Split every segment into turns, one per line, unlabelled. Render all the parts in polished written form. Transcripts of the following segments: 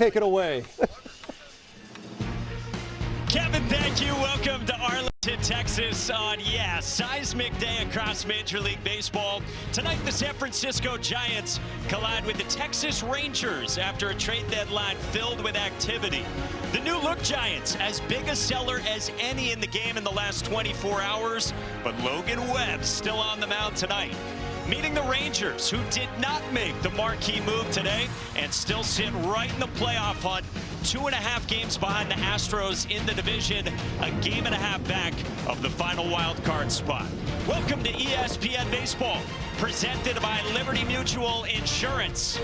take it away.
Kevin, thank you. Welcome to Arlington, Texas on, seismic day across Major League Baseball. Tonight, the San Francisco Giants collide with the Texas Rangers after a trade deadline filled with activity. The new look Giants, as big a seller as any in the game in the last 24 hours, but Logan Webb's still on the mound tonight. Meeting the Rangers, who did not make the marquee move today and still sit right in the playoff hunt, 2.5 games behind the Astros in the division, a game and a half back of the final wild card spot. Welcome to ESPN Baseball, presented by Liberty Mutual Insurance.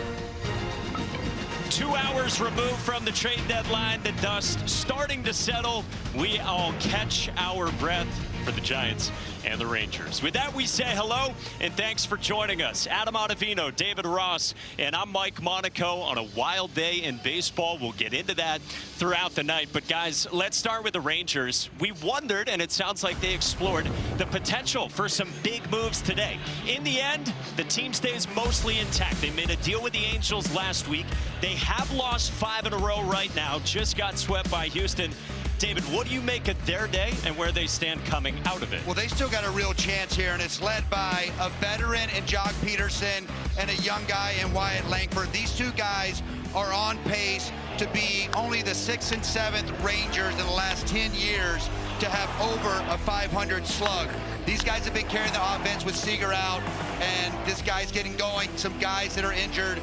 2 hours removed from the trade deadline, the dust starting to settle. We all catch our breath for the Giants and the Rangers. With that, we say hello and thanks for joining us. Adam Ottavino, David Ross, and I'm Mike Monaco on a wild day in baseball. We'll get into that throughout the night. But guys, let's start with the Rangers. We wondered, and it sounds like they explored, the potential for some big moves today. In the end, the team stays mostly intact. They made a deal with the Angels last week. They have lost 5 in a row right now, just got swept by Houston. David, what do you make of their day and where they stand coming out of it?
Well, they still got a real chance here, and it's led by a veteran in Jock Peterson and a young guy in Wyatt Langford. These two guys are on pace to be only the 6th and 7th Rangers in the last 10 years to have over a 500 slug. These guys have been carrying the offense with Seager out, and this guy's getting going. Some guys that are injured,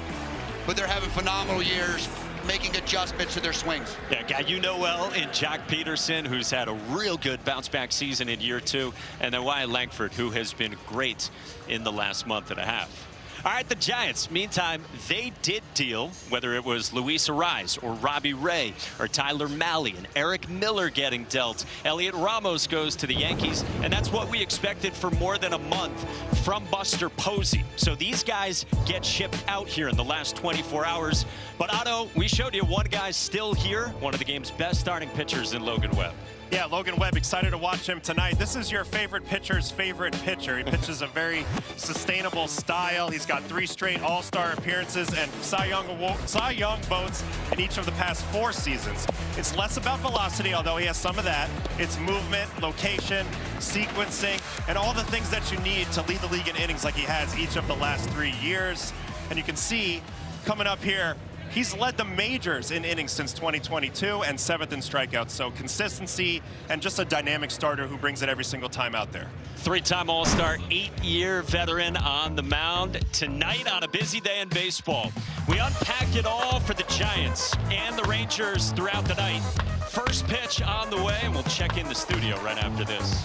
but they're having phenomenal years, making adjustments to their swings.
Yeah, guy you know well in Jock Peterson, who's had a real good bounce-back season in year 2, and then Wyatt Langford, who has been great in the last month and a half. All right, the Giants, meantime, they did deal, whether it was Luis Arraez or Robbie Ray or Tyler Mahle and Eric Miller getting dealt. Elliot Ramos goes to the Yankees, and that's what we expected for more than a month from Buster Posey. So these guys get shipped out here in the last 24 hours. But Otto, we showed you one guy still here, one of the game's best starting pitchers in Logan Webb.
Yeah, Logan Webb, excited to watch him tonight. This is your favorite pitcher's favorite pitcher. He pitches a very sustainable style. He's got 3 straight All-Star appearances and Cy Young votes in each of the past 4 seasons. It's less about velocity, although he has some of that. It's movement, location, sequencing, and all the things that you need to lead the league in innings like he has each of the last 3 years. And you can see, coming up here, he's led the majors in innings since 2022 and 7th in strikeouts. So consistency and just a dynamic starter who brings it every single time out there.
3-time All-Star, 8-year veteran on the mound tonight on a busy day in baseball. We unpacked it all for the Giants and the Rangers throughout the night. First pitch on the way, and we'll check in the studio right after this.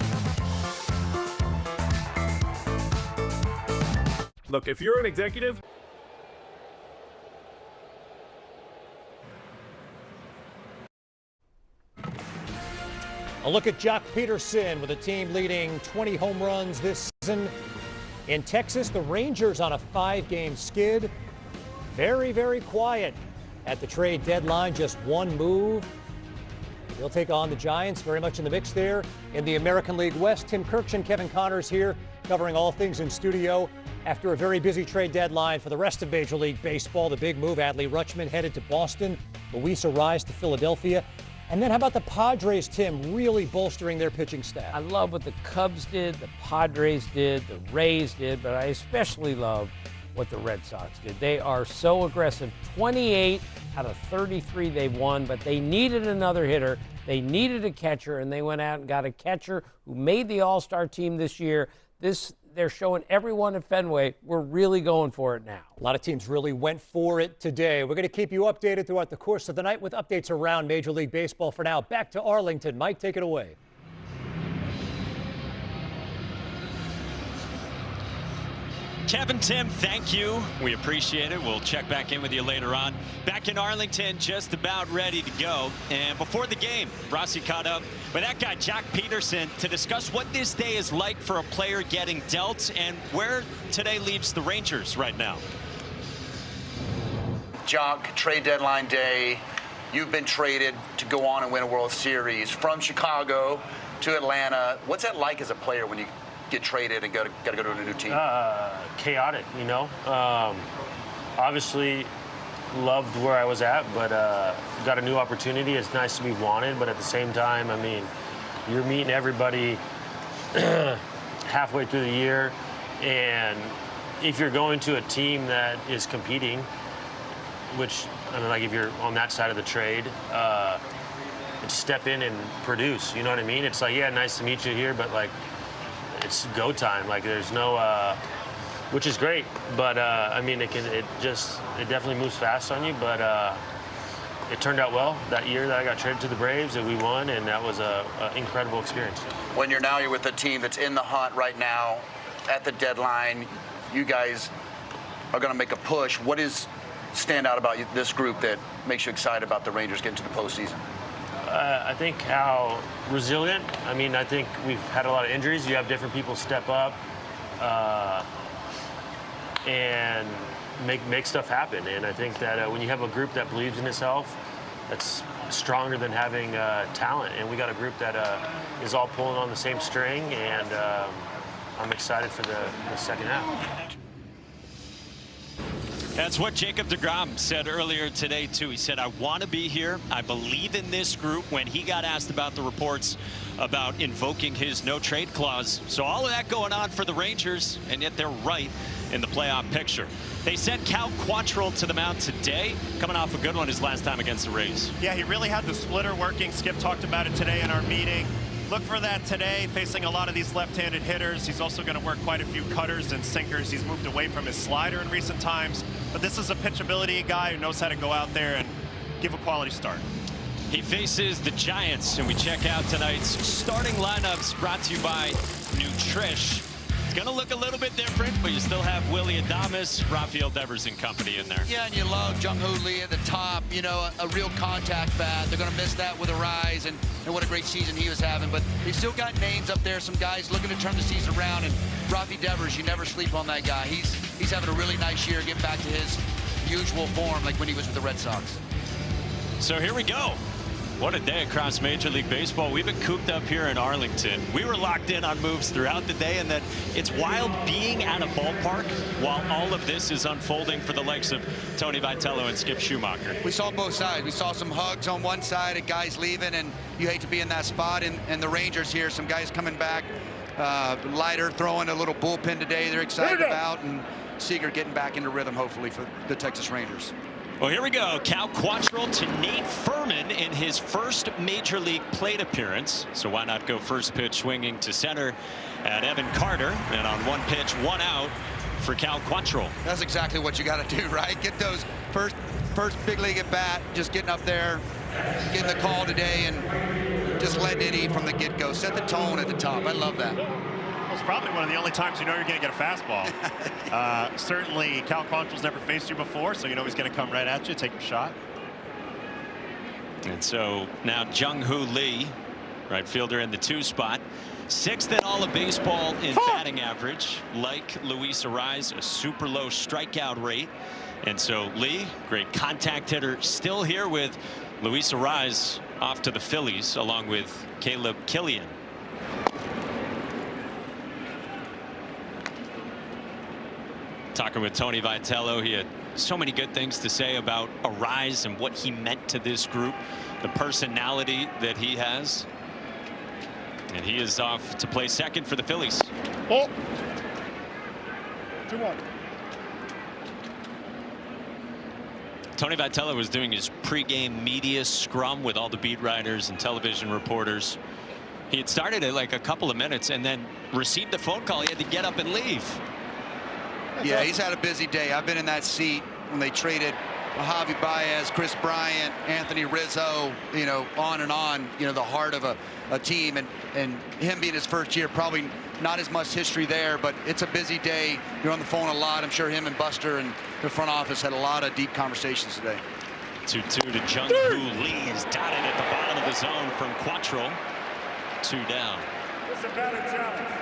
Look, if you're an executive,
A look at Jock Peterson with a team leading 20 home runs this season. In Texas, the Rangers on a 5-game skid. Very, very quiet at the trade deadline. Just one move. They'll take on the Giants, very much in the mix there. In the American League West, Tim Kirkshin, Kevin Connors here, covering all things in studio. After a very busy trade deadline for the rest of Major League Baseball, the big move, Adley Rutschman headed to Boston, Luis Arraez to Philadelphia. And then how about the Padres, Tim, really bolstering their pitching staff?
I love what the Cubs did, the Padres did, the Rays did, but I especially love what the Red Sox did. They are so aggressive. 28 out of 33 they've won, but they needed another hitter. They needed a catcher, and they went out and got a catcher who made the All-Star team this year. They're showing everyone at Fenway, we're really going for it now.
A lot of teams really went for it today. We're going to keep you updated throughout the course of the night with updates around Major League Baseball. For now, back to Arlington. Mike, take it away.
Kevin, Tim, thank you. We appreciate it. We'll check back in with you later on. Back in Arlington, just about ready to go. And before the game, Rossi caught up with that guy, Jock Peterson, to discuss what this day is like for a player getting dealt and where today leaves the Rangers right now.
Jock, trade deadline day. You've been traded to go on and win a World Series from Chicago to Atlanta. What's that like as a player when you get traded and got to go to a new team?
Chaotic, you know. Obviously, loved where I was at, but got a new opportunity. It's nice to be wanted, but at the same time, I mean, you're meeting everybody halfway through the year, and if you're going to a team that is competing, which, I mean, like if you're on that side of the trade, step in and produce, you know what I mean? It's like, yeah, nice to meet you here, but like, it's go time. Like there's no, which is great, but I mean, it definitely moves fast on you, but it turned out well that year that I got traded to the Braves and we won, and that was an incredible experience.
When you're with a team that's in the hunt right now, at the deadline, you guys are going to make a push. What is stand out about this group that makes you excited about the Rangers getting to the postseason?
I think how resilient. I mean, I think we've had a lot of injuries. You have different people step up and make stuff happen. And I think that when you have a group that believes in itself, that's stronger than having talent. And we got a group that is all pulling on the same string, and I'm excited for the second half.
That's what Jacob deGrom said earlier today, too. He said, I want to be here. I believe in this group, when he got asked about the reports about invoking his no-trade clause. So all of that going on for the Rangers, and yet they're right in the playoff picture. They sent Cal Quantrill to the mound today, coming off a good one his last time against the Rays.
Yeah, he really had the splitter working. Skip talked about it today in our meeting. Look for that today, facing a lot of these left-handed hitters. He's also going to work quite a few cutters and sinkers. He's moved away from his slider in recent times. But this is a pitchability guy who knows how to go out there and give a quality start.
He faces the Giants, and we check out tonight's starting lineups, brought to you by Nutrish. It's going to look a little bit different, but you still have Willie Adames, Rafael Devers and company in there.
Yeah, and you love Jung-Hoo Lee at the top, you know, a real contact bat. They're going to miss that with Arise, and what a great season he was having. But they've still got names up there, some guys looking to turn the season around. And Rafi Devers, you never sleep on that guy. He's having a really nice year, getting back to his usual form like when he was with the Red Sox.
So here we go. What a day across Major League Baseball. We've been cooped up here in Arlington. We were locked in on moves throughout the day, and then it's wild being at a ballpark while all of this is unfolding for the likes of Tony Vitello and Skip Schumacher.
We saw both sides. We saw some hugs on one side and guys leaving, and you hate to be in that spot. And the Rangers here, some guys coming back. Leiter throwing a little bullpen today they're excited about, and Seager getting back into rhythm, hopefully, for the Texas Rangers.
Well, here we go. Cal Quantrill to Nate Furman in his first Major League plate appearance. So why not go first pitch swinging to center at Evan Carter, and on one pitch, one out for Cal Quantrill.
That's exactly what you got to do, right? Get those first big league at bat, just getting up there, getting the call today, and just letting it eat from the get-go. Set the tone at the top. I love that.
Well, it's probably one of the only times you know you're going to get a fastball. Certainly, Cal Quantrill's never faced you before, so you know he's going to come right at you, take your shot.
And so now Jung-Hoo Lee, right fielder in the 2 spot. 6th in all of baseball in batting average. Like Luis Arise, a super low strikeout rate. And so Lee, great contact hitter, still here with Luis Arise off to the Phillies, along with Caleb Killian. Talking with Tony Vitello, he had so many good things to say about Arise and what he meant to this group, the personality that he has. And he is off to play second for the Phillies.
Oh. 2-1.
Tony Vitello was doing his pregame media scrum with all the beat writers and television reporters. He had started it like a couple of minutes and then received a phone call. He had to get up and leave.
Yeah, he's had a busy day. I've been in that seat when they traded Javi Baez, Chris Bryant, Anthony Rizzo, you know, on and on, you know, the heart of a team, and him being his first year, probably not as much history there, but it's a busy day. You're on the phone a lot. I'm sure him and Buster and the front office had a lot of deep conversations today.
2-2 to Jung-Hoo Lee is dotted at the bottom of the zone from Quantrill. 2 down.
It's a better challenge.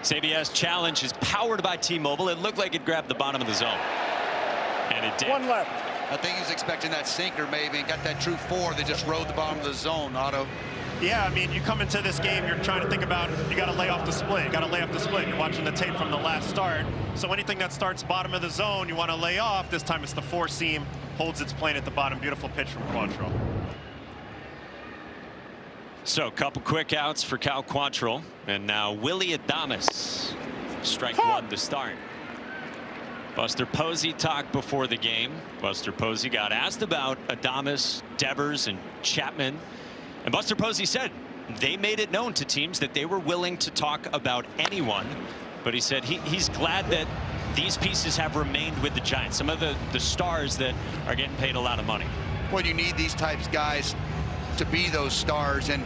CBS challenge is powered by T-Mobile. It looked like it grabbed the bottom of the zone, and it did.
1 left.
I think he was expecting that sinker maybe, and got that true 4. They just rode the bottom of the zone, Otto.
Yeah, I mean, you come into this game, you're trying to think about, you got to lay off the split. You got to lay off the split. You're watching the tape from the last start. So anything that starts bottom of the zone, you want to lay off. This time it's the four seam, holds its plane at the bottom. Beautiful pitch from Quantrill.
So a couple quick outs for Cal Quantrill, and now Willie Adames, strike one to start. Buster Posey talked before the game. Buster Posey got asked about Adames, Devers, and Chapman. And Buster Posey said they made it known to teams that they were willing to talk about anyone. But he said he's glad that these pieces have remained with the Giants. Some of the stars that are getting paid a lot of money.
Well, you need these types of guys to be those stars. And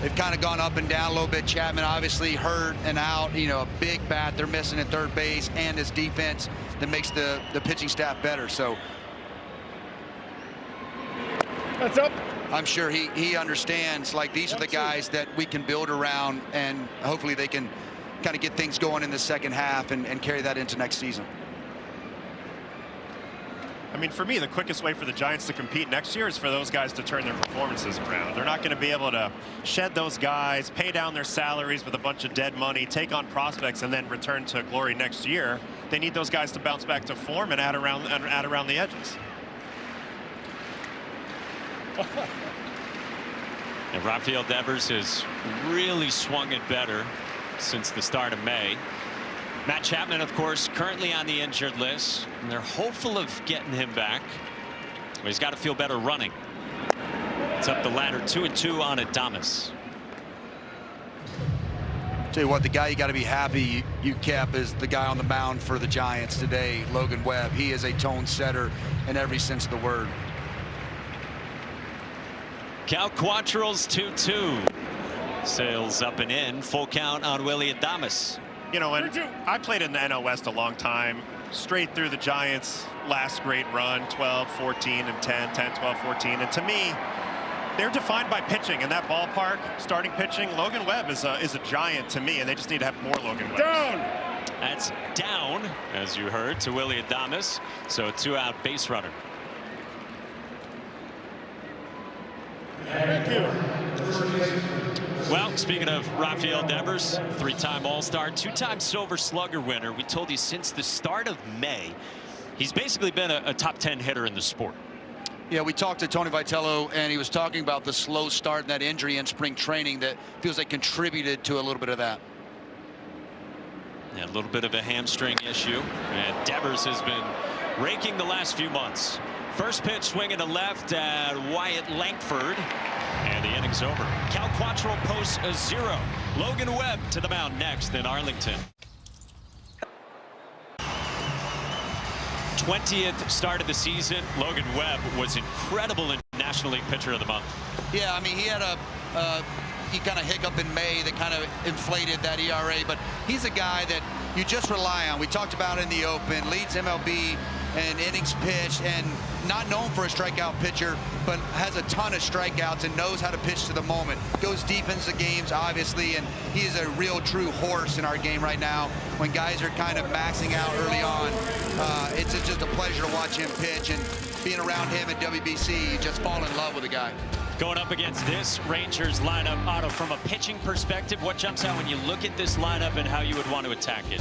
they've kind of gone up and down a little bit. Chapman obviously hurt and out. You know, a big bat they're missing at third base, and his defense that makes the pitching staff better. So
That's up.
I'm sure he understands, like, these are the guys that we can build around, and hopefully they can kind of get things going in the second half and carry that into next season.
I mean, for me, the quickest way for the Giants to compete next year is for those guys to turn their performances around. They're not going to be able to shed those guys, pay down their salaries with a bunch of dead money, take on prospects, and then return to glory next year. They need those guys to bounce back to form and add around the edges.
And Rafael Devers has really swung it better since the start of May. Matt Chapman, of course, currently on the injured list, and they're hopeful of getting him back. But he's got to feel better running. It's up the ladder, 2-2 on Adames.
Tell you what, the guy you got to be happy you kept is the guy on the mound for the Giants today, Logan Webb. He is a tone setter in every sense of the word.
Cal Quantrill's 2-2. Sails up and in. Full count on Willie Adames.
You know, and I played in the NL West a long time, straight through the Giants' last great run, 12, 14, and 10, 10, 12, 14. And to me, they're defined by pitching in that ballpark. Starting pitching, Logan Webb is a giant to me, and they just need to have more Logan Webbs.
Down.
That's down, as you heard, to Willie Adames. So a two-out base runner.
Thank you.
Well, speaking of Rafael Devers, three-time All-Star, two-time Silver Slugger winner. We told you since the start of May, he's basically been a top 10 hitter in the sport.
Yeah, we talked to Tony Vitello, and he was talking about the slow start and that injury in spring training that feels like contributed to a little bit of that.
Yeah, a little bit of a hamstring issue, and Devers has been raking the last few months. First pitch swinging to left at Wyatt Langford, and the inning's over. Cal Quantrill posts a 0. Logan Webb to the mound next in Arlington. 20th start of the season. Logan Webb was incredible in National League Pitcher of the Month.
Yeah, I mean, he had he kind of hiccup in May that kind of inflated that ERA, but he's a guy that you just rely on. We talked about in the Open, leads MLB and innings pitched, and not known for a strikeout pitcher, but has a ton of strikeouts and knows how to pitch to the moment. Goes deep into games, obviously, and he is a real true horse in our game right now. When guys are kind of maxing out early on, it's just a pleasure to watch him pitch, and being around him at WBC, you just fall in love with the guy.
Going up against this Rangers lineup, Otto, from a pitching perspective, what jumps out when you look at this lineup and how you would want to attack it?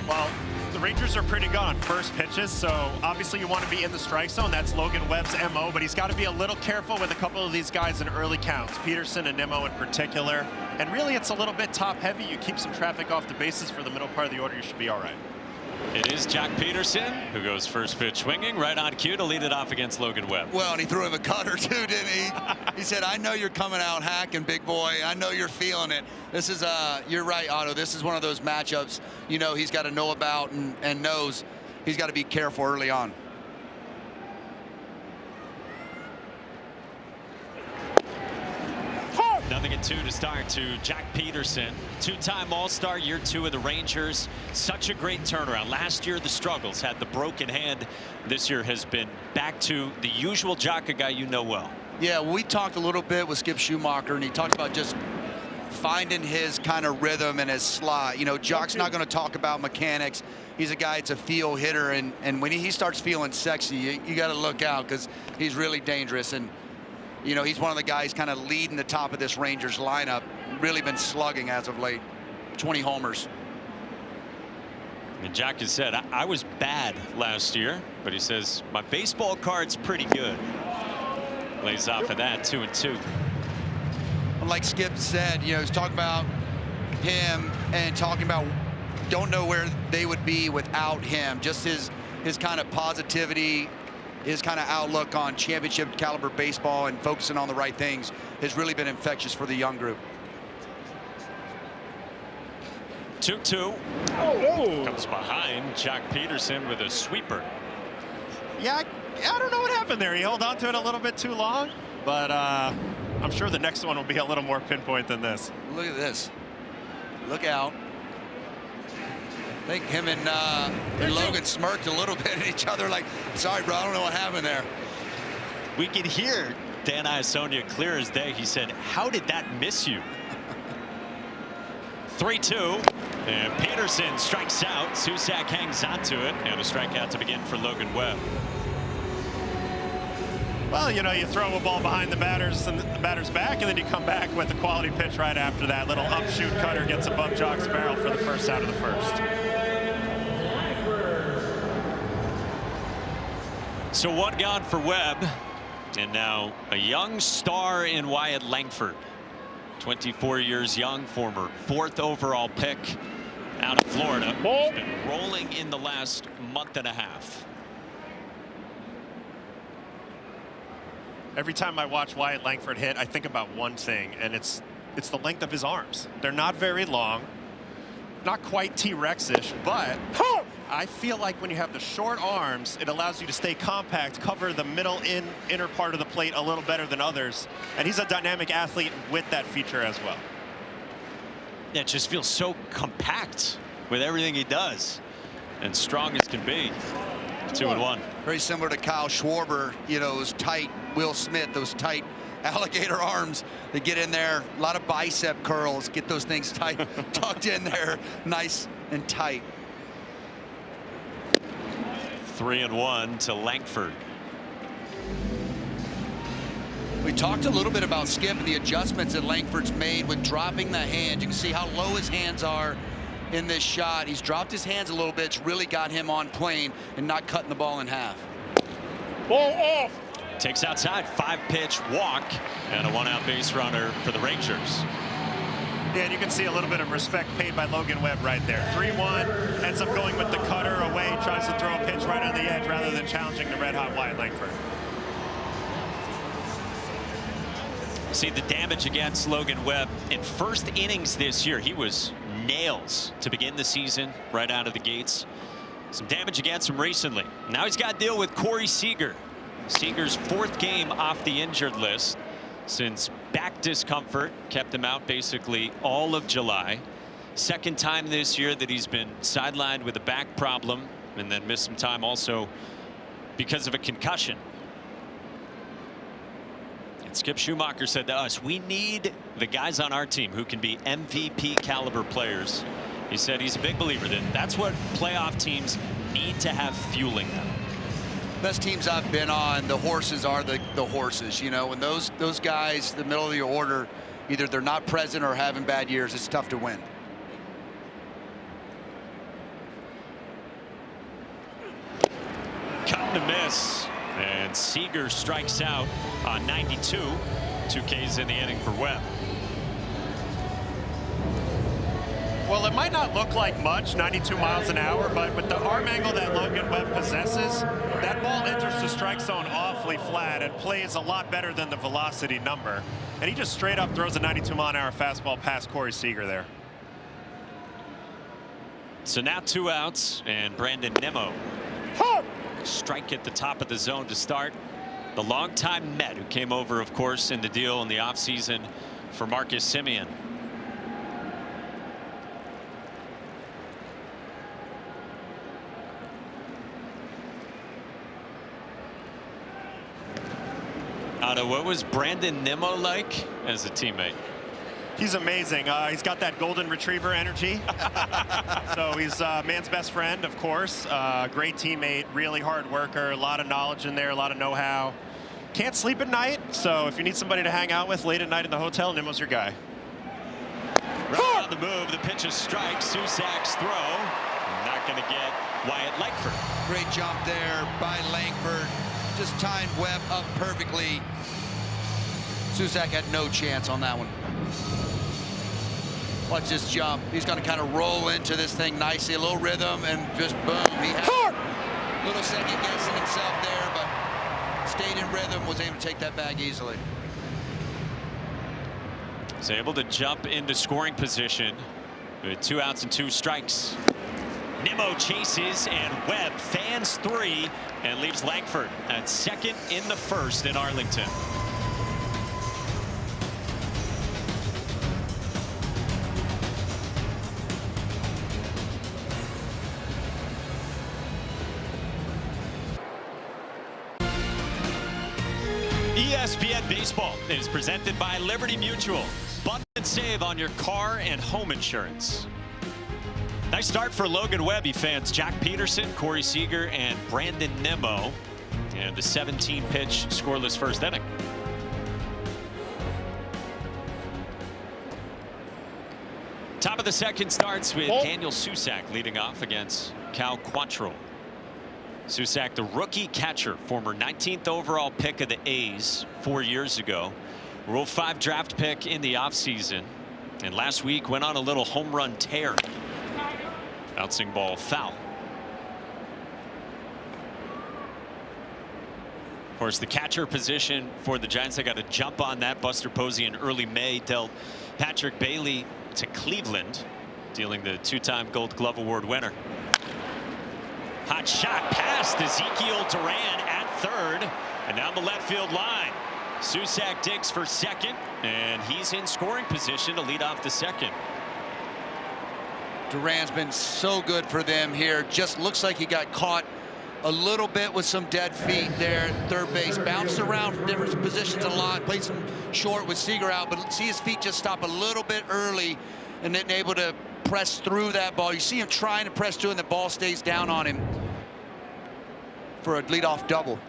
Well, the Rangers are pretty good on first pitches, so obviously you want to be in the strike zone. That's Logan Webb's MO, but he's got to be a little careful with a couple of these guys in early counts, Peterson and Nimmo in particular. And really, it's a little bit top heavy. You keep some traffic off the bases for the middle part of the order, you should be all right.
It is Jock Peterson who goes first pitch swinging, right on cue to lead it off against Logan Webb.
Well, and he threw him a cutter too, didn't he? He said, I know you're coming out hacking, big boy. I know you're feeling it. This is, you're right, Otto. This is one of those matchups, you know, he's got to know about and knows he's got to be careful early on.
Nothing at 2 to start to Jock Peterson, two-time All-Star, year 2 of the Rangers. Such a great turnaround. Last year, the struggles, had the broken hand. This year has been back to the usual Jock, a guy you know well. Yeah,
we talked a little bit with Skip Schumacher, and he talked about just finding his kind of rhythm and his slot. You know, Jock's not going to talk about mechanics. He's a guy that's a feel hitter, and when he starts feeling sexy, you got to look out because he's really dangerous. And you know, he's one of the guys kind of leading the top of this Rangers lineup. Really been slugging as of late. 20 homers.
And Jack has said, I was bad last year, but he says my baseball card's pretty good. Lays off of that, 2-2.
Like Skip said, you know, he's talking about him and talking about don't know where they would be without him. Just his kind of positivity, his kind of outlook on championship caliber baseball and focusing on the right things has really been infectious for the young group.
2-2. Comes behind Jock Peterson with a sweeper.
Yeah, I don't know what happened there. He held on to it a little bit too long, but I'm sure the next one will be a little more pinpoint than this.
Look at this. Look out. I think him and Logan smirked a little bit at each other like, sorry, bro, I don't know what happened there.
We could hear Dan Iasonia clear as day. He said, how did that miss you? 3-2. And Peterson strikes out. Susac hangs onto it. And a strikeout to begin for Logan Webb.
Well, you know, you throw a ball behind the batter's back, and then you come back with a quality pitch right after that. Little upshoot cutter gets above Jock's barrel for the first out of the first.
So one gone for Webb. And now a young star in Wyatt Langford. 24 years young, former 4th overall pick out of Florida. He's been rolling in the last month and a half.
Every time I watch Wyatt Langford hit, I think about one thing, and it's the length of his arms. They're not very long, not quite T-Rex-ish, but I feel like when you have the short arms, it allows you to stay compact, cover the middle inner part of the plate a little better than others. And he's a dynamic athlete with that feature as well.
It just feels so compact with everything he does, and strong as can be. 2-1.
Very similar to Kyle Schwarber, you know, those tight Will Smith, those tight alligator arms that get in there. A lot of bicep curls, get those things tight, tucked in there, nice and tight.
3-1 to Langford.
We talked a little bit about Skip and the adjustments that Langford's made with dropping the hand. You can see how low his hands are in this shot. He's dropped his hands a little bit. It's really got him on plane and not cutting the ball in half.
Ball off.
Takes outside, 5-pitch walk, and a 1-out base runner for the Rangers.
Yeah, and you can see a little bit of respect paid by Logan Webb right there. 3-1, ends up going with the cutter away, tries to throw a pitch right on the edge rather than challenging the red-hot Wyatt Langford.
See the damage against Logan Webb in first innings this year. He was nails to begin the season right out of the gates. Some damage against him recently. Now he's got to deal with Corey Seager. Seager's 4th game off the injured list since back discomfort kept him out basically all of July. 2nd time this year that he's been sidelined with a back problem, and then missed some time also because of a concussion. And Skip Schumacher said to us, we need the guys on our team who can be MVP caliber players. He said he's a big believer that that's what playoff teams need to have fueling them.
Best teams I've been on, the horses are the horses. You know, when those guys, the middle of the order, either they're not present or having bad years, it's tough to win.
Cut to miss, and Seager strikes out on 92. 2 Ks in the inning for Webb.
Well, it might not look like much, 92 miles an hour, but with the arm angle that Logan Webb possesses, that ball enters the strike zone awfully flat and plays a lot better than the velocity number. And he just straight up throws a 92-mile-an-hour fastball past Corey Seager there.
So now 2 outs, and Brandon Nimmo. Strike at the top of the zone to start. The longtime Met who came over, of course, in the deal in the offseason for Marcus Semien. Otto, what was Brandon Nimmo like as a teammate?
He's amazing. He's got that golden retriever energy. So he's man's best friend, of course. Great teammate, really hard worker, a lot of knowledge in there, a lot of know-how. can't sleep at night, so if you need somebody to hang out with late at night in the hotel, Nimmo's your guy.
Right on the move, the pitch is strike. Susak's throw. Not going to get Wyatt Langford.
Great jump there by Langford. Just timed Webb up perfectly. Susak had no chance on that one. Watch this jump. He's going to kind of roll into this thing nicely, a little rhythm, and just boom. He had a little second guessing himself there, but stayed in rhythm, was able to take that bag easily.
He's able to jump into scoring position with 2 outs and 2 strikes. Nimmo chases, and Webb fans 3 and leaves Langford at second in the first in Arlington. ESPN Baseball is presented by Liberty Mutual. Bundle and save on your car and home insurance. Nice start for Logan Webby fans. Jack Peterson, Corey Seager, and Brandon Nimmo. And the 17-pitch scoreless first inning. Top of the second starts with Daniel Susak leading off against Cal Quantrill. Susak, the rookie catcher, former 19th overall pick of the A's 4 years ago. Rule 5 draft pick in the offseason. And last week went on a little home run tear. Bouncing ball foul. Of course, the catcher position for the Giants, they got to jump on that. Buster Posey in early May dealt Patrick Bailey to Cleveland, dealing the 2-time Gold Glove Award winner. Hot shot past Ezekiel Duran at third and down the left field line. Susak digs for second, and he's in scoring position to lead off the second.
Duran's been so good for them here. Just looks like he got caught a little bit with some dead feet there at third base. Bounced around from different positions a lot. Played some short with Seager out, but see his feet just stop a little bit early and then able to press through that ball. You see him trying to press through and the ball stays down on him for a leadoff double.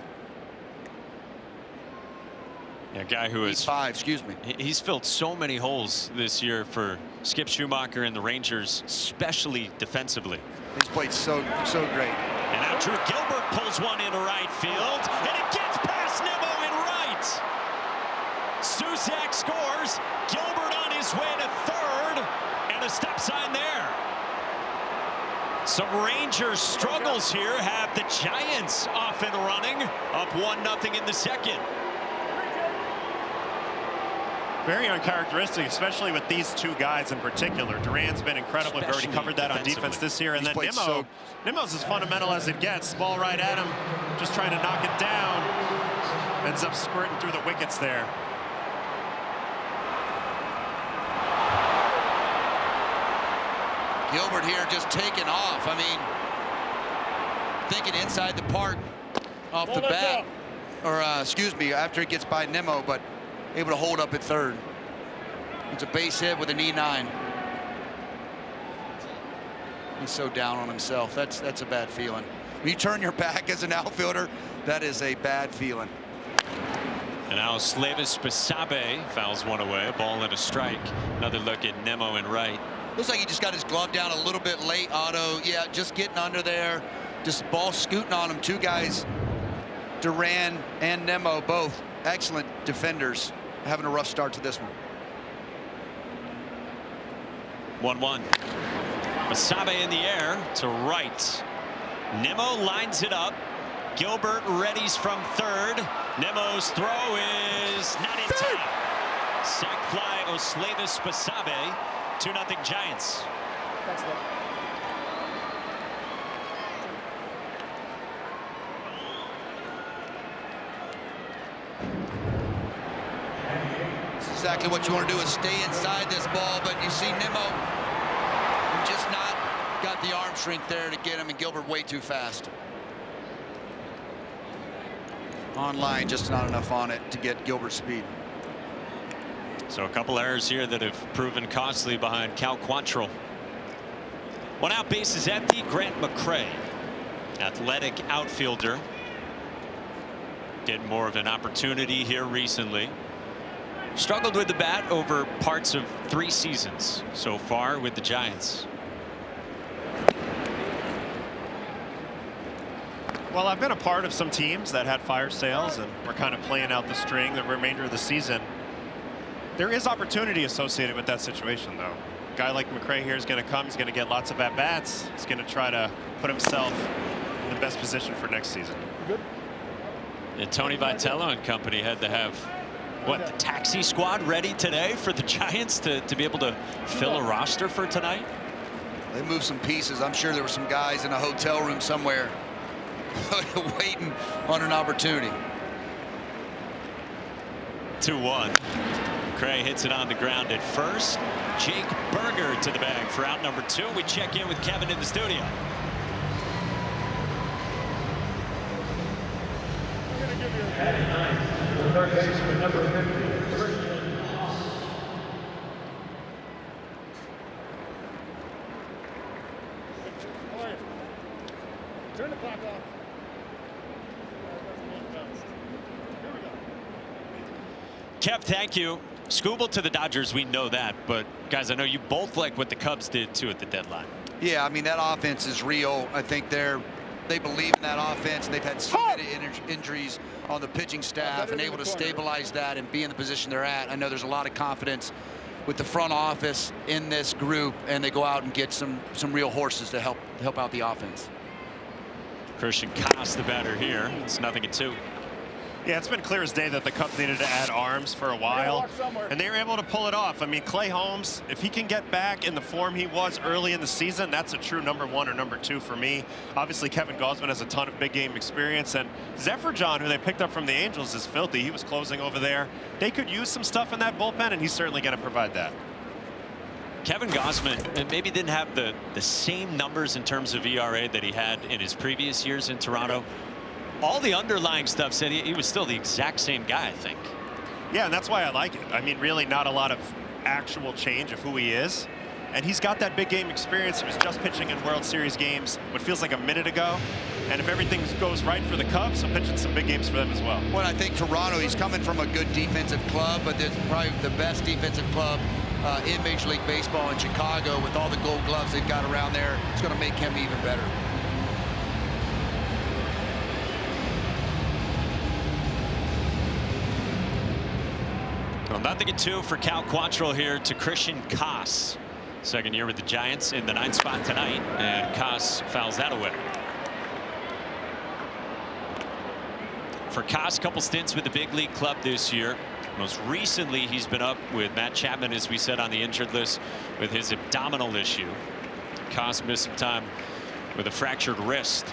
Yeah, a guy who is
5, excuse me.
He's filled so many holes this year for Skip Schumacher and the Rangers, especially defensively.
He's played so great.
And now Drew Gilbert pulls one into right field, and it gets past Nimmo in right. Susak scores. Gilbert on his way to third, and a stop sign there. Some Rangers struggles here have the Giants off and running, up 1-0 in the second.
Very uncharacteristic, especially with these two guys in particular. Duran's been incredible. We've already covered that on defense this year. And then Nimmo's as fundamental as it gets. Ball right at him, just trying to knock it down. Ends up squirting through the wickets there.
Gilbert here just taking off. I mean, thinking inside the park off the bat. Or, excuse me, after it gets by Nimmo, but able to hold up at third. It's a base hit with an E9. He's so down on himself. That's a bad feeling. When you turn your back as an outfielder, that is a bad feeling.
And now Slavis Basabe fouls one away. A ball and a strike. Another look at Nimmo in right.
Looks like he just got his glove down a little bit late, Otto. Yeah, just getting under there. Just ball scooting on him. Two guys, Duran and Nimmo, both excellent defenders, having a rough start to this one.
1-1. Basabe in the air to right. Nimmo lines it up. Gilbert readies from third. Nimmo's throw is not in time. Sac fly Oslavis Basabe. 2-0 Giants.
Exactly what you want to do is stay inside this ball, but you see Nimmo just not got the arm strength there to get him, and Gilbert way too fast. On line, just not enough on it to get Gilbert's speed.
So a couple errors here that have proven costly behind Cal Quantrill. One out, bases empty. Grant McCray, athletic outfielder. getting more of an opportunity here recently. Struggled with the bat over parts of 3 seasons so far with the Giants.
Well, I've been a part of some teams that had fire sales and we're kind of playing out the string the remainder of the season. There is opportunity associated with that situation, though. A guy like McRae here is going to come. He's going to get lots of at-bats. He's going to try to put himself in the best position for next season.
Good.
And Tony Vitello and company had to have, what, the taxi squad ready today for the Giants to be able to fill a roster for tonight?
They moved some pieces. I'm sure there were some guys in a hotel room somewhere waiting on an opportunity.
2-1. McRae hits it on the ground at first. Jake Berger to the bag for out number 2. We check in with Kevin in the studio.
Turn the clock off. Here we go.
Kev, thank you. Skubal to the Dodgers, we know that, but guys, I know you both like what the Cubs did too at the deadline.
Yeah, I mean, that offense is real. I think they believe in that offense, and they've had so many injuries on the pitching staff and able to stabilize that and be in the position they're at. I know there's a lot of confidence with the front office in this group, and they go out and get some real horses to help out the offense.
Christian Koss, the batter here. It's 0-2.
Yeah, it's been clear as day that the Cubs needed to add arms for a while, and they were able to pull it off. I mean, Clay Holmes, if he can get back in the form he was early in the season, that's a true number 1 or number 2 for me. Obviously, Kevin Gausman has a ton of big game experience, and Zephyr John, who they picked up from the Angels, is filthy. He was closing over there. They could use some stuff in that bullpen, and he's certainly going to provide that.
Kevin Gausman maybe didn't have the same numbers in terms of ERA that he had in his previous years in Toronto. All the underlying stuff said he was still the exact same guy, I think.
Yeah, and that's why I like it. I mean, really not a lot of actual change of who he is. And he's got that big game experience. He was just pitching in World Series games what feels like a minute ago. And if everything goes right for the Cubs, he'll pitch in some big games for them as well.
Well, I think Toronto, he's coming from a good defensive club, but there's probably the best defensive club in Major League Baseball in Chicago. With all the gold gloves they've got around there, it's going to make him even better.
Well, 0-2 for Cal Quantrill here to Christian Koss. Second year with the Giants in the 9th spot tonight, and Koss fouls that away. For Koss, a couple stints with the big league club this year. Most recently, he's been up with Matt Chapman, as we said, on the injured list with his abdominal issue. Koss missed some time with a fractured wrist.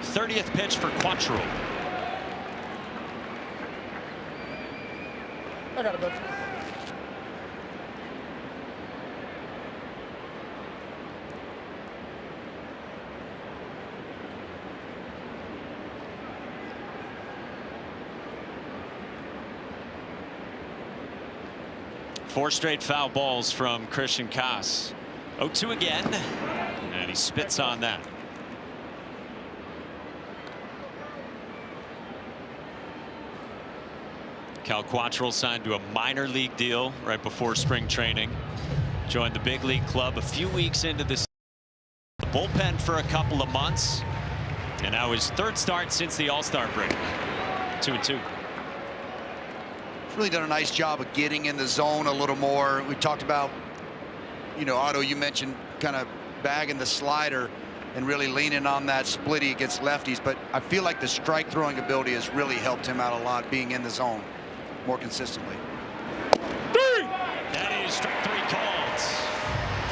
30th pitch for Quantrill.
I got it, bud.
Four straight foul balls from Christian Koss. 0-2 again, and he spits on that. Cal Quantrill signed to a minor league deal right before spring training. Joined the big league club a few weeks into the bullpen for a couple of months, and now his 3rd start since the All-Star break. 2-2.
He's really done a nice job of getting in the zone a little more. We talked about, you know, Otto, you mentioned kind of bagging the slider and really leaning on that splitty against lefties, but I feel like the strike throwing ability has really helped him out a lot, being in the zone more consistently.
That is strike 3 calls.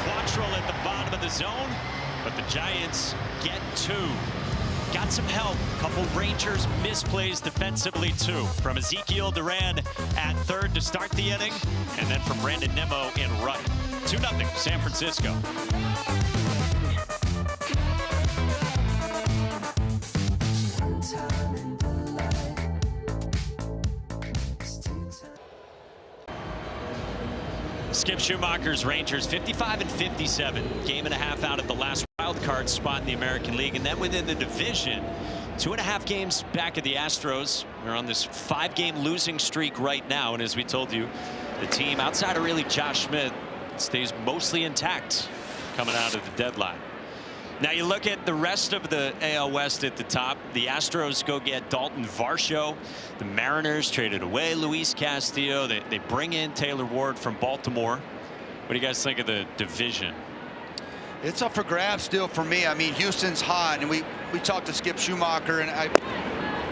Quantrill at the bottom of the zone, but the Giants get 2. Got some help. Couple Rangers misplays defensively too. From Ezekiel Duran at 3rd to start the inning, and then from Brandon Nimmo in right. 2-0 San Francisco. Skip Schumacher's Rangers 55-57. Game and a half out of the last wild card spot in the American League, and then within the division 2.5 games back of the Astros. We're on this 5-game losing streak right now, and as we told you, the team outside of really Josh Smith stays mostly intact coming out of the deadline. Now you look at the rest of the AL West at the top. The Astros go get Dalton Varsho. The Mariners traded away Luis Castillo. They bring in Taylor Ward from Baltimore. What do you guys think of the division?
It's up for grabs still for me. I mean, Houston's hot, and we talked to Skip Schumacher, and I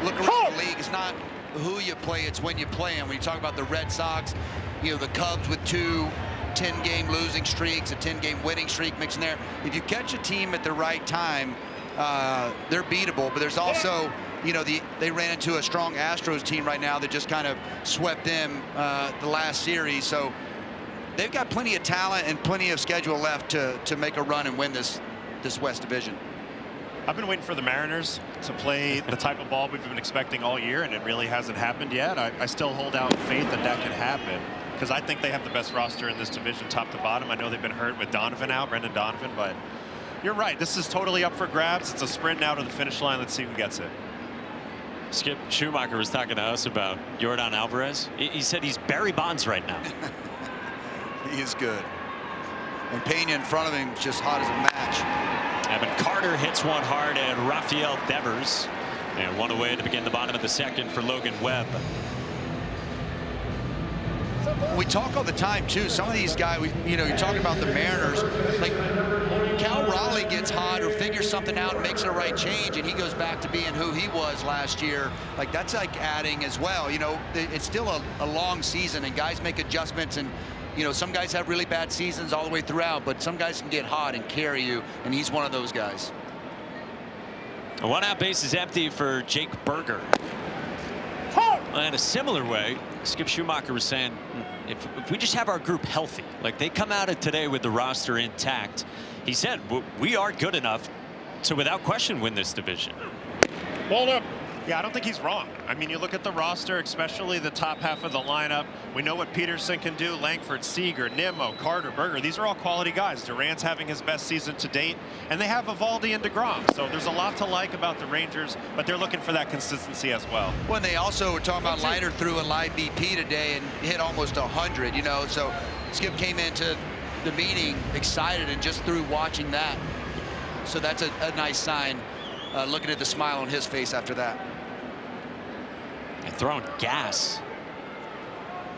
look around the league. It's not who you play, it's when you play them. When you talk about the Red Sox, you know, the Cubs with 2 10-game losing streaks, a 10-game winning streak mixing there. If you catch a team at the right time, they're beatable. But there's also, you know, they ran into a strong Astros team right now that just kind of swept them the last series. So they've got plenty of talent and plenty of schedule left to make a run and win this West Division.
I've been waiting for the Mariners to play the type of ball we've been expecting all year, and it really hasn't happened yet. I still hold out faith that that can happen, because I think they have the best roster in this division top to bottom. I know they've been hurt with Donovan out, Brendan Donovan, but you're right. This is totally up for grabs. It's a sprint now to the finish line. Let's see who gets it.
Skip Schumacher was talking to us about Yordan Alvarez. He said he's Barry Bonds right now.
He is good. And Pena in front of him is just hot as a match.
Evan Carter hits one hard at Rafael Devers. And one away to begin the bottom of the second for Logan Webb.
We talk all the time too. Some of these guys, you know, you're talking about the Mariners. Like Cal Raleigh gets hot or figures something out and makes a right change, and he goes back to being who he was last year. Like that's like adding as well. You know, it's still a long season, and guys make adjustments. And you know, some guys have really bad seasons all the way throughout, but some guys can get hot and carry you, and he's one of those guys.
A one-out base is empty for Jake Berger. In a similar way, Skip Schumacher was saying, if we just have our group healthy, like they come out of today with the roster intact, he said, we are good enough to without question win this division.
Ball up. Yeah, I don't think he's wrong. I mean, you look at the roster, especially the top half of the lineup. We know what Peterson can do. Langford, Seager, Nimmo, Carter, Berger. These are all quality guys. Durant's having his best season to date, and they have Eovaldi and DeGrom. So there's a lot to like about the Rangers, but they're looking for that consistency as well.
When they also were talking about Leiter threw a live BP today and hit almost 100, you know, so Skip came into the meeting excited and just through watching that. So that's a nice sign, looking at the smile on his face after that.
And throwing gas.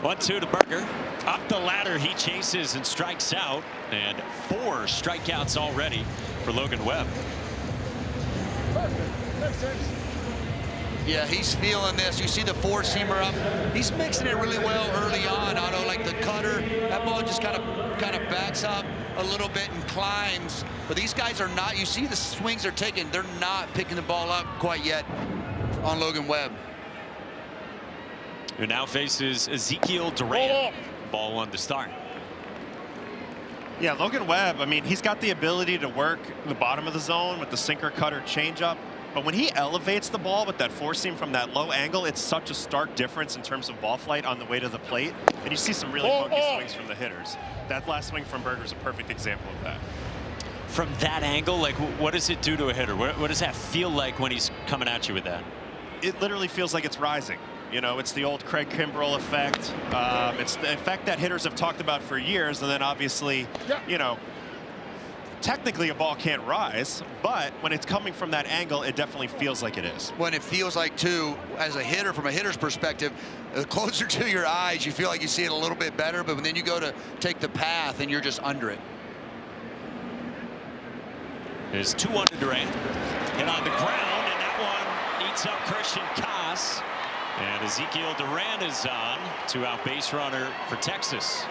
1-2 to Berger. Up the ladder, he chases and strikes out. And 4 strikeouts already for Logan Webb.
Yeah, he's feeling this. You see the 4-seamer up. He's mixing it really well early on. I know, like the cutter, that ball just kind of backs up a little bit and climbs. But these guys are not. You see the swings they're taking. They're not picking the ball up quite yet on Logan Webb.
Who now faces Ezekiel Durant. Ball 1 to start.
Yeah, Logan Webb, I mean, he's got the ability to work the bottom of the zone with the sinker, cutter, changeup. But when he elevates the ball with that 4-seam from that low angle, it's such a stark difference in terms of ball flight on the way to the plate. And you see some really funky swings from the hitters. That last swing from Berger is a perfect example of that.
From that angle, like, what does it do to a hitter? What does that feel like when he's coming at you with that?
It literally feels like it's rising. You know, it's the old Craig Kimbrell effect. It's the effect that hitters have talked about for years. And then obviously, you know, technically a ball can't rise, but when it's coming from that angle, it definitely feels like it is.
When it feels like, too, as a hitter, from a hitter's perspective, closer to your eyes, you feel like you see it a little bit better, but then you go to take the path and you're just under it.
There's 2-1 to Durant. Hit on the ground, and that one eats up Christian Koss. And Ezekiel Durant is on. 2-out base runner for Texas.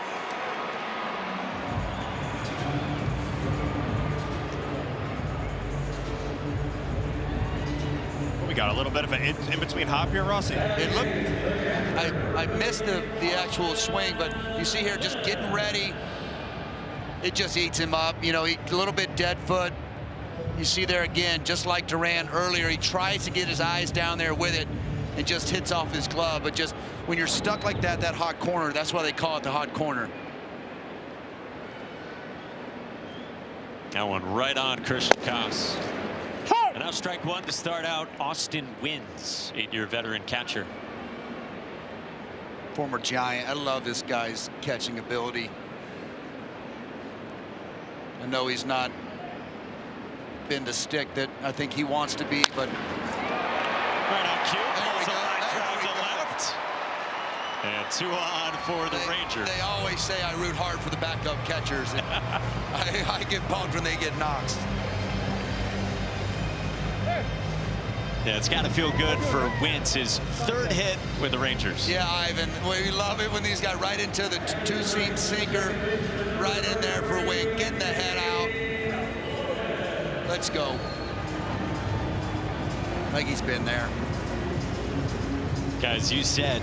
We got a little bit of an in-between hop here, Rossi.
It looked, I missed the actual swing, but you see here just getting ready. It just eats him up. You know, a little bit dead foot. You see there again, just like Durant earlier, he tries to get his eyes down there with it and just hits off his glove. But just when you're stuck like that hot corner, that's why they call it the hot corner.
That one right on Christian Koss. And now strike one to start out. Austin Wins, 8-year veteran catcher.
Former Giant. I love this guy's catching ability. I know he's not been the stick that I think he wants to be, but
right on cue. There's a line drive to left. And 2 on for the Rangers.
They always say I root hard for the backup catchers. And I get bummed when they get knocks.
Yeah, it's got to feel good for Wentz, his 3rd hit with the Rangers.
Yeah, Ivan, we love it when these guys right into the 2-seam sinker, right in there for a win, getting the head out. Let's go. Like he's been there.
Guys, you said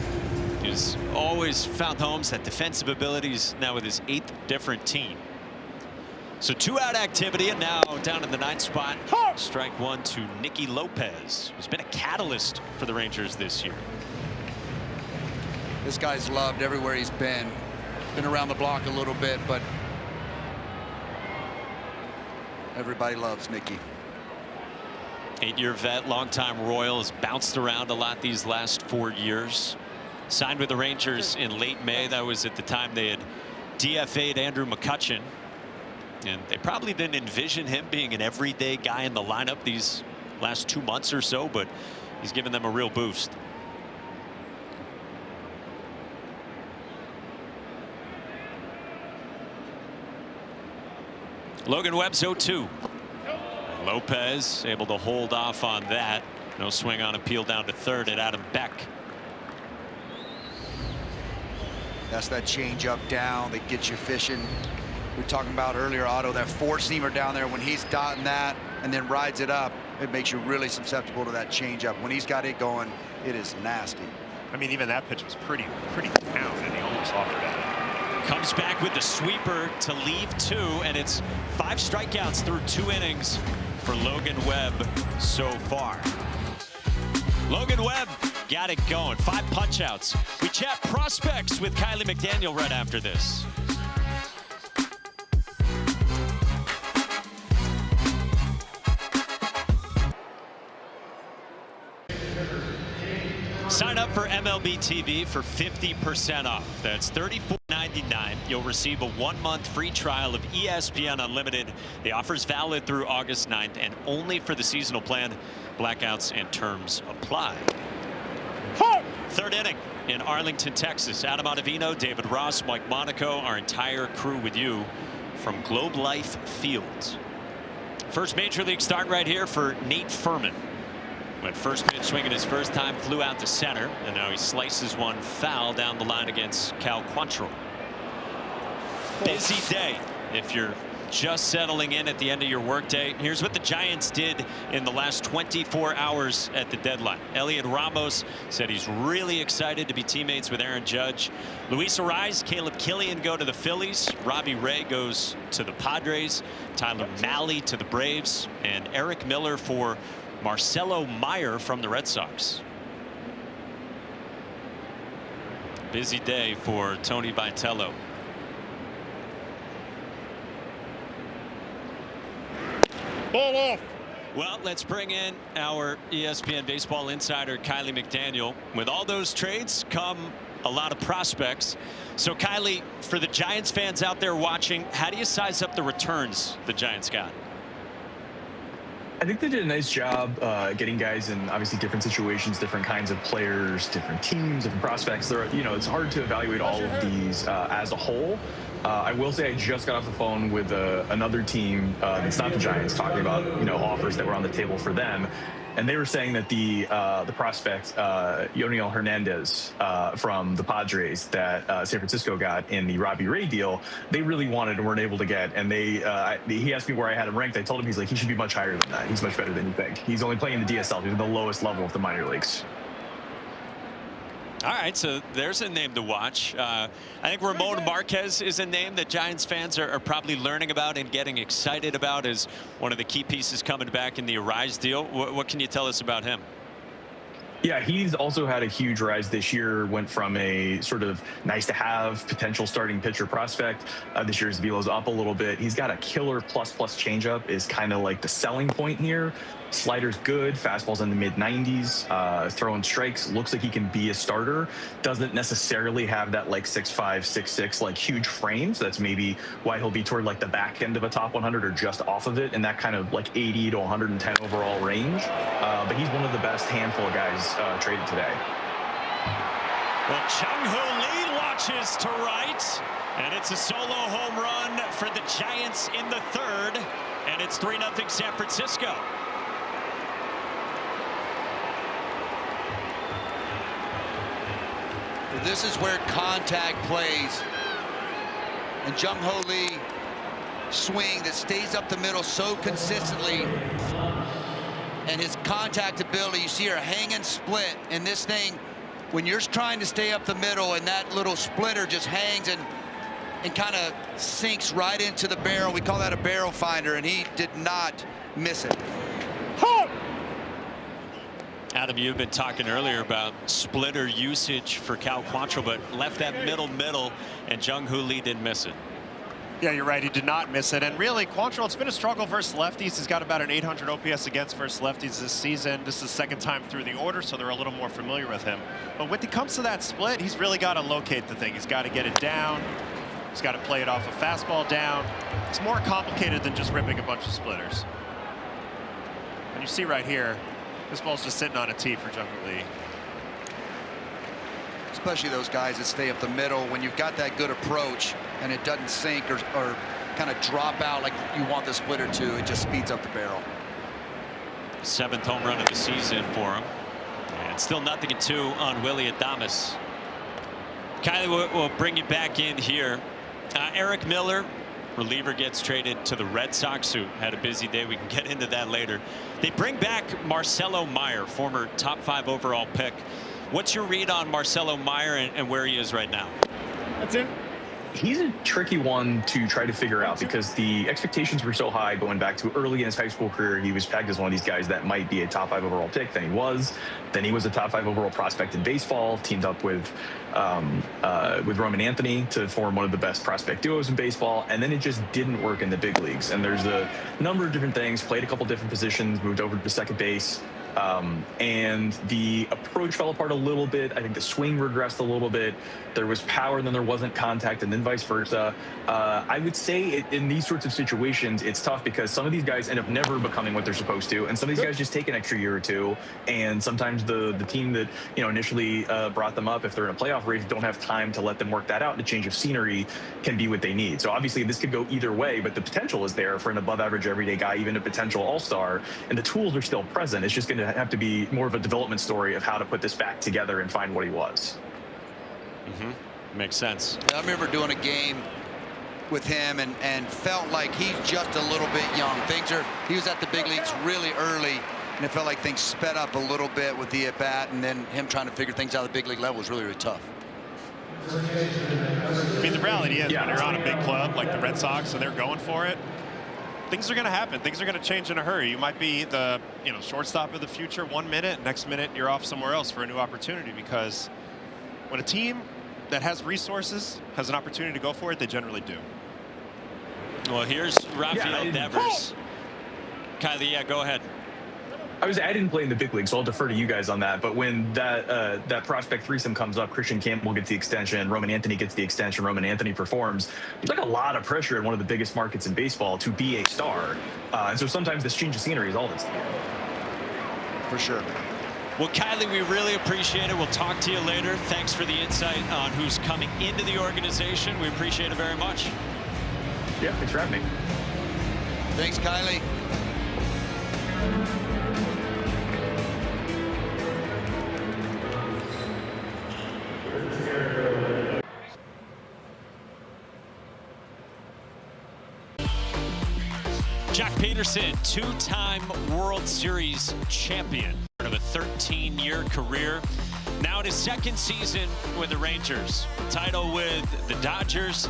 he's always found homes, that defensive abilities, now with his 8th different team. So 2-out activity, and now down in the 9th spot, strike one to Nicky Lopez, who's been a catalyst for the Rangers this year.
This guy's loved everywhere he's been. Been around the block a little bit, but everybody loves Nicky.
8-year vet, longtime Royal, has bounced around a lot these last 4 years. Signed with the Rangers in late May. That was at the time they had DFA'd Andrew McCutchen. And they probably didn't envision him being an everyday guy in the lineup these last 2 months or so, but he's given them a real boost. Logan Webb's 0-2. Lopez able to hold off on that. No swing on appeal down to 3rd at Adam Beck.
That's that change up down that gets you fishing. We were talking about earlier, Otto, that 4-seamer down there, when he's dotting that and then rides it up, it makes you really susceptible to that change up. When he's got it going, it is nasty.
I mean, even that pitch was pretty down, and he almost offered it.
Comes back with the sweeper to leave 2, and it's 5 strikeouts through 2 innings for Logan Webb so far. Logan Webb got it going. 5 punch-outs. We chat prospects with Kylie McDaniel right after this. Sign up for MLB TV for 50% off. That's $34.99. You'll receive a 1-month free trial of ESPN Unlimited. The offer's valid through August 9th and only for the seasonal plan. Blackouts and terms apply. 3rd inning in Arlington, Texas. Adam Ottavino, David Ross, Mike Monaco, our entire crew with you from Globe Life Fields. First major league start right here for Nate Furman. Went first pitch swinging his first time, flew out to center, and now he slices one foul down the line against Cal Quantrill. Busy day if you're just settling in at the end of your workday. Here's what the Giants did in the last 24 hours at the deadline. Elliot Ramos said he's really excited to be teammates with Aaron Judge. Luis Ariz, Caleb Killian go to the Phillies. Robbie Ray goes to the Padres. Tyler Mahle to the Braves. And Eric Miller for Marcelo Meyer from the Red Sox. Busy day for Tony Vitello.
Ball off.
Well, let's bring in our ESPN baseball insider, Kylie McDaniel. With all those trades come a lot of prospects. So, Kylie, for the Giants fans out there watching, how do you size up the returns the Giants got?
I think they did a nice job getting guys in obviously different situations, different kinds of players, different teams, different prospects. It's hard to evaluate all of these as a whole. I will say I just got off the phone with another team that's not the Giants, talking about offers that were on the table for them, and they were saying that the prospect Yoniel Hernandez from the Padres that San Francisco got in the Robbie Ray deal, they really wanted and weren't able to get. And he asked me where I had him ranked. I told him he should be much higher than that. He's much better than you think. He's only playing in the DSL. He's at the lowest level of the minor leagues.
All right, so there's a name to watch. I think Ramon Marquez is a name that Giants fans are probably learning about and getting excited about as one of the key pieces coming back in the Ariz deal. What can you tell us about him?
Yeah, he's also had a huge rise this year. Went from a sort of nice to have potential starting pitcher prospect. This year's velo's up a little bit. He's got a killer plus changeup is kind of like the selling point here. Slider's good, fastball's in the mid-90s, throwing strikes, looks like he can be a starter. Doesn't necessarily have that like 6'5", 6'6", like huge frame, so that's maybe why he'll be toward like the back end of a top 100 or just off of it in that kind of like 80 to 110 overall range. But he's one of the best handful of guys traded today.
Well, Jung-Hoo Lee launches to right, and it's a solo home run for the Giants in the third, and it's 3-0 San Francisco.
This is where contact plays. And Jung-Hoo Lee swing that stays up the middle so consistently. And his contact ability, you see her hanging split. And this thing, when you're trying to stay up the middle and that little splitter just hangs and kind of sinks right into the barrel, we call that a barrel finder, and he did not miss it.
Adam, you've been talking earlier about splitter usage for Cal Quantrill, but left that middle, and Jung-Hoo Lee didn't miss it.
Yeah, you're right. He did not miss it. And really, Quantrill, it's been a struggle versus lefties. He's got about an 800 OPS against versus lefties this season. This is the second time through the order, so they're a little more familiar with him. But when it comes to that split, he's really got to locate the thing. He's got to get it down. He's got to play it off a fastball down. It's more complicated than just ripping a bunch of splitters. And you see right here, this ball's just sitting on a tee for Jung-Hoo Lee.
Especially those guys that stay up the middle. When you've got that good approach and it doesn't sink or kind of drop out like you want the splitter to, it just speeds up the barrel.
7th home run of the season for him. And still 0-2 on Willy Adames. Kylie, we'll bring you back in here. Eric Miller, reliever, gets traded to the Red Sox, who had a busy day. We can get into that later. They bring back Marcelo Meyer, former top 5 overall pick. What's your read on Marcelo Meyer and where he is right now?
That's it. He's a tricky one to try to figure out because the expectations were so high going back to early in his high school career. He was pegged as one of these guys that might be a top 5 overall pick. Then he was a top 5 overall prospect in baseball, teamed up with Roman Anthony to form one of the best prospect duos in baseball. And then it just didn't work in the big leagues. And there's a number of different things, played a couple different positions, moved over to second base. And the approach fell apart a little bit. I think the swing regressed a little bit. There was power, then there wasn't contact, and then vice versa. I would say in these sorts of situations, it's tough because some of these guys end up never becoming what they're supposed to, and some of these guys just take an extra year or two. And sometimes the team that initially brought them up, if they're in a playoff race, don't have time to let them work that out. And a change of scenery can be what they need. So obviously, this could go either way, but the potential is there for an above-average everyday guy, even a potential all-star, and the tools are still present. It's just going to have to be more of a development story of how to put this back together and find what he was.
Makes sense.
I remember doing a game with him and felt like he's just a little bit young. He was at the big leagues really early, and it felt like things sped up a little bit with the at-bat, and then him trying to figure things out at the big league level was really, really tough.
I mean, the reality is when you're on a big club like the Red Sox and they're going for it, things are going to happen. Things are going to change in a hurry. You might be the shortstop of the future 1 minute, next minute you're off somewhere else for a new opportunity, because when a team that has resources has an opportunity to go for it, they generally do.
Well, here's Rafael Devers. Kylie, go ahead.
I didn't play in the big league, so I'll defer to you guys on that. But when that prospect threesome comes up, Christian Campbell gets the extension, Roman Anthony gets the extension, Roman Anthony performs. There's like a lot of pressure in one of the biggest markets in baseball to be a star. And so sometimes this change of scenery is all that's needed.
For sure.
Well, Kylie, we really appreciate it. We'll talk to you later. Thanks for the insight on who's coming into the organization. We appreciate it very much.
Yeah, thanks for having me.
Thanks, Kylie.
Joc Pederson, 2-time World Series champion of a 13-year career. Now in his second season with the Rangers, title with the Dodgers,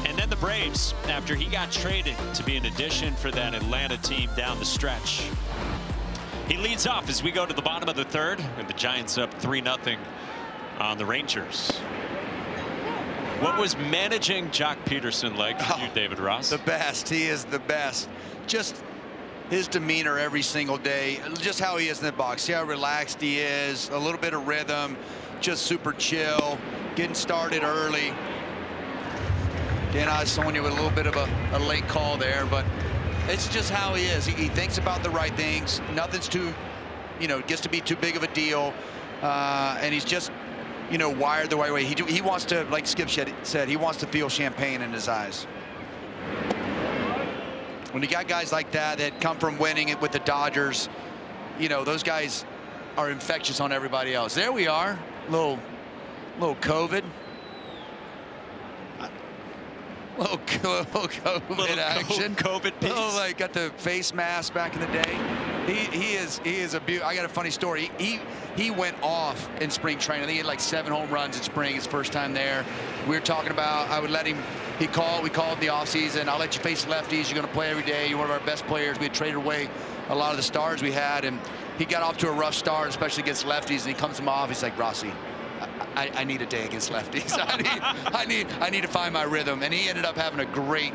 and then the Braves after he got traded to be an addition for that Atlanta team down the stretch. He leads off as we go to the bottom of the third, and the Giants up 3-0 on the Rangers. What was managing Joc Pederson like for you, David Ross?
The best. He is the best. Just his demeanor every single day, just how he is in the box. See how relaxed he is, a little bit of rhythm, just super chill, getting started early. Dan, I was showing you with a little bit of a late call there, but it's just how he is. He thinks about the right things. Nothing's too, gets to be too big of a deal. And he's just, wired the right way. He wants to, like Skip said, he wants to feel champagne in his eyes. When you got guys like that come from winning it with the Dodgers, those guys are infectious on everybody else. There we are, little COVID. Little COVID action.
COVID piece.
Oh, like got the face mask back in the day. He is a beauty. I got a funny story. He went off in spring training. I think he had like 7 home runs in spring, his first time there. We were talking about, I would let him, we called in the offseason. I'll let you face lefties. You're going to play every day. You're one of our best players. We had traded away a lot of the stars we had, and he got off to a rough start, especially against lefties, and he comes to him off. He's like, Rossi, I need a day against lefties. I need to find my rhythm. And he ended up having a great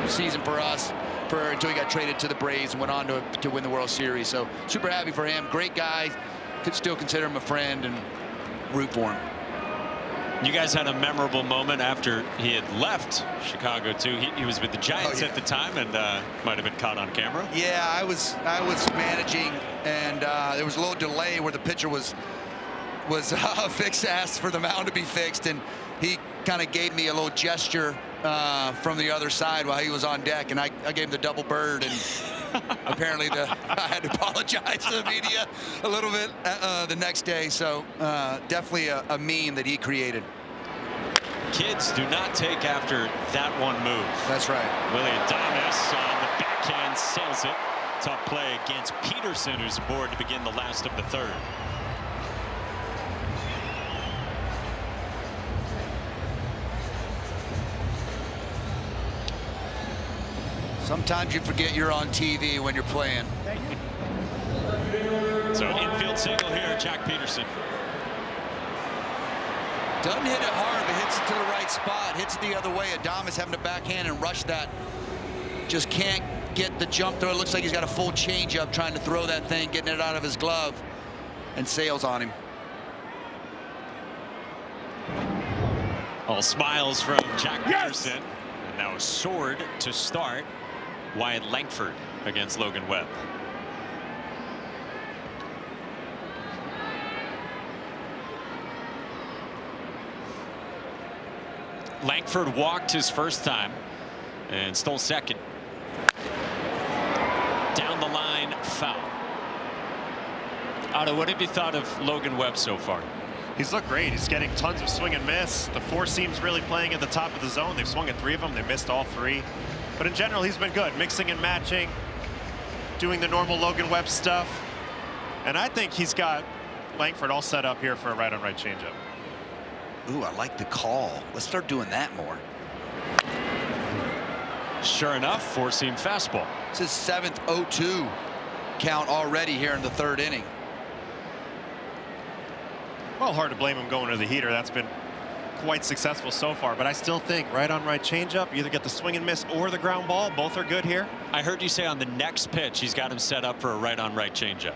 season for us until he got traded to the Braves and went on to win the World Series. So super happy for him. Great guy. Could still consider him a friend and root for him.
You guys had a memorable moment after he had left Chicago too. He was with the Giants at the time, and might have been caught on camera.
Yeah, I was managing, and there was a little delay where the pitcher was asked for the mound to be fixed, and he kind of gave me a little gesture from the other side while he was on deck, and I gave him the double bird, and apparently I had to apologize to the media a little bit the next day. So definitely a meme that he created.
Kids do not take after that one move.
That's right.
Willie Adames on the backhand sails it. Tough play against Peterson, who's aboard to begin the last of the third.
Sometimes you forget you're on TV when you're playing.
So infield single here, Jack Peterson.
Doesn't hit it hard, but hits it to the right spot. Hits it the other way. Adames having to backhand and rush that. Just can't get the jump throw. It looks like he's got a full changeup trying to throw that thing, getting it out of his glove, and sails on him.
All smiles from Jack Peterson. And now a sword to start. Wyatt Langford against Logan Webb. Langford walked his first time and stole second. Down the line, foul. Otto, what have you thought of Logan Webb so far?
He's looked great. He's getting tons of swing and miss. The 4 seam's really playing at the top of the zone. They've swung at 3 of them. They missed all 3. But in general, he's been good, mixing and matching, doing the normal Logan Webb stuff. And I think he's got Langford all set up here for a right-on-right changeup.
Ooh, I like the call. Let's start doing that more.
Sure enough, 4-seam fastball.
It's his 7th 0-2 count already here in the 3rd inning.
Well, hard to blame him going to the heater. That's been quite successful so far, but I still think right-on-right changeup, you either get the swing and miss or the ground ball. Both are good here.
I heard you say on the next pitch he's got him set up for a right-on-right changeup.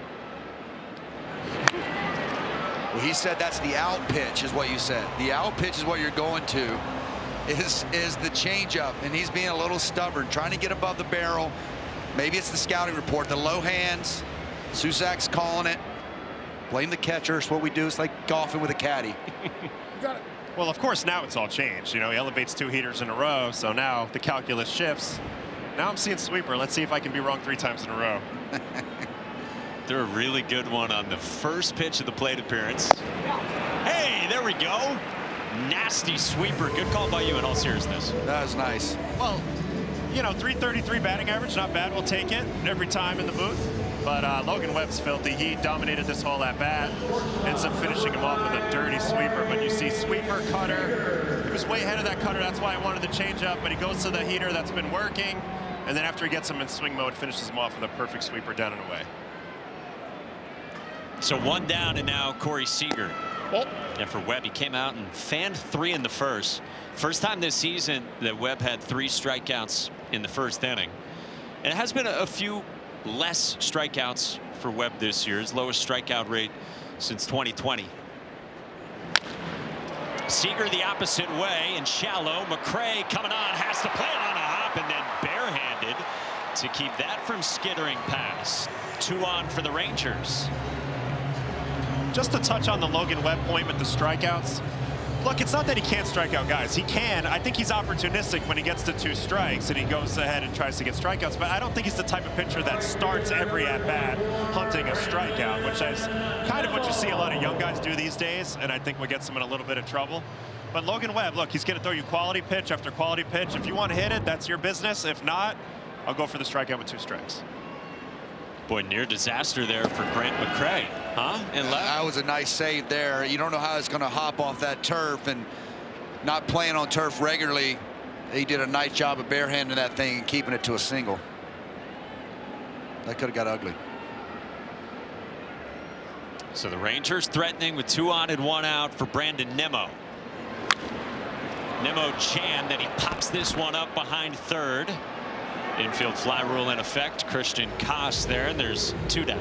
Well, he said that's the out pitch, is what you said. The out pitch is what you're going to, is the changeup, and he's being a little stubborn, trying to get above the barrel. Maybe it's the scouting report, the low hands. Susak's calling it. Blame the catcher. It's what we do. It's like golfing with a caddy.
You got it. Well, of course, now it's all changed. You know, he elevates 2 heaters in a row, so now the calculus shifts. Now I'm seeing sweeper. Let's see if I can be wrong 3 times in a row.
They're a really good one on the first pitch of the plate appearance. Hey, there we go. Nasty sweeper. Good call by you in all seriousness.
That was nice.
Well, you know, 333 batting average, not bad. We'll take it every time in the booth. But Logan Webb's filthy. He dominated this whole at bat. Ends up finishing him off with a dirty sweeper. But you see sweeper, cutter. He was way ahead of that cutter. That's why I wanted the changeup. But he goes to the heater. That's been working. And then after he gets him in swing mode, finishes him off with a perfect sweeper down and away.
So 1 down, and now Corey Seager.
Oh.
And for Webb, he came out and fanned 3 in the first. First time this season that Webb had 3 strikeouts in the first inning. And it has been a few less strikeouts for Webb this year, his lowest strikeout rate since 2020. Seager the opposite way and shallow. McCray coming on, has to play it on a hop and then barehanded to keep that from skittering past. 2 on for the Rangers.
Just to touch on the Logan Webb point with the strikeouts. Look, it's not that he can't strike out guys. He can. I think he's opportunistic when he gets to 2 strikes and he goes ahead and tries to get strikeouts. But I don't think he's the type of pitcher that starts every at-bat hunting a strikeout, which is kind of what you see a lot of young guys do these days, and I think what gets him in a little bit of trouble. But Logan Webb, look, he's going to throw you quality pitch after quality pitch. If you want to hit it, that's your business. If not, I'll go for the strikeout with 2 strikes.
Boy, near disaster there for Grant McCray, huh? And left.
That was a nice save there. You don't know how it's going to hop off that turf, and not playing on turf regularly, he did a nice job of barehanding that thing and keeping it to a single. That could have got ugly.
So the Rangers threatening with 2 on and 1 out for Brandon Nimmo. Nimmo Chan, then he pops this one up behind third. Infield fly rule in effect. Christian Koss there, and there's 2 down.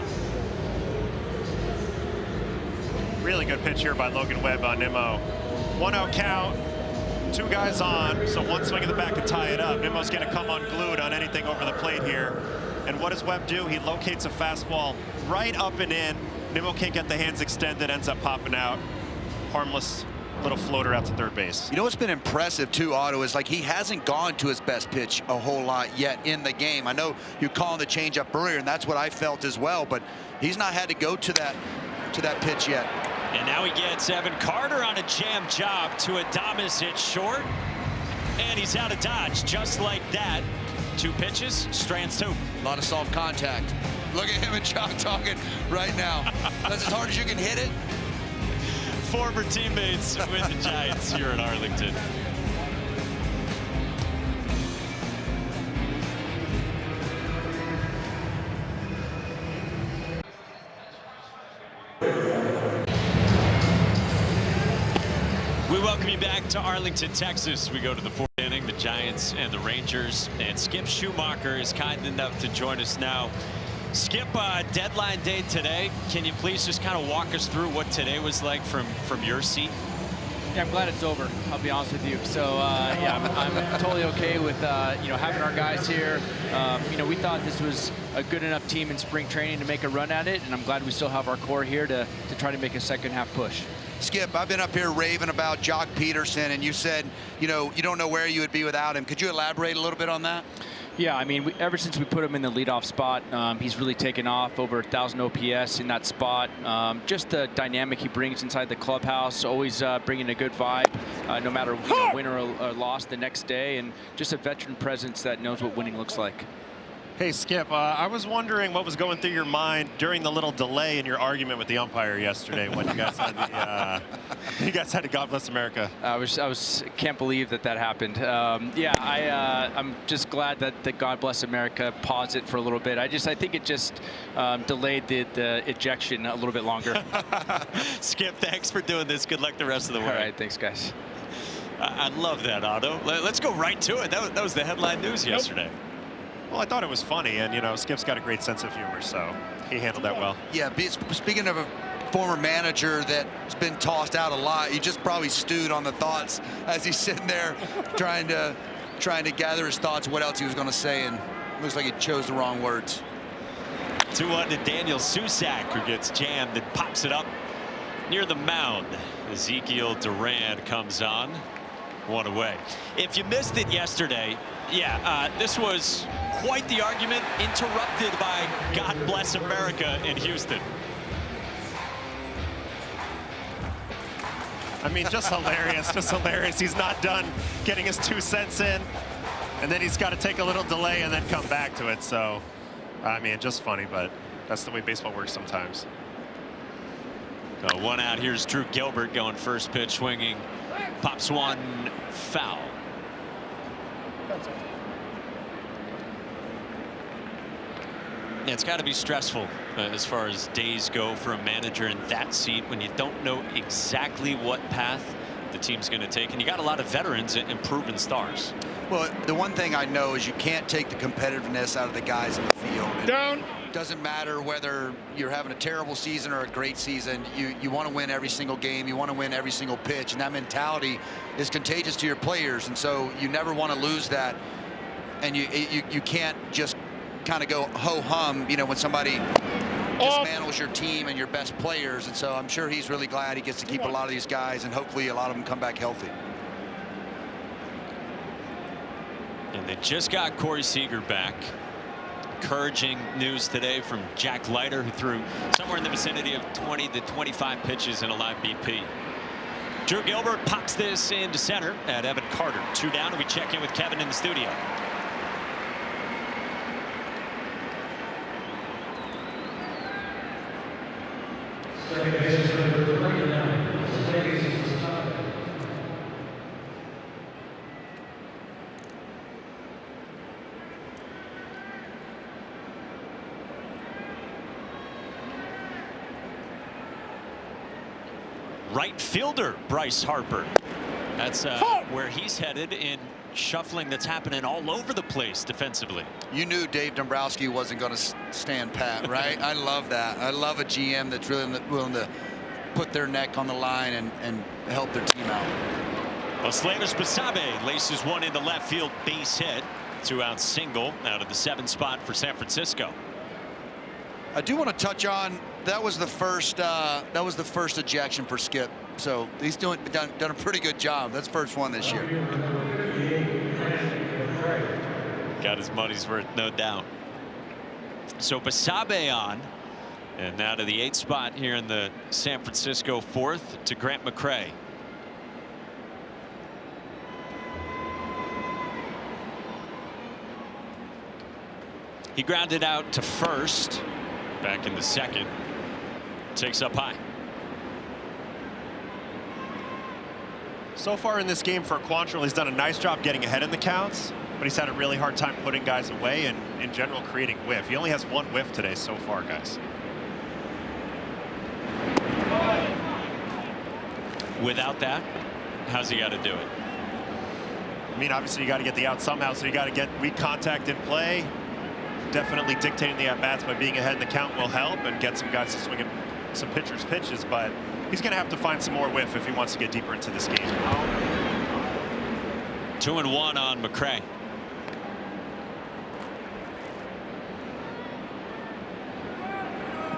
Really good pitch here by Logan Webb on Nimmo. 1 out count, 2 guys on, so 1 swing in the back to tie it up. Nimmo's going to come unglued on anything over the plate here. And what does Webb do? He locates a fastball right up and in. Nimmo can't get the hands extended, ends up popping out. Harmless little floater out to third base.
You know what's been impressive too, Otto, is like he hasn't gone to his best pitch a whole lot yet in the game. I know you're calling the changeup earlier, and that's what I felt as well, but he's not had to go to that pitch yet.
And now he gets Evan Carter on a jam job to Adames hit short, and he's out of Dodge just like that. 2 pitches, strands 2.
A lot of soft contact. Look at him and Chuck talking right now. That's as hard as you can hit it.
Former teammates with the Giants here in Arlington. We welcome you back to Arlington, Texas. We go to the 4th inning, the Giants and the Rangers, and Skip Schumacher is kind enough to join us now. Skip, deadline day today. Can you please just kind of walk us through what today was like from your seat?
Yeah, I'm glad it's over. I'll be honest with you. So yeah, I'm totally okay with you know, having our guys here. You know, we thought this was a good enough team in spring training to make a run at it, and I'm glad we still have our core here to try to make a second half push.
Skip, I've been up here raving about Jock Peterson, and you said, you know, you don't know where you would be without him. Could you elaborate a little bit on that?
Yeah, I mean, ever since we put him in the leadoff spot, he's really taken off, over 1,000 OPS in that spot. Just the dynamic he brings inside the clubhouse, always bringing a good vibe, no matter win or loss the next day, and just a veteran presence that knows what winning looks like.
Hey, Skip, I was wondering what was going through your mind during the little delay in your argument with the umpire yesterday when you guys had the God Bless America.
I can't believe that happened. Yeah, I'm just glad that the God Bless America paused it for a little bit. I think it just delayed the ejection a little bit longer.
Skip, thanks for doing this. Good luck the rest of the way.
All right, thanks, guys.
I love that, Otto. Let's go right to it. That was the headline news yesterday.
Well, I thought it was funny, and, you know, Skip's got a great sense of humor, so he handled that well. Yeah,
speaking of a former manager that's been tossed out a lot, he just probably stewed on the thoughts as he's sitting there trying to gather his thoughts, what else he was going to say, and it looks like he chose the wrong words.
2-1 to Daniel Susac, who gets jammed and pops it up near the mound. Ezekiel Duran comes on. 1 away. If you missed it yesterday, yeah, this was quite the argument, interrupted by God Bless America in Houston.
I mean, just hilarious, just hilarious. He's not done getting his 2 cents in, and then he's got to take a little delay and then come back to it. So, I mean, just funny, but that's the way baseball works sometimes.
1 out. Here's Drew Gilbert going first pitch, swinging, pops one foul. Yeah, it's got to be stressful as far as days go for a manager in that seat when you don't know exactly what path the team's going to take, and you got a lot of veterans and proven stars.
Well, the one thing I know is you can't take the competitiveness out of the guys in the field.
Down.
Doesn't matter whether you're having a terrible season or a great season. You want to win every single game. You want to win every single pitch, and that mentality is contagious to your players. And so you never want to lose that. And you can't just kind of go ho hum, when somebody dismantles your team and your best players. And so I'm sure he's really glad he gets to keep a lot of these guys, and hopefully a lot of them come back healthy.
And they just got Corey Seager back. Encouraging news today from Jack Leiter, who threw somewhere in the vicinity of 20 to 25 pitches in a live BP. Drew Gilbert pops this into center at Evan Carter. 2 down, and we check in with Kevin in the studio. Right fielder Bryce Harper. That's where he's headed in shuffling that's happening all over the place defensively.
You knew Dave Dombrowski wasn't going to stand pat, right? I love that. I love a GM that's really willing to put their neck on the line and help their team out.
Well, Slavers Basabe laces one into left field, base hit. 2-out single out of the 7th spot for San Francisco.
I do want to touch on that was the first ejection for Skip, so he's done a pretty good job. That's first one this year.
Got his money's worth, no doubt. So Basabe on, and now to the 8th spot here in the San Francisco 4th to Grant McCray. He grounded out to first. Back in the 2nd. Takes up high.
So far in this game for Quantrill, he's done a nice job getting ahead in the counts, but he's had a really hard time putting guys away and in general creating whiff. He only has 1 whiff today so far, guys.
Without that, how's he got to do it?
I mean, obviously you got to get the out somehow, so you got to get weak contact in play. Definitely dictating the at-bats by being ahead in the count will help, and get some guys to swing at some pitchers' pitches, but he's going to have to find some more whiff if he wants to get deeper into this game.
2-1 on McCray.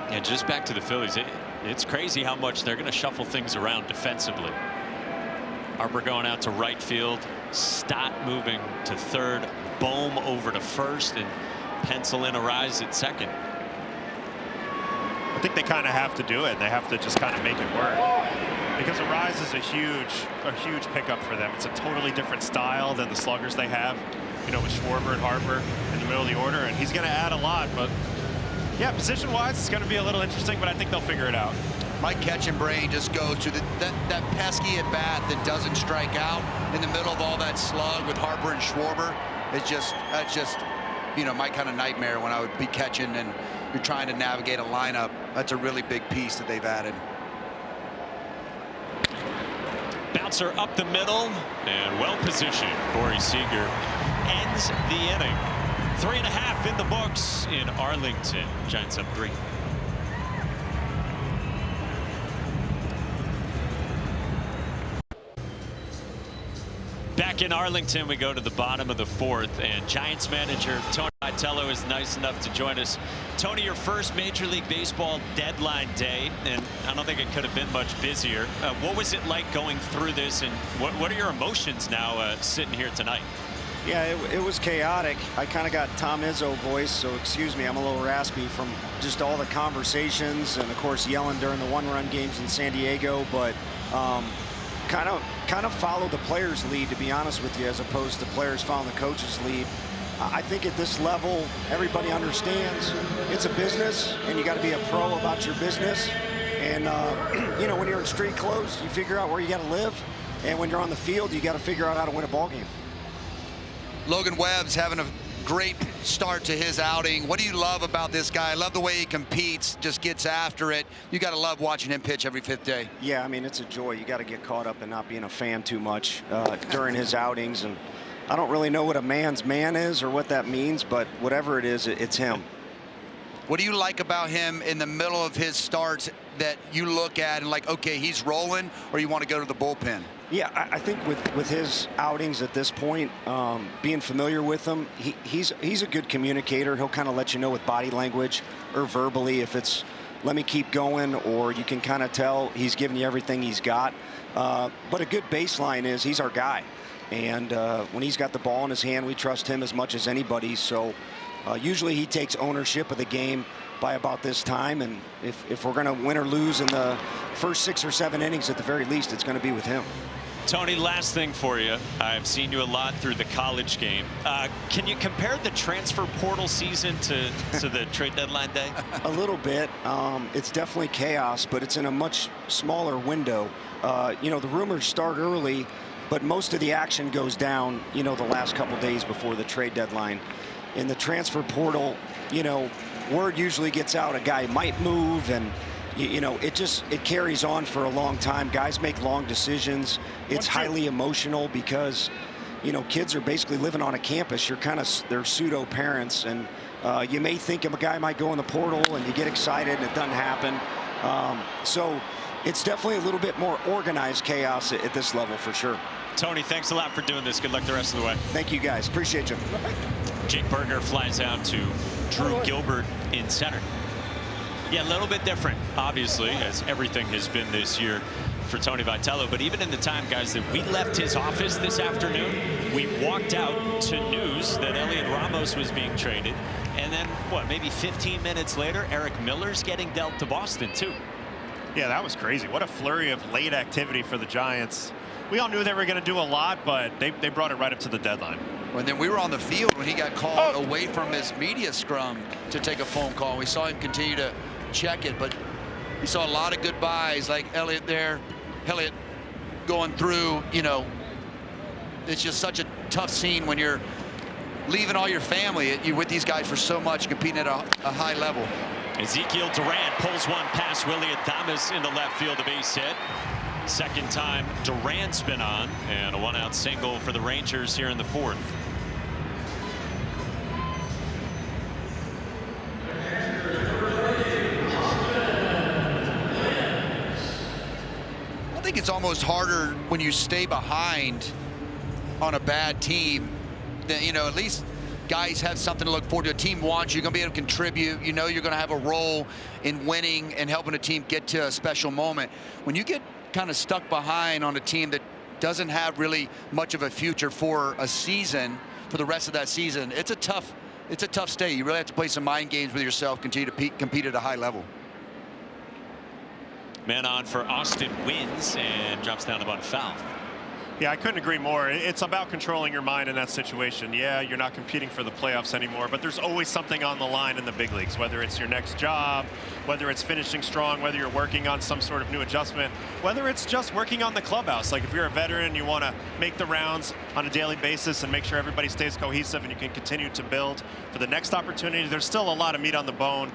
And just back to the Phillies, it's crazy how much they're going to shuffle things around defensively. Harper going out to right field, Stott moving to 3rd, Bohm over to 1st, and pencil in a rise at 2nd.
I think they kind of have to do it. They have to just kind of make it work, because a rise is a huge pickup for them. It's a totally different style than the sluggers they have, with Schwarber and Harper in the middle of the order, and he's going to add a lot. But yeah, position-wise, it's going to be a little interesting, but I think they'll figure it out.
My catching brain just goes to that pesky at bat that doesn't strike out in the middle of all that slug with Harper and Schwarber. That's just my kind of nightmare when I would be catching and you're trying to navigate a lineup. That's a really big piece that they've added.
Bouncer up the middle and well positioned. Corey Seager ends the inning. 3.5 in the books in Arlington. Giants up 3. Back in Arlington, we go to the bottom of the 4th, and Giants manager Tony Vitello is nice enough to join us. Tony, your first Major League Baseball deadline day, and I don't think it could have been much busier. What was it like going through this, and what are your emotions now sitting here tonight?
Yeah, it was chaotic. I kind of got Tom Izzo voice, so excuse me, I'm a little raspy from just all the conversations and, of course, yelling during the 1-run games in San Diego, but kind of follow the players' lead, to be honest with you, as opposed to players following the coach's lead. I think at this level, everybody understands it's a business, and you got to be a pro about your business. And when you're in street clothes, you figure out where you got to live, and when you're on the field, you got to figure out how to win a ball game.
Logan Webb's having a great start to his outing. What do you love about this guy? I love the way he competes, just gets after it. You got to love watching him pitch every 5th day.
Yeah, I mean, it's a joy. You got to get caught up in not being a fan too much during his outings. And I don't really know what a man's man is or what that means, but whatever it is, it's him.
What do you like about him in the middle of his starts that you look at and like, okay, he's rolling, or you want to go to the bullpen?
Yeah, I think with his outings at this point, being familiar with him, he's a good communicator. He'll kind of let you know with body language or verbally if it's let me keep going, or you can kind of tell he's giving you everything he's got. But a good baseline is he's our guy. And when he's got the ball in his hand, we trust him as much as anybody. So usually he takes ownership of the game by about this time. And if we're going to win or lose in the first 6 or 7 innings at the very least, it's going to be with him.
Tony, last thing for you. I've seen you a lot through the college game. Can you compare the transfer portal season to the trade deadline day?
A little bit. It's definitely chaos, but it's in a much smaller window. You know, the rumors start early, but most of the action goes down, you know, the last couple days before the trade deadline. In the transfer portal, you know, word usually gets out a guy might move, and you know, it carries on for a long time. Guys make long decisions. It's highly emotional because, you know, kids are basically living on a campus. You're kind of their pseudo parents, and you may think a guy might go in the portal and you get excited and it doesn't happen. So it's definitely a little bit more organized chaos at this level for sure.
Tony, thanks a lot for doing this. Good luck the rest of the way.
Thank you guys. Appreciate you.
Jake Berger flies out to Drew Gilbert in center. Yeah, a little bit different, obviously, as everything has been this year for Tony Vitello. But even in the time, guys, that we left his office this afternoon, we walked out to news that Elliot Ramos was being traded. And then, what, maybe 15 minutes later, Eric Miller's getting dealt to Boston, too.
Yeah, that was crazy. What a flurry of late activity for the Giants. We all knew they were going to do a lot, but they brought it right up to the deadline.
And then we were on the field when he got called away from his media scrum to take a phone call. We saw him continue to check it, but we saw a lot of goodbyes, like Elliot there, Elliot going through. You know, it's just such a tough scene when you're leaving all your family. You're with these guys for so much, competing at a high level.
Ezekiel Duran pulls one past Willie Adames into left field, a base hit. Second time Duran's been on, and a one-out single for the Rangers here in the 4th.
I think it's almost harder when you stay behind on a bad team. That, you know, at least guys have something to look forward to. A team wants you. You're going to be able to contribute. You know you're going to have a role in winning and helping a team get to a special moment. When you get kind of stuck behind on a team that doesn't have really much of a future for a season, for the rest of that season, it's a tough stay. You really have to play some mind games with yourself, continue to compete at a high level.
Man on for Austin wins and drops down to one foul.
Yeah, I couldn't agree more. It's about controlling your mind in that situation. Yeah, you're not competing for the playoffs anymore, but there's always something on the line in the big leagues, whether it's your next job, whether it's finishing strong, whether you're working on some sort of new adjustment, whether it's just working on the clubhouse. Like if you're a veteran, you want to make the rounds on a daily basis and make sure everybody stays cohesive and you can continue to build for the next opportunity. There's still a lot of meat on the bone,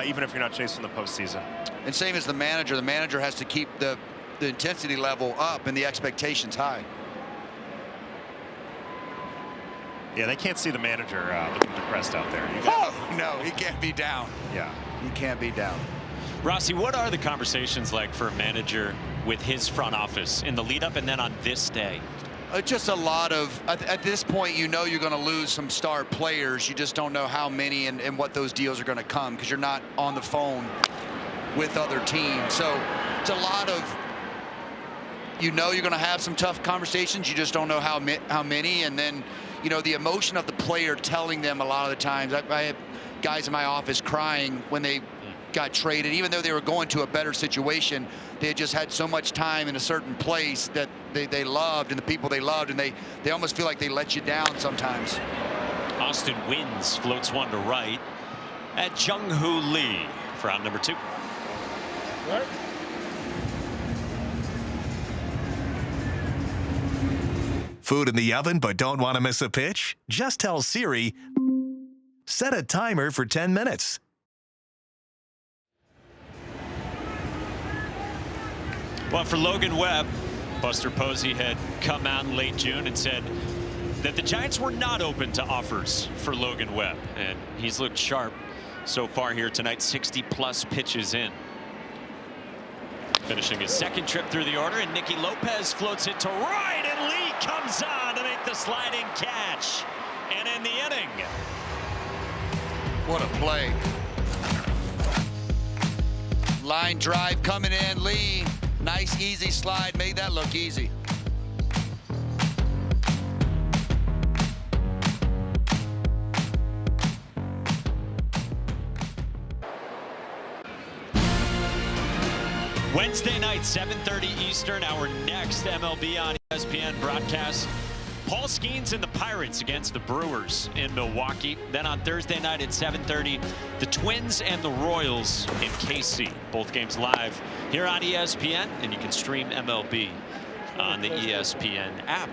even if you're not chasing the postseason.
And same as the manager has to keep the intensity level up and the expectations high.
Yeah, they can't see the manager looking depressed out there.
No, he can't be down.
Yeah,
he can't be down.
Rossi, what are the conversations like for a manager with his front office in the lead up and then on this day?
Just a lot of, at this point, you know you're going to lose some star players. You just don't know how many and what those deals are going to come because you're not on the phone with other teams. So it's a lot of, you know you're going to have some tough conversations. You just don't know how many. And then, you know, the emotion of the player telling them a lot of the times. I have guys in my office crying when they got traded, even though they were going to a better situation. They had just had so much time in a certain place that they loved and the people they loved, and they almost feel like they let you down sometimes.
Austin wins, floats one to right at Jung-Hoo Lee for out number 2.
Right.
Food in the oven but don't want to miss a pitch? Just tell Siri, Set a timer for 10 minutes.
Well, for Logan Webb, Buster Posey had come out in late June and said that the Giants were not open to offers for Logan Webb, and he's looked sharp so far here tonight, 60+ pitches in. Finishing his second trip through the order, and Nicky Lopez floats it to right, and Lee comes on to make the sliding catch and end the inning.
What a play. Line drive coming in. Lee, nice easy slide, made that look easy.
Wednesday night, 7:30 Eastern, our next MLB on ESPN broadcast. Paul Skeens and the Pirates against the Brewers in Milwaukee. Then on Thursday night at 7:30, the Twins and the Royals in KC. Both games live here on ESPN, and you can stream MLB on the ESPN app.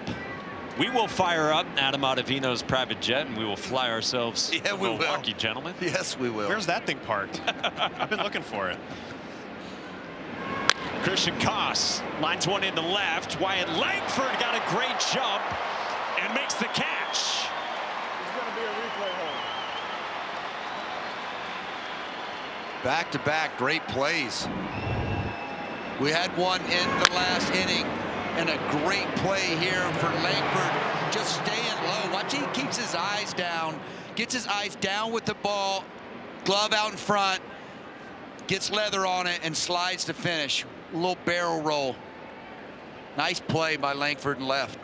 We will fire up Adam Ottavino's private jet, and we will fly ourselves to Milwaukee, gentlemen.
Yes, we will.
Where's that thing parked? I've been looking for it.
Christian Koss lines one into left. Wyatt Langford got a great jump and makes the catch.
There's going to be a replay home.
Back-to-back great plays. We had one in the last inning, and a great play here for Langford, just staying low. Watch, he keeps his eyes down, gets his eyes down with the ball, glove out in front, gets leather on it, and slides to finish. A little barrel roll. Nice play by Langford and left.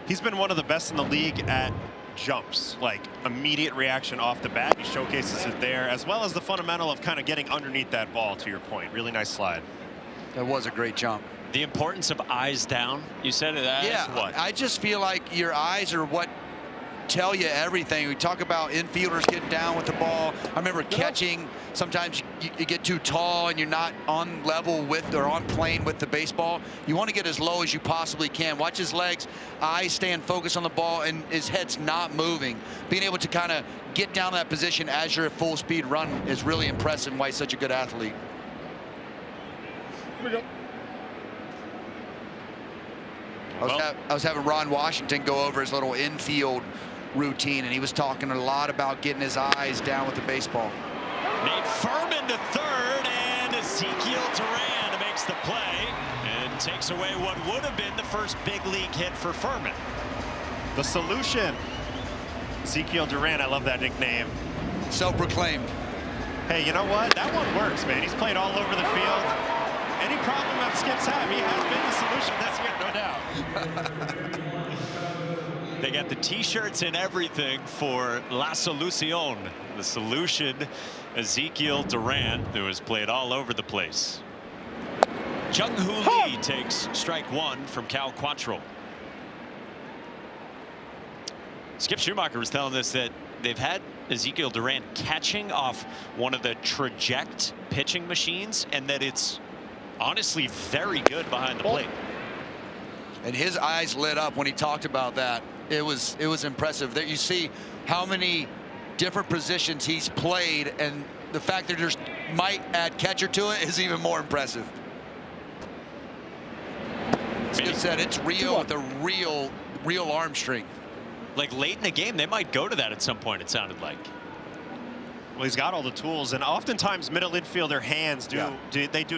He's been one of the best in the league at jumps, like immediate reaction off the bat. He showcases it there, as well as the fundamental of kind of getting underneath that ball, to your point. Really nice slide.
That was a great jump.
The importance of eyes down, you said that?
Yeah,
What?
I just feel like your eyes are what tell you everything. We talk about infielders getting down with the ball. I remember catching, sometimes you get too tall and you're not on level with or on plane with the baseball. You want to get as low as you possibly can. Watch his legs, eyes staying focused on the ball, and his head's not moving. Being able to kind of get down that position as you're at full speed run is really impressive, and why he's such a good athlete.
Here we go.
I was having Ron Washington go over his little infield routine, and he was talking a lot about getting his eyes down with the baseball.
Nate Furman to third, and Ezekiel Duran makes the play and takes away what would have been the first big league hit for Furman.
The solution. Ezekiel Duran, I love that nickname.
Self-proclaimed.
Hey, you know what? That one works, man. He's played all over the field. Any problem that Skips have, he has been the solution this year, no doubt.
They got the t-shirts and everything for La Solucion. The solution, Ezekiel Duran, who has played all over the place. Jung-Hoo Lee takes strike one from Cal Quantrill. Skip Schumacher was telling us that they've had Ezekiel Duran catching off one of the Traject pitching machines, and that it's honestly very good behind the plate.
And his eyes lit up when he talked about that. It was impressive that you see how many different positions he's played, and the fact that there's might add catcher to it is even more impressive. Skip said it's real with a real arm strength.
Like late in the game, they might go to that at some point, it sounded like.
Well, he's got all the tools, and oftentimes middle infielder hands do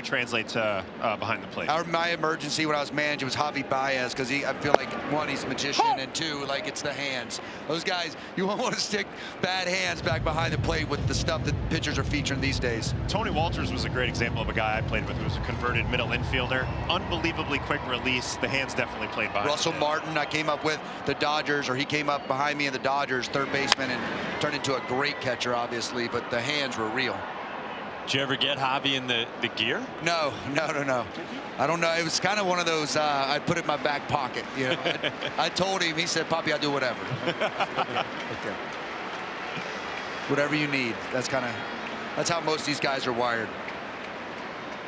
translate to behind the plate.
My emergency when I was managing was Javi Baez, because I feel like, one, he's a magician, and two, like, it's the hands. Those guys, you won't want to stick bad hands back behind the plate with the stuff that pitchers are featuring these days.
Tony Walters was a great example of a guy I played with who was a converted middle infielder. Unbelievably quick release. The hands definitely played behind.
Russell Martin, I came up with the Dodgers, or he came up behind me in the Dodgers, third baseman, and turned into a great catcher, obviously, but the hands were real.
Did you ever get Javi in the gear?
No. I don't know. It was kind of one of those, I put it in my back pocket. You know, I told him, he said, "Papi, I'll do whatever." Okay. Whatever you need. That's how most of these guys are wired.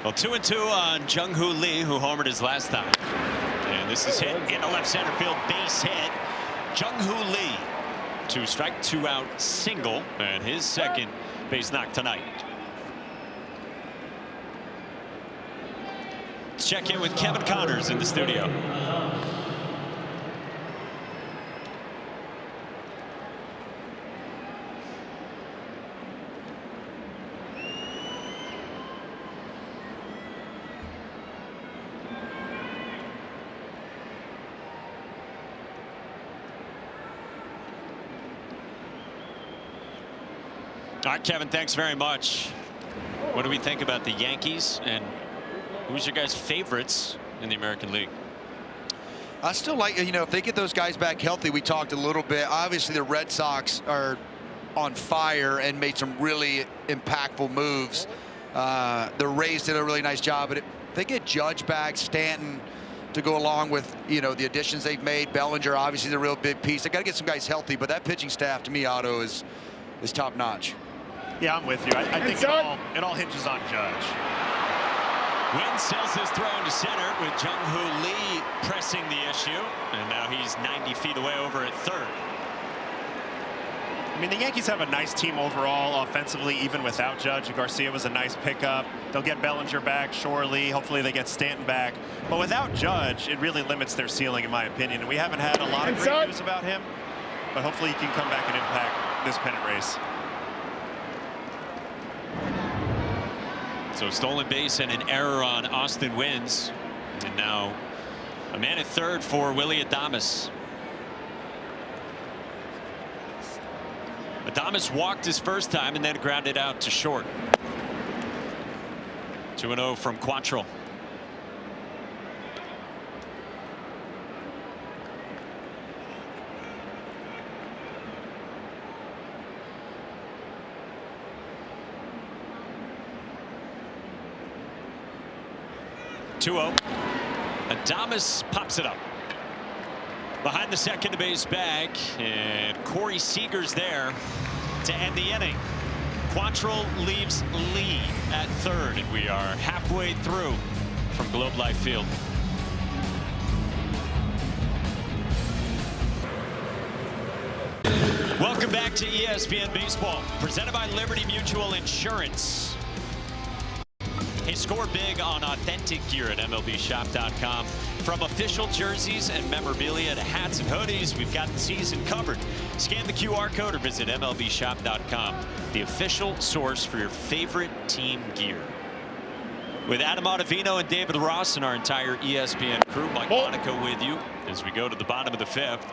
Well, 2-2 on Jung-Hoo Lee, who homered his last time. And this is hit into left center field, base hit. Jung-Hoo Lee 2 strike, 2 out single, and his second base knock tonight. Let's check in with Kevin Connors in the studio. All right, Kevin, thanks very much. What do we think about the Yankees, and who's your guys' favorites in the American League?
I still like, you know, if they get those guys back healthy, we talked a little bit. Obviously, the Red Sox are on fire and made some really impactful moves. The Rays did a really nice job, but if they get Judge back, Stanton to go along with, you know, the additions they've made, Bellinger obviously is a real big piece. They got to get some guys healthy, but that pitching staff, to me, Otto, is top notch.
Yeah, I'm with you. I think it all hinges on Judge.
Wynn sells his throw into center with Jung-Hoo Lee pressing the issue, and now he's 90 feet away over at third.
I mean, the Yankees have a nice team overall offensively, even without Judge. Garcia was a nice pickup. They'll get Bellinger back, surely. Hopefully they get Stanton back. But without Judge, it really limits their ceiling, in my opinion. And we haven't had a lot of great news about him, but hopefully he can come back and impact this pennant race.
So stolen base and an error on Austin Wynns, and now a man at third for Willy Adames. Adames walked his first time and then grounded out to short. 2-0 from Quantrill. Adames pops it up behind the second base bag, and Corey Seager's there to end the inning. Quantrill leaves Lee at third, and we are halfway through from Globe Life Field. Welcome back to ESPN Baseball, presented by Liberty Mutual Insurance. Hey, score big on authentic gear at MLBshop.com. From official jerseys and memorabilia to hats and hoodies, we've got the season covered. Scan the QR code or visit MLBshop.com, the official source for your favorite team gear. With Adam Ottavino and David Ross and our entire ESPN crew, Mike Monaco with you as we go to the bottom of the fifth.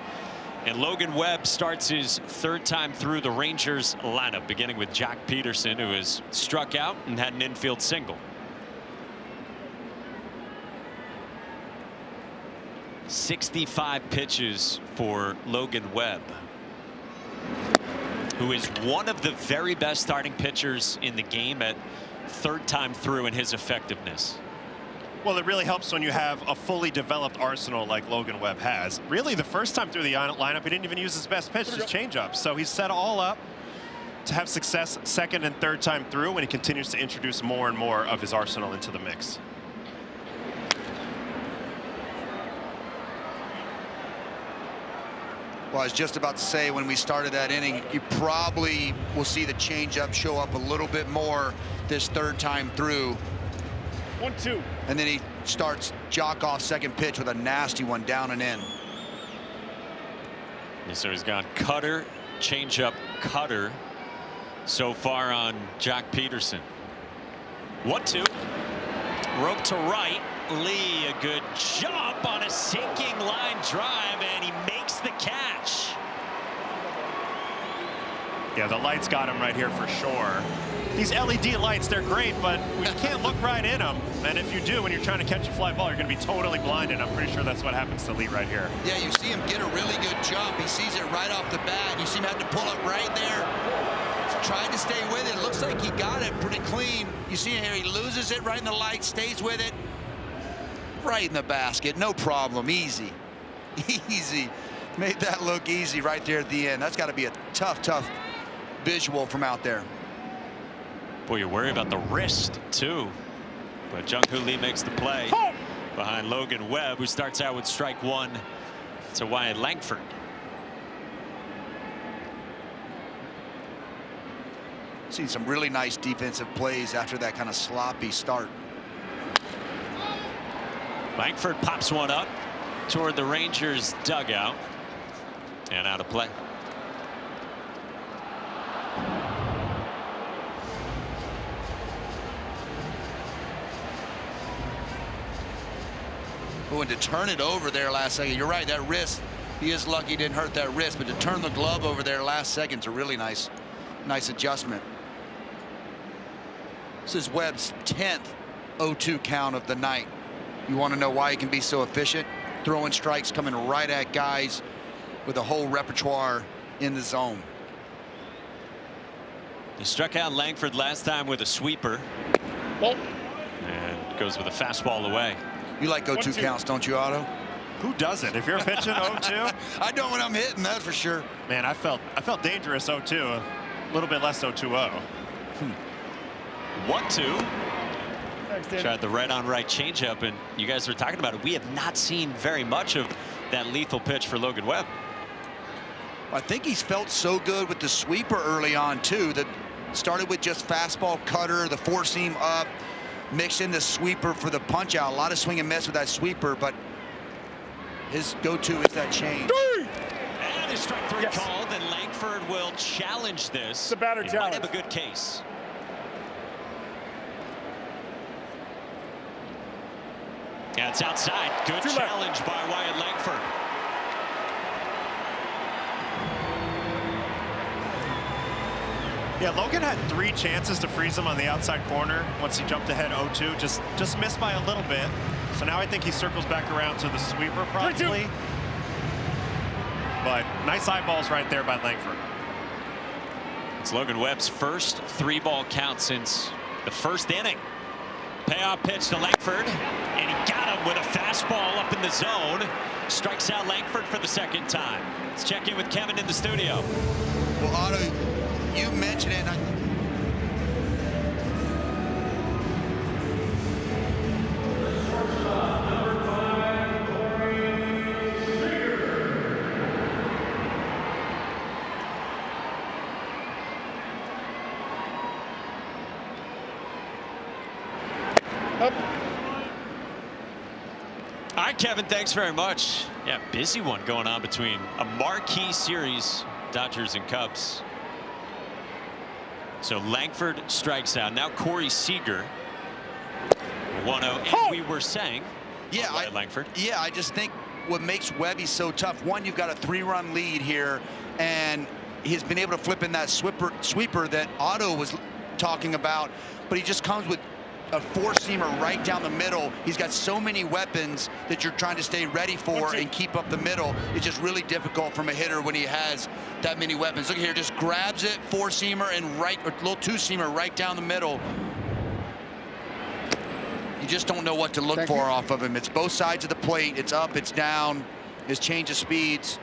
And Logan Webb starts his third time through the Rangers lineup, beginning with Jock Peterson, who has struck out and had an infield single. 65 pitches for Logan Webb, who is one of the very best starting pitchers in the game at third time through in his effectiveness.
Well, it really helps when you have a fully developed arsenal like Logan Webb has. Really, the first time through the lineup, he didn't even use his best pitch, his changeup. So he's set all up to have success second and third time through when he continues to introduce more and more of his arsenal into the mix.
Well, I was just about to say, when we started that inning, you probably will see the changeup show up a little bit more this third time through.
1-2.
And then he starts Jock off second pitch with a nasty one down and in.
And so he's gone cutter, changeup, cutter so far on Jock Peterson. 1-2. Rope to right. Lee, a good jump on a sinking line drive, and he makes the catch.
Yeah, the lights got him right here for sure. These LED lights, they're great, but we can't look right in them. And if you do, when you're trying to catch a fly ball, you're going to be totally blinded. I'm pretty sure that's what happens to Lee right here.
Yeah, you see him get a really good jump. He sees it right off the bat. You see him have to pull it right there. Tried to stay with it. Looks like he got it pretty clean. You see here, he loses it right in the light, stays with it. Right in the basket, no problem, easy. Easy. Made that look easy right there at the end. That's got to be a tough, tough visual from out there.
Boy, you worry about the wrist, too. But Jung-Hoo Lee makes the play behind Logan Webb, who starts out with strike one to Wyatt Langford.
Seen some really nice defensive plays after that kind of sloppy start.
Langford pops one up toward the Rangers dugout and out of play.
Oh, and to turn it over there last second, you're right, that wrist, he is lucky he didn't hurt that wrist, but to turn the glove over there last second's a really nice adjustment. This is Webb's 10th 0-2 count of the night. You want to know why he can be so efficient? Throwing strikes coming right at guys with a whole repertoire in the zone.
He struck out Langford last time with a sweeper. And goes with a fastball away.
You like 0-2 counts, don't you, Otto?
Who doesn't? If you're pitching 0-2,
I know when I'm hitting, that's for sure.
man, I felt dangerous 0-2, a little bit less 0-2-0.
1-2. Tried the right-on-right changeup, and you guys were talking about it. We have not seen very much of that lethal pitch for Logan Webb.
I think he's felt so good with the sweeper early on too, that started with just fastball, cutter, the four seam up, mixed in the sweeper for the punch out. A lot of swing and miss with that sweeper, but his go-to is that change.
And his strike three called, and Langford will challenge this.
It's a batter
He
challenge.
might have a good case. Yeah, it's outside. Good challenge by Wyatt Langford.
Yeah, Logan had 3 chances to freeze him on the outside corner once he jumped ahead 0-2. Just missed by a little bit. So now I think he circles back around to the sweeper probably. But nice eyeballs right there by Langford.
It's Logan Webb's first 3-ball count since the first inning. Payoff pitch to Langford, and he got him with a fastball up in the zone. Strikes out Langford for the second time. Let's check in with Kevin in the studio.
Well, Otto, you mentioned it.
All right, Kevin, thanks very much. Yeah, busy one going on between a marquee series, Dodgers and Cubs. So Langford strikes out. Now Corey Seager. 1-0. And we were saying, Langford.
Yeah, I just think what makes Webby so tough, one, you've got a 3-run lead here, and he's been able to flip in that sweeper that Otto was talking about, but he just comes with a four-seamer right down the middle. He's got so many weapons that you're trying to stay ready for and keep up the middle. It's just really difficult from a hitter when he has that many weapons. Look here, just grabs it, four-seamer and a little two-seamer right down the middle. You just don't know what to look for off of him. It's both sides of the plate. It's up, it's down. His change of speeds.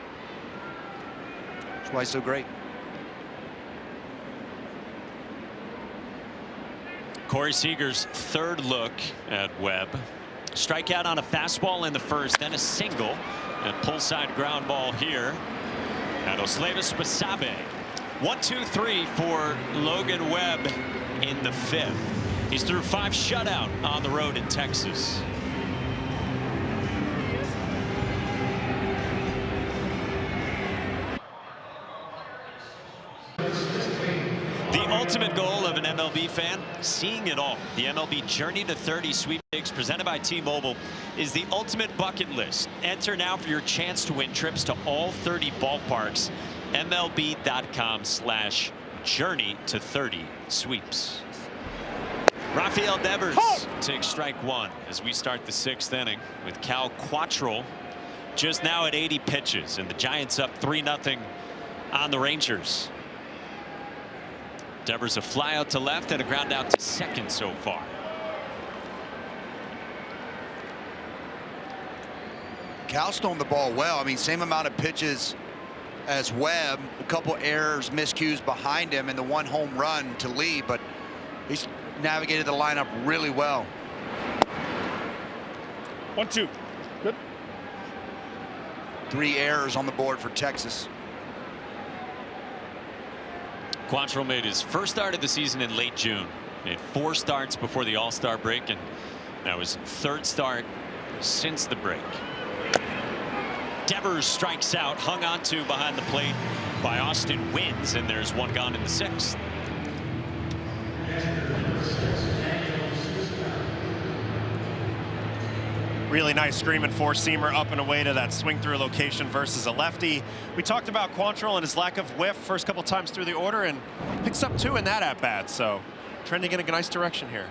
That's why he's so great.
Corey Seager's third look at Webb. Strikeout on a fastball in the first, then a single. And pull side ground ball here at Oslevis Basabe. 1-2-3 for Logan Webb in the fifth. He's through 5 shutout on the road in Texas. The ultimate goal of an MLB fan, seeing it all. The MLB Journey to 30 sweepstakes presented by T-Mobile is the ultimate bucket list. Enter now for your chance to win trips to all 30 ballparks. MLB.com/journey to 30 sweeps. Rafael Devers takes strike one as we start the 6th inning with Cal Quantrill just now at 80 pitches, and the Giants up 3-0 on the Rangers. Devers a fly out to left and a ground out to second so far.
Cal's throwing the ball well. I mean, same amount of pitches as Webb, a couple errors, miscues behind him, and the 1 home run to lead, but he's navigated the lineup really well.
1-2. Good.
3 errors on the board for Texas.
Quantrill made his first start of the season in late June. Made 4 starts before the All-Star break, and that was 3rd start since the break. Devers strikes out, hung on to behind the plate by Austin Wins, and there's 1 gone in the 6th.
Really nice screaming 4-seamer up and away to that swing through location versus a lefty. We talked about Quantrill and his lack of whiff first couple times through the order, and picks up 2 in that at bat. So trending in a nice direction here.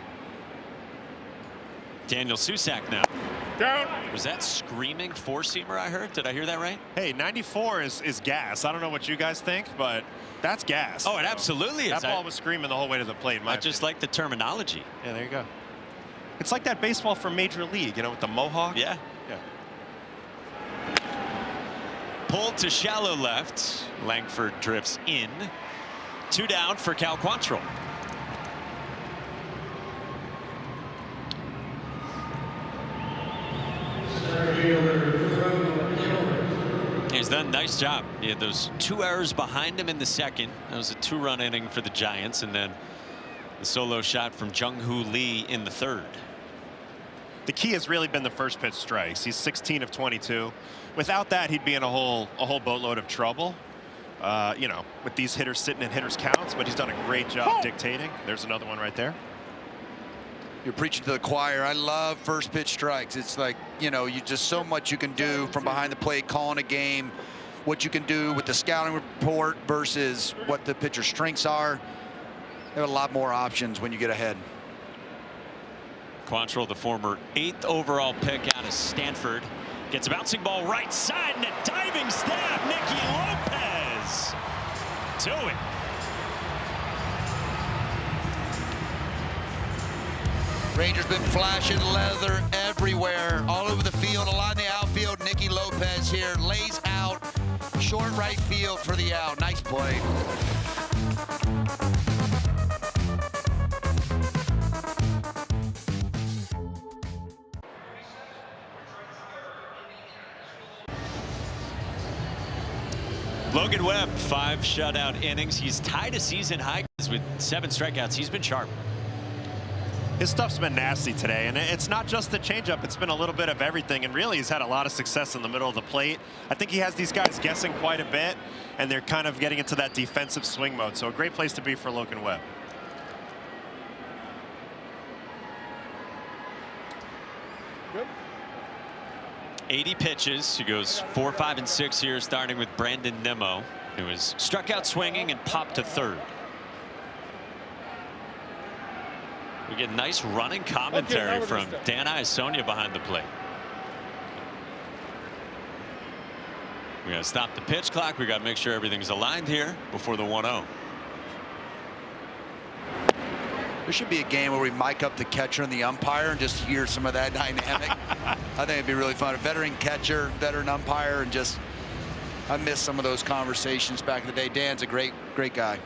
Daniel Susac now.
Down.
Was that screaming 4-seamer I heard? Did I hear that right?
Hey, 94 is gas. I don't know what you guys think, but that's gas.
Oh, it absolutely is.
That ball was screaming the whole way to the plate.
I just like the terminology.
Yeah, there you go. It's like that baseball from Major League, you know, with the mohawk.
Yeah. Pulled to shallow left. Langford drifts in. 2 down for Cal Quantrill. He's done a nice job. He had those 2 errors behind him in the 2nd. That was a 2-run inning for the Giants, and then the solo shot from Jung-Hoo Lee in the 3rd.
The key has really been the first pitch strikes. He's 16 of 22. Without that, he'd be in a whole boatload of trouble. You know, with these hitters sitting in hitters counts, but he's done a great job dictating. There's another one right there.
You're preaching to the choir. I love first pitch strikes. It's like, you know, you just so much you can do from behind the plate, calling a game, what you can do with the scouting report versus what the pitcher's strengths are. There are a lot more options when you get ahead.
Quantrill, the former 8th overall pick out of Stanford, gets a bouncing ball right side and a diving stab. Nicky Lopez to it.
Rangers been flashing leather everywhere, all over the field, along the outfield. Nicky Lopez here lays out, short right field for the out. Nice play.
Logan Webb, 5 shutout innings. He's tied a season high with 7 strikeouts. He's been sharp.
His stuff's been nasty today, and it's not just the changeup. It's been a little bit of everything, and really he's had a lot of success in the middle of the plate. I think he has these guys guessing quite a bit, and they're kind of getting into that defensive swing mode. So a great place to be for Logan Webb.
Good.
80 pitches. He goes 4, 5, and 6 here, starting with Brandon Nimmo, who was struck out swinging and popped to 3rd. We get nice running commentary from Dan Iasonia behind the plate. We got to stop the pitch clock. We got to make sure everything's aligned here before the 1-0.
There should be a game where we mic up the catcher and the umpire and just hear some of that dynamic. I think it'd be really fun. A veteran catcher, veteran umpire, and just I miss some of those conversations back in the day. Dan's a great guy.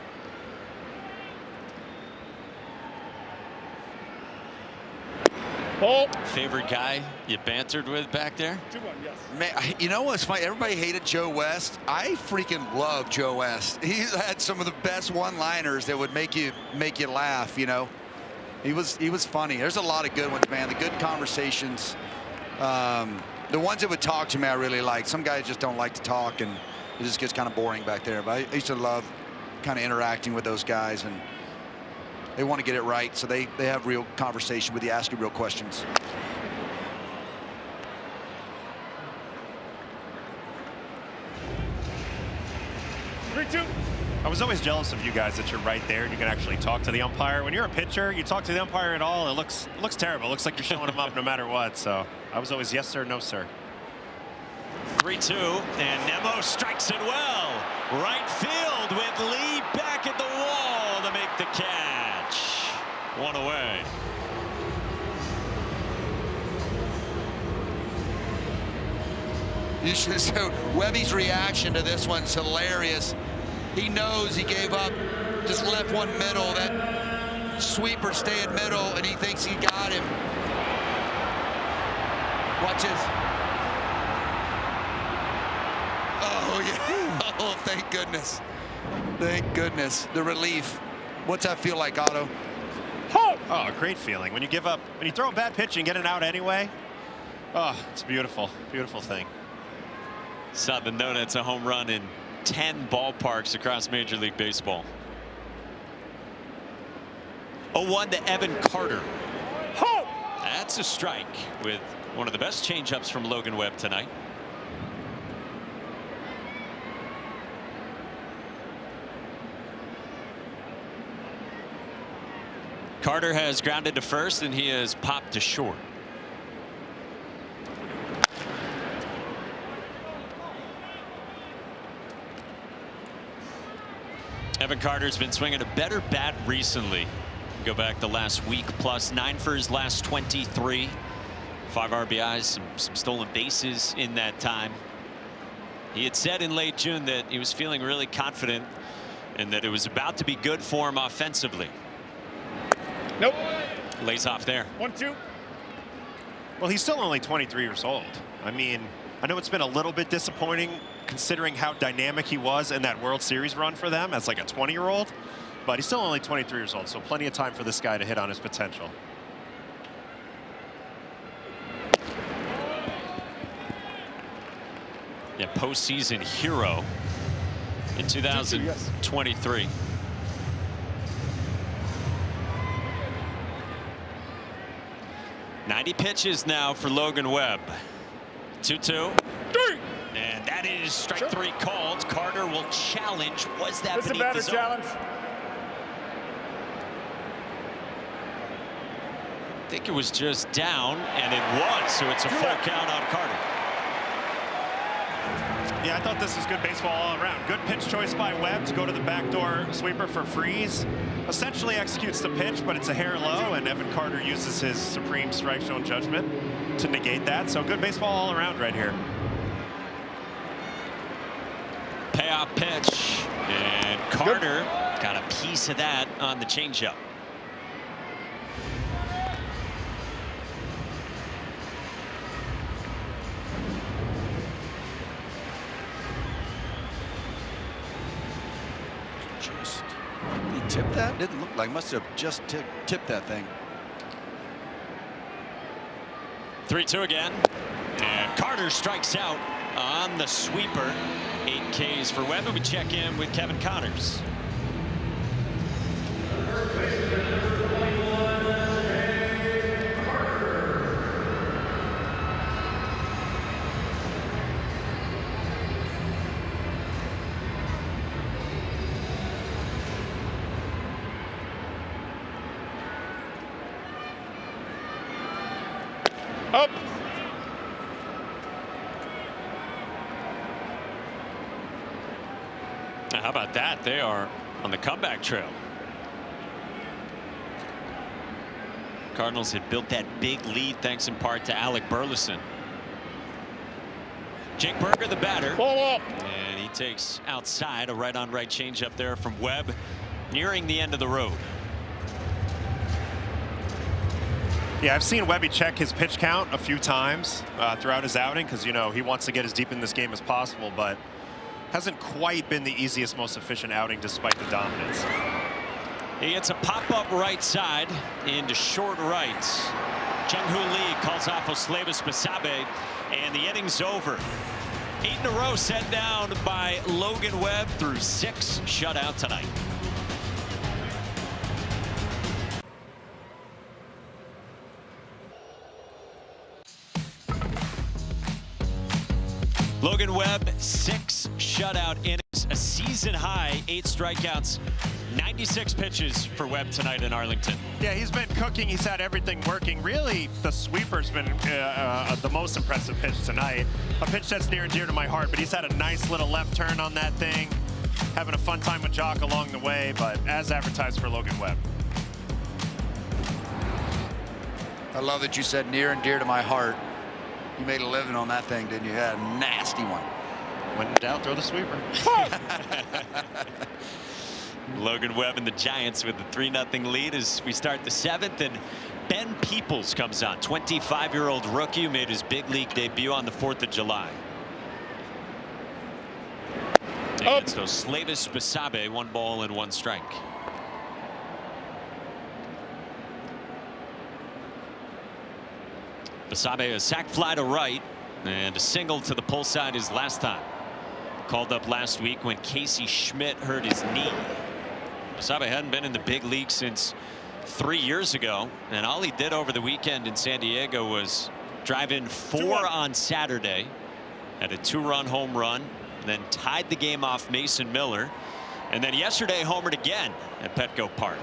Ball.
Favorite guy you bantered with back there?
2-1, yes.
Man, you know what's funny? Everybody hated Joe West. I freaking love Joe West. He had some of the best one-liners that would make you laugh. You know, he was funny. There's a lot of good ones, man. The good conversations. The ones that would talk to me, I really like. Some guys just don't like to talk, and it just gets kind of boring back there. But I used to love kind of interacting with those guys, and they want to get it right, so they have real conversation with you, ask you real questions.
I was always jealous of you guys that you're right there and you can actually talk to the umpire. When you're a pitcher, you talk to the umpire at all, it looks terrible. It looks like you're showing him up no matter what. So I was always yes sir, no sir.
3-2, and Nimmo strikes it well. Right field with Lee back at the wall to make the catch. 1 away.
You should so Webby's reaction to this one's hilarious. He knows he gave up, just left one middle. That sweeper stayed middle, and he thinks he got him. Watch this. Oh, yeah. Oh, thank goodness. Thank goodness. The relief. What's that feel like, Otto?
Oh, great feeling. When you give up, when you throw a bad pitch and get an out anyway. Oh, it's beautiful. Beautiful thing.
Something known as a home run in 10 ballparks across Major League Baseball. 0-1 to Evan Carter. That's a strike with one of the best changeups from Logan Webb tonight. Carter has grounded to first and he has popped to short. Evan Carter's been swinging a better bat recently. Go back the last week plus 9 for his last 23. 5 RBIs, some stolen bases in that time. He had said in late June that he was feeling really confident and that it was about to be good for him offensively.
Nope.
Lays off there.
1-2.
Well, he's still only 23 years old. I mean, I know it's been a little bit disappointing considering how dynamic he was in that World Series run for them as like a 20-year-old. But he's still only 23 years old, so plenty of time for this guy to hit on his potential.
Yeah, postseason hero in 2023. Yes. 90 pitches now for Logan Webb. 2-2. And that is strike 3 called. Carter will challenge. Was that beneath the zone?
Challenge.
I think it was just down, and it was, so it's a full count on Carter.
Yeah, I thought this was good baseball all around. Good pitch choice by Webb to go to the backdoor sweeper for Freeze. Essentially executes the pitch, but it's a hair low, and Evan Carter uses his supreme strike zone judgment to negate that. So good baseball all around right here.
Payoff pitch, and Carter got a piece of that on the changeup.
He tipped that? Didn't look like. Must have just tipped that thing.
3-2 again. And Carter strikes out on the sweeper. 8 Ks for Webb. And we check in with Kevin Connors.
Up.
Now, how about that? They are on the comeback trail. Cardinals had built that big lead thanks in part to Alec Burleson. Jake Berger, the batter.
Ball up.
And he takes outside a right-on-right changeup there from Webb, nearing the end of the road.
Yeah, I've seen Webby check his pitch count a few times throughout his outing because, you know, he wants to get as deep in this game as possible, but hasn't quite been the easiest, most efficient outing despite the dominance.
He gets a pop-up right side into short right. Jung-Hoo Lee calls off Oslevis Basabe, and the inning's over. 8 in a row set down by Logan Webb through 6 shutout tonight. Logan Webb, 6 shutout innings, a season high, 8 strikeouts, 96 pitches for Webb tonight in Arlington.
Yeah, he's been cooking. He's had everything working. Really, the sweeper's been the most impressive pitch tonight. A pitch that's near and dear to my heart, but he's had a nice little left turn on that thing. Having a fun time with Jock along the way, but as advertised for Logan Webb.
I love that you said near and dear to my heart. You made a living on that thing, didn't you? You had a nasty one.
When in doubt, throw the sweeper.
Logan Webb and the Giants with the 3-0 lead as we start the 7th, and Ben Peoples comes on, 25-year-old rookie who made his big league debut on the 4th of July. against Oslavis Basabe. 1 ball and 1 strike. Basabe, a sac fly to right and a single to the pull side his last time. Called up last week when Casey Schmidt hurt his knee. Basabe hadn't been in the big league since 3 years ago, and all he did over the weekend in San Diego was drive in 4 on Saturday, had a 2-run home run, then tied the game off Mason Miller, and then yesterday homered again at Petco Park.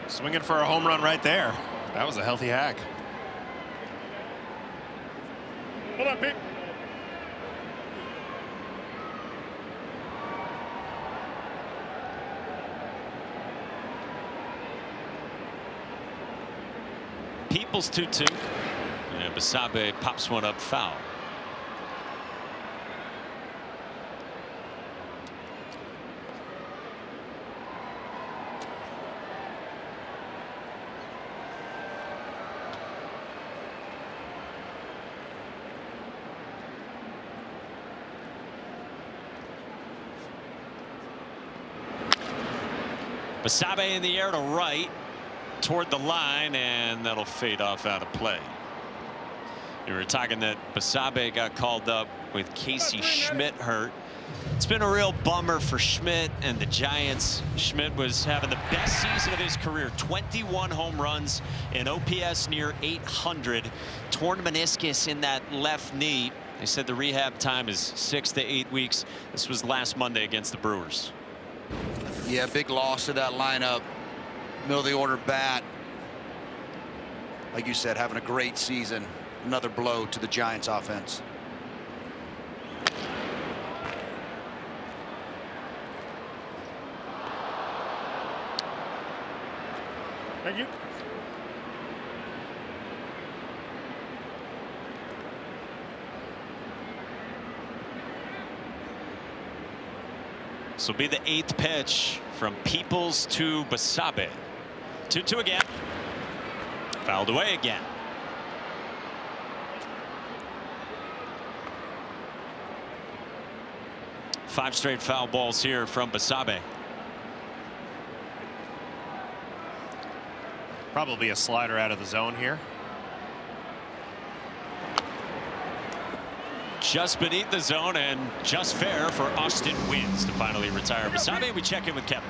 Swinging for a home run right there. That was a healthy hack.
Hold on, Pete.
Peoples 2-2. And Basabe pops one up foul. Basabe in the air to right toward the line, and that'll fade off out of play. You were talking that Basabe got called up with Casey Schmidt hurt. It's been a real bummer for Schmidt and the Giants. Schmidt was having the best season of his career, 21 home runs, an OPS near 800. Torn meniscus in that left knee. They said the rehab time is 6 to 8 weeks. This was last Monday against the Brewers.
Yeah, big loss to that lineup. Middle of the order bat. Like you said, having a great season. Another blow to the Giants offense.
Thank you.
This will be the 8th pitch from Peoples to Basabe. 2-2 again. Fouled away again. Five straight foul balls here from Basabe.
Probably a slider out of the zone here.
Just beneath the zone and just fair for Austin Wins to finally retire Basabe. We check in with Kevin.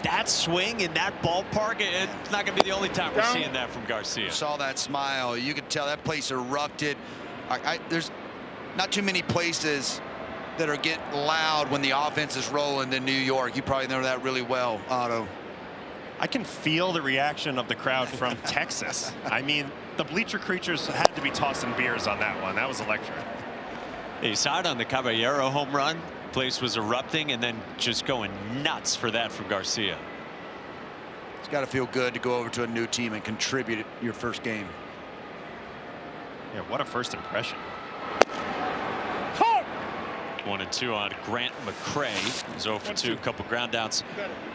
That swing in that ballpark, it's not going to be the only time we're seeing that from Garcia.
Saw that smile. You could tell that place erupted. There's not too many places that are getting loud when the offense is rolling in New York. You probably know that really well, Otto.
I can feel the reaction of the crowd from Texas. I mean, the bleacher creatures had to be tossing beers on that one. That was electric.
You saw it on the Caballero home run. Place was erupting and then just going nuts for that from Garcia.
It's got to feel good to go over to a new team and contribute your first game.
Yeah, what a first impression.
1-2 on Grant McCray. He's 0 for 2, couple ground outs.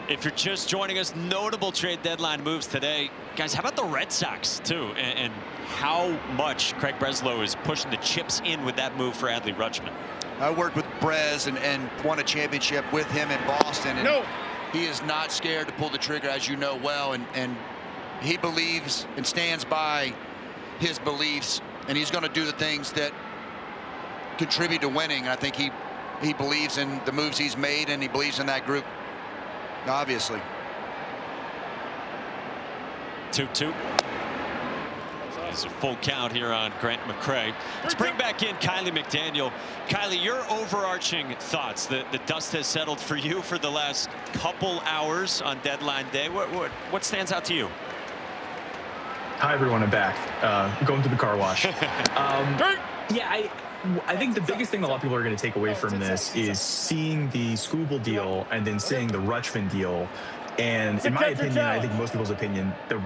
If you're just joining us, notable trade deadline moves today. Guys, how about the Red Sox, too? And how much Craig Breslow is pushing the chips in with that move for Adley Rutschman.
I worked with Brez and won a championship with him in Boston. And he is not scared to pull the trigger, as you know well. And he believes and stands by his beliefs. And he's going to do the things that contribute to winning. And I think he believes in the moves he's made, and he believes in that group, obviously.
2-2. It's a full count here on Grant McCray. Let's bring back in Kiley McDaniel. Kiley, your overarching thoughts. The dust has settled for you for the last couple hours on deadline day. What stands out to you?
Hi, everyone. I'm back. Going to the car wash. Yeah, I think the biggest thing a lot of people are going to take away from this is seeing the Skubal deal and then seeing the Rutschman deal. And in my opinion, I think most people's opinion, the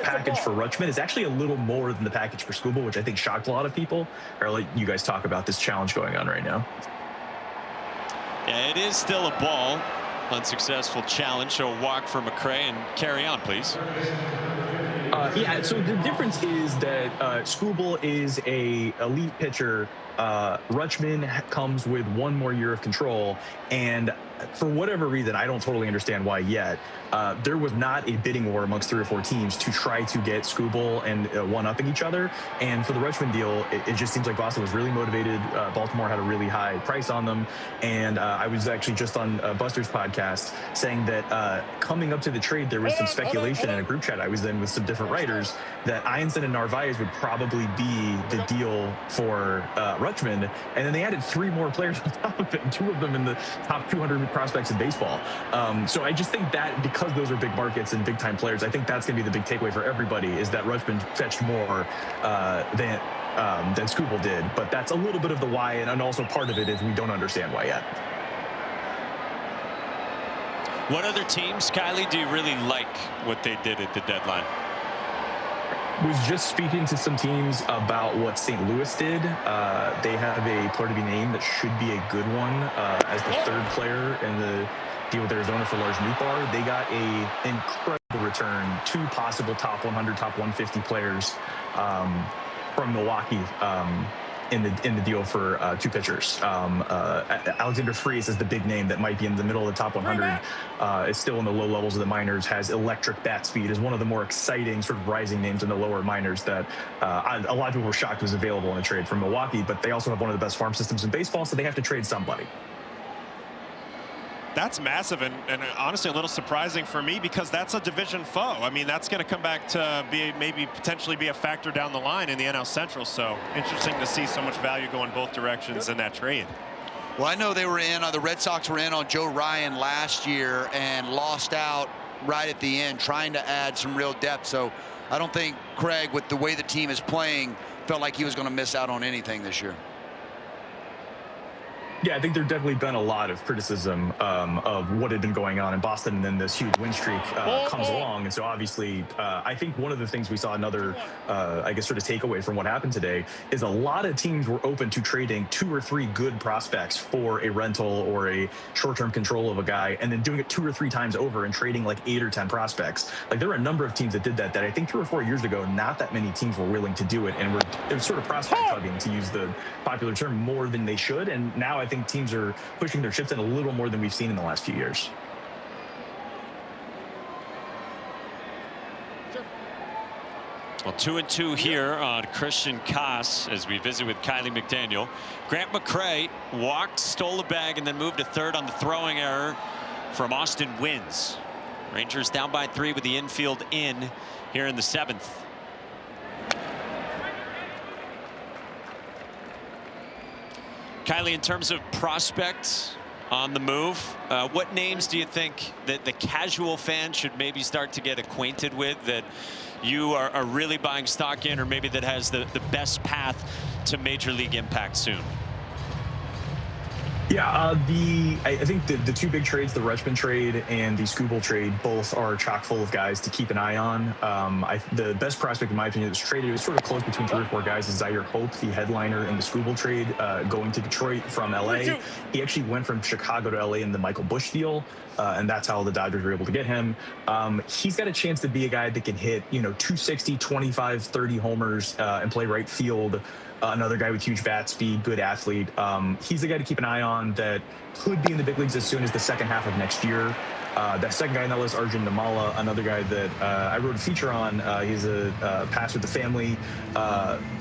package for Rutschman is actually a little more than the package for Skubal, which I think shocked a lot of people. I'll let you guys talk about this challenge going on right now.
Yeah, it is still a ball. Unsuccessful challenge, so a walk for McCray, and carry on, please.
Yeah, so the difference is that Skubal is a elite pitcher. Rutschman comes with one more year of control, and for whatever reason, I don't totally understand why yet, there was not a bidding war amongst 3 or 4 teams to try to get Skubal and one-upping each other. And for the Rutschman deal, it just seems like Boston was really motivated. Baltimore had a really high price on them. And I was actually just on Buster's podcast saying that coming up to the trade, there was some speculation in a group chat I was in with some different writers that Ianson and Narvaez would probably be the deal for Rutschman. And then they added 3 more players on top of it, and 2 of them in the top 200 prospects in baseball. So I just think that because those are big markets and big time players, I think that's going to be the big takeaway for everybody, is that Rutschman fetched more than Skubal did. But that's a little bit of the why, and also part of it is we don't understand why yet.
What other teams, Kylie, do you really like what they did at the deadline?
Was just speaking to some teams about what St. Louis did. They have a player to be named that should be a good one as the 3rd player in the deal with Arizona for Lars Nootbaar. They got an incredible return, 2 possible top 100, top 150 players from Milwaukee in the deal for 2 pitchers. Alexander Frias is the big name that might be in the middle of the top 100. Is still in the low levels of the minors, has electric bat speed, is one of the more exciting sort of rising names in the lower minors that a lot of people were shocked was available in a trade from Milwaukee. But they also have one of the best farm systems in baseball, so they have to trade somebody.
That's massive, and honestly a little surprising for me, because that's a division foe. I mean, that's going to come back to maybe potentially be a factor down the line in the NL Central. So interesting to see so much value go in both directions in that trade.
Well, I know they were in, the Red Sox were in on Joe Ryan last year and lost out right at the end, trying to add some real depth. So I don't think Craig, with the way the team is playing, felt like he was going to miss out on anything this year.
Yeah, I think there's definitely been a lot of criticism of what had been going on in Boston, and then this huge win streak comes along. And so obviously, I think one of the things we saw, another, I guess, sort of takeaway from what happened today, is a lot of teams were open to trading 2 or 3 good prospects for a rental or a short-term control of a guy, and then doing it 2 or 3 times over and trading like 8 or 10 prospects. Like, there were a number of teams that did that I think 3 or 4 years ago, not that many teams were willing to do it, and it was sort of prospect hugging, to use the popular term, more than they should. And now I think teams are pushing their chips in a little more than we've seen in the last few years.
Well, 2-2 here on Christian Koss as we visit with Kylie McDaniel. Grant McCray walked, stole a bag, and then moved to 3rd on the throwing error from Austin Wins. Rangers down by 3 with the infield in here in the 7th. Kylie, in terms of prospects on the move, what names do you think that the casual fan should maybe start to get acquainted with, that you are really buying stock in, or maybe that has the best path to major league impact soon?
Yeah, I think the 2 big trades, the Rutschman trade and the Skubal trade, both are chock full of guys to keep an eye on. The best prospect, in my opinion, that was traded, it was sort of close between 3 or 4 guys, is Zaire Hope, the headliner in the Skubal trade, going to Detroit from LA. He actually went from Chicago to LA in the Michael Busch deal, and that's how the Dodgers were able to get him. He's got a chance to be a guy that can hit, 260, 25, 30 homers and play right field. Another guy with huge bat speed, good athlete. He's the guy to keep an eye on that could be in the big leagues as soon as the second half of next year. That second guy on that list, Arjun Namala, another guy that I wrote a feature on. He's a pastor with the family,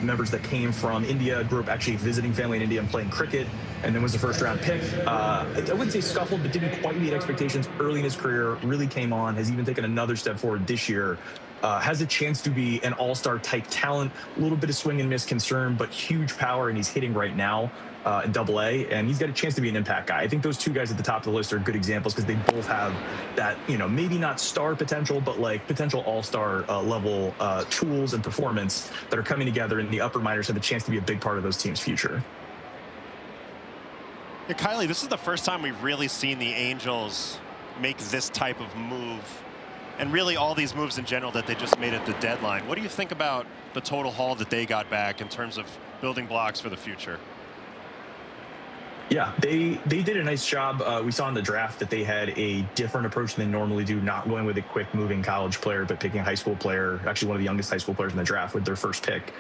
members that came from India, grew up actually visiting family in India and playing cricket, and then was a first-round pick. I wouldn't say scuffled, but didn't quite meet expectations early in his career, really came on, has even taken another step forward this year. Has a chance to be an all-star type talent, a little bit of swing and miss concern, but huge power, and he's hitting right now in Double-A, and he's got a chance to be an impact guy. I think those 2 guys at the top of the list are good examples because they both have that, maybe not star potential, but like potential all-star level tools and performance that are coming together, and the upper minors have a chance to be a big part of those teams' future.
Yeah, Kylie, this is the first time we've really seen the Angels make this type of move, and really all these moves in general that they just made at the deadline. What do you think about the total haul that they got back in terms of building blocks for the future?
Yeah, they did a nice job. We saw in the draft that they had a different approach than they normally do, not going with a quick moving college player, but picking a high school player, actually one of the youngest high school players in the draft with their first pick.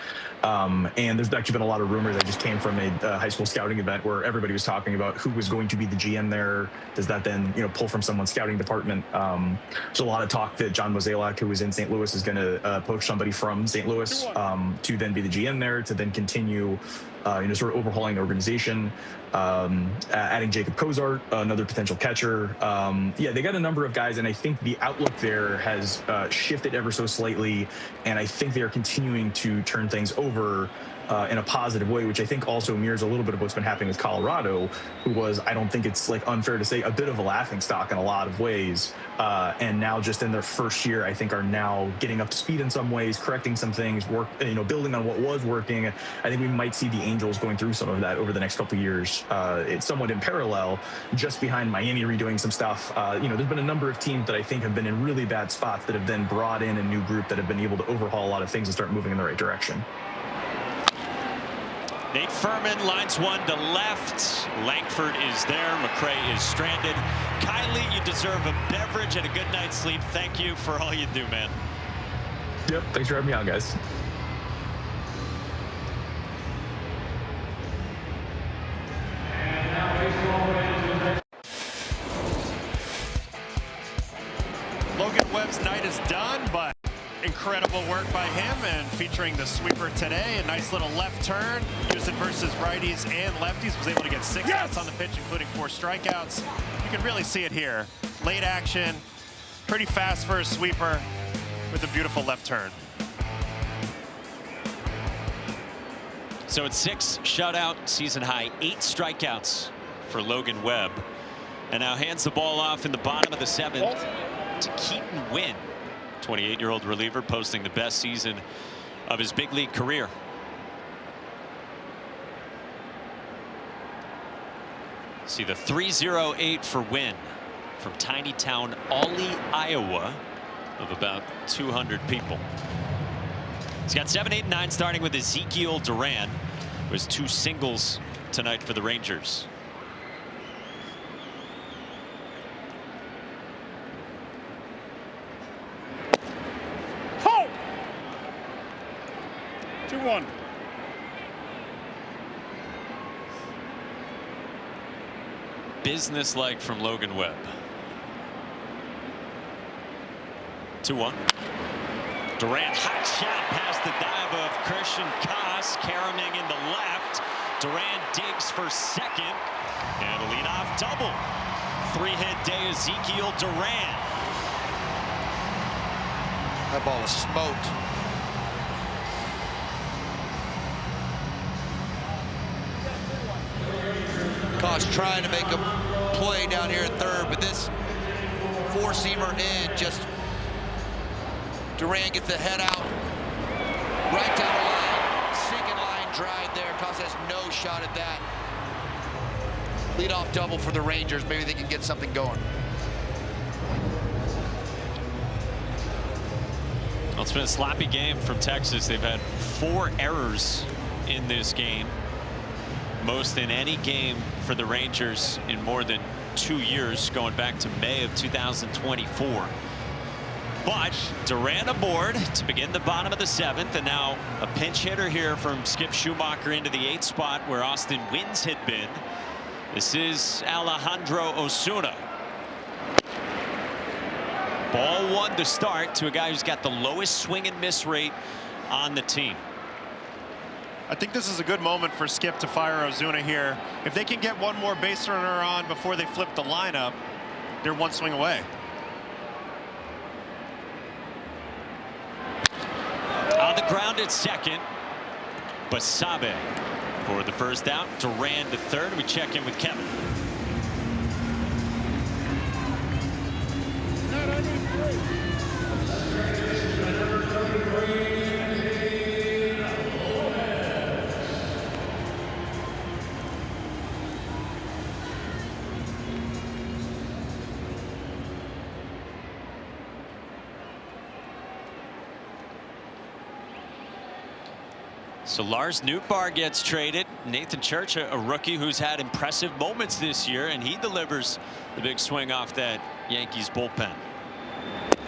And there's actually been a lot of rumors that just came from a high school scouting event where everybody was talking about who was going to be the GM there. Does that then, pull from someone's scouting department? There's a lot of talk that John Mozeliak, who was in St. Louis, is going to poach somebody from St. Louis to then be the GM there, to then continue sort of overhauling the organization, adding Jacob Cozart, another potential catcher. Yeah, they got a number of guys, and I think the outlook there has shifted ever so slightly, and I think they are continuing to turn things over in a positive way, which I think also mirrors a little bit of what's been happening with Colorado, who was, I don't think it's unfair to say, a bit of a laughingstock in a lot of ways. And now just in their first year, I think are now getting up to speed in some ways, correcting some things, building on what was working. I think we might see the Angels going through some of that over the next couple of years. It's somewhat in parallel, just behind Miami redoing some stuff. There's been a number of teams that I think have been in really bad spots that have then brought in a new group that have been able to overhaul a lot of things and start moving in the right direction.
Nate Furman lines one to left. Langford is there. McRae is stranded. Kylie, you deserve a beverage and a good night's sleep. Thank you for all you do, man.
Yep. Thanks for having me on, guys.
Logan Webb's night is done, but incredible work by him, and featuring the sweeper today. A nice little left turn, used it versus righties and lefties. Was able to get 6 outs on the pitch, including 4 strikeouts. You can really see it here. Late action, pretty fast for a sweeper with a beautiful left turn.
So it's 6 shutout, season high 8 strikeouts for Logan Webb, and now hands the ball off in the bottom of the 7th to Keaton Wynn. 28-year-old reliever posting the best season of his big league career. See the 308 for Wynn from tiny town Ollie, Iowa, of about 200 people. He's got 7, 8, and 9, starting with Ezekiel Duran, who has 2 singles tonight for the Rangers.
Ho! 2-1.
Business-like from Logan Webb. 2-1. Durant, hot shot past the dive of Christian Koss, caroming in the left. Durant digs for second, and a leadoff double. 3-hit day, Ezekiel Duran.
That ball was smoked. Koss trying to make a play down here at third, but this 4-seamer in, just Duran gets the head out, right down the line, sinking line drive there. Koss has no shot at that. Leadoff double for the Rangers. Maybe they can get something going.
Well, it's been a sloppy game from Texas. They've had 4 errors in this game, most in any game for the Rangers in more than 2 years, going back to May of 2024. But Duran aboard to begin the bottom of the 7th, and now a pinch hitter here from Skip Schumacher into the 8th spot where Austin Wynns had been. This is Alejandro Osuna. Ball 1 to start to a guy who's got the lowest swing and miss rate on the team.
I think this is a good moment for Skip to fire Ozuna here. If they can get one more base runner on before they flip the lineup, they're 1 swing away.
On the ground at second, Basabe for the first out. Duran to third. We check in with Kevin. So Lars Nootbaar gets traded. Nathan Church, a rookie who's had impressive moments this year, and he delivers the big swing off that Yankees bullpen.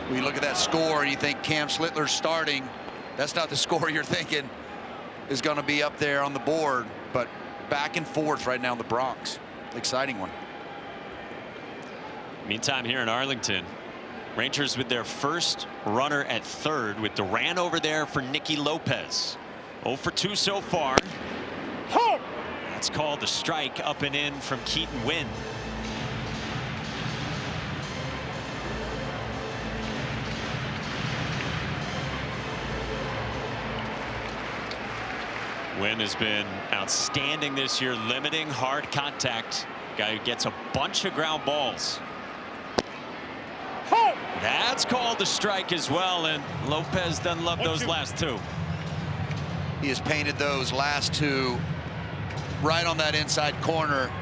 When you look at that score and you think Cam Slittler's starting, that's not the score you're thinking is going to be up there on the board. But back and forth right now in the Bronx. Exciting one.
Meantime, here in Arlington, Rangers with their first runner at third with Duran over there for Nicky Lopez. 0 for 2 so far. That's called a strike, up and in from Keaton Wynn. Wynn has been outstanding this year, limiting hard contact. Guy who gets a bunch of ground balls. That's called a strike as well, and Lopez doesn't love those last two.
He has painted those last two right on that inside corner.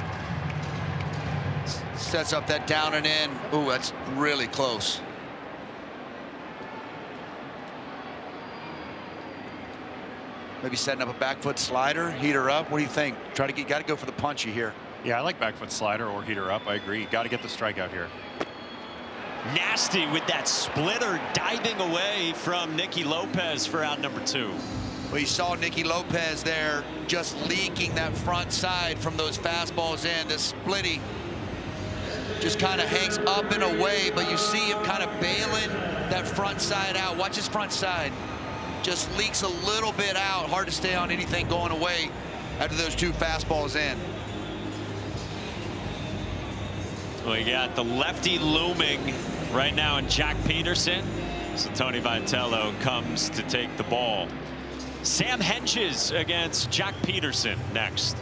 Sets up that down and in. Ooh, that's really close. Maybe setting up a back foot slider, heat her up. What do you think? Got to go for the punchy here.
Yeah, I like back foot slider or heat her up. I agree. Got to get the strikeout here.
Nasty with that splitter, diving away from Nicky Lopez for out number 2.
Well, you saw Nicky Lopez there just leaking that front side from those fastballs in. This splitty just kind of hangs up and away, but you see him kind of bailing that front side out. Watch his front side. Just leaks a little bit out. Hard to stay on anything going away after those 2 fastballs in.
We got the lefty looming right now in Jack Peterson. So Tony Vitello comes to take the ball. Sam Hentges against Jack Peterson next.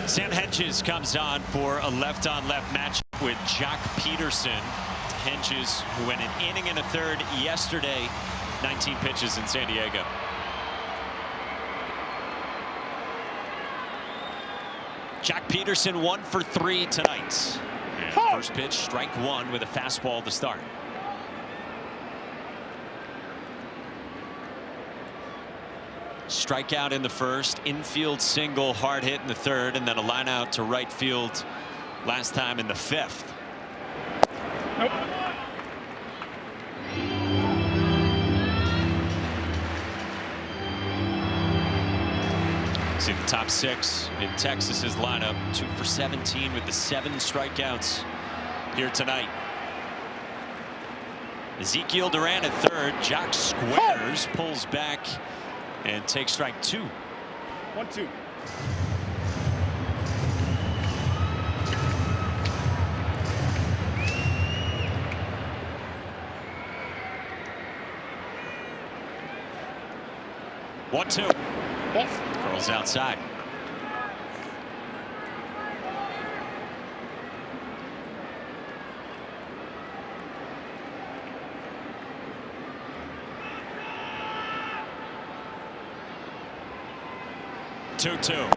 Sam Hentges comes on for a left-on-left match with Jack Peterson. Hentges, who went an inning and a third yesterday, 19 pitches in San Diego. Jack Peterson 1 for 3 tonight. And first pitch, strike 1 with a fastball to start. Strikeout in the first, infield single, hard hit in the third, and then a line out to right field last time in the 5th.
Nope.
See the top 6 in Texas's lineup, 2 for 17 with the 7 strikeouts here tonight. Ezekiel Duran at third. Jock Squares pulls back and takes strike 2.
1-2.
One, 2. Curls outside. Two.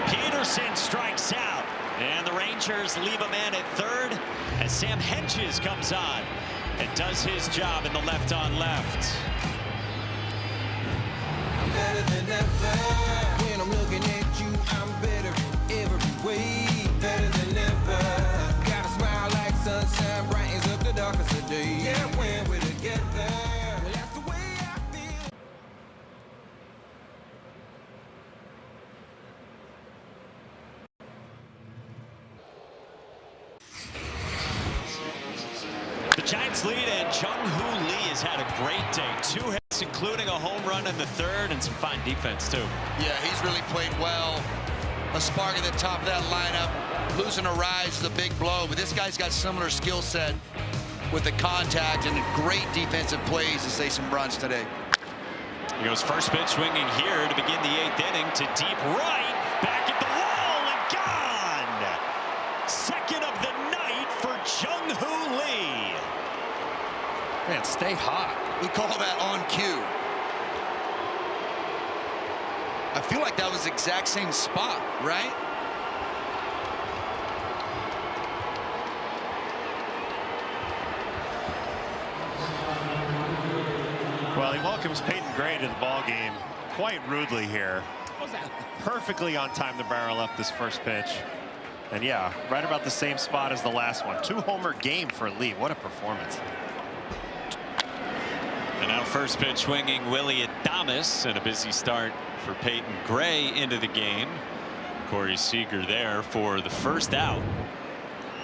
Peterson strikes out, and the Rangers leave a man at third as Sam Hentges comes on and does his job in the left-on-left.
Better than ever. When I'm looking at you, I'm better every way. Better than ever. Got a smile like sunshine, brightens up the darkest of days. Yeah, when we're together. Well, that's the way I feel.
The Giants lead, and Jung-Hoo Lee has had a great day. 2 hits, including a home run in the third, and some fine defense, too.
Yeah, he's really played well. A spark at the top of that lineup. Losing a rise is a big blow, but this guy's got similar skill set with the contact and great defensive plays to save some runs today.
He goes first pitch swinging here to begin the 8th inning to deep right. Back at the wall and gone. Second of the night for Jung-Hoo Lee.
Man, stay hot. We call that on cue. I feel like that was the exact same spot, right?
Well, he welcomes Peyton Gray to the ball game quite rudely here. Perfectly on time to barrel up this first pitch. And yeah, right about the same spot as the last one. 2-homer game for Lee. What a performance.
And now first pitch swinging Willie Adames, and a busy start for Peyton Gray into the game. Corey Seager there for the first out.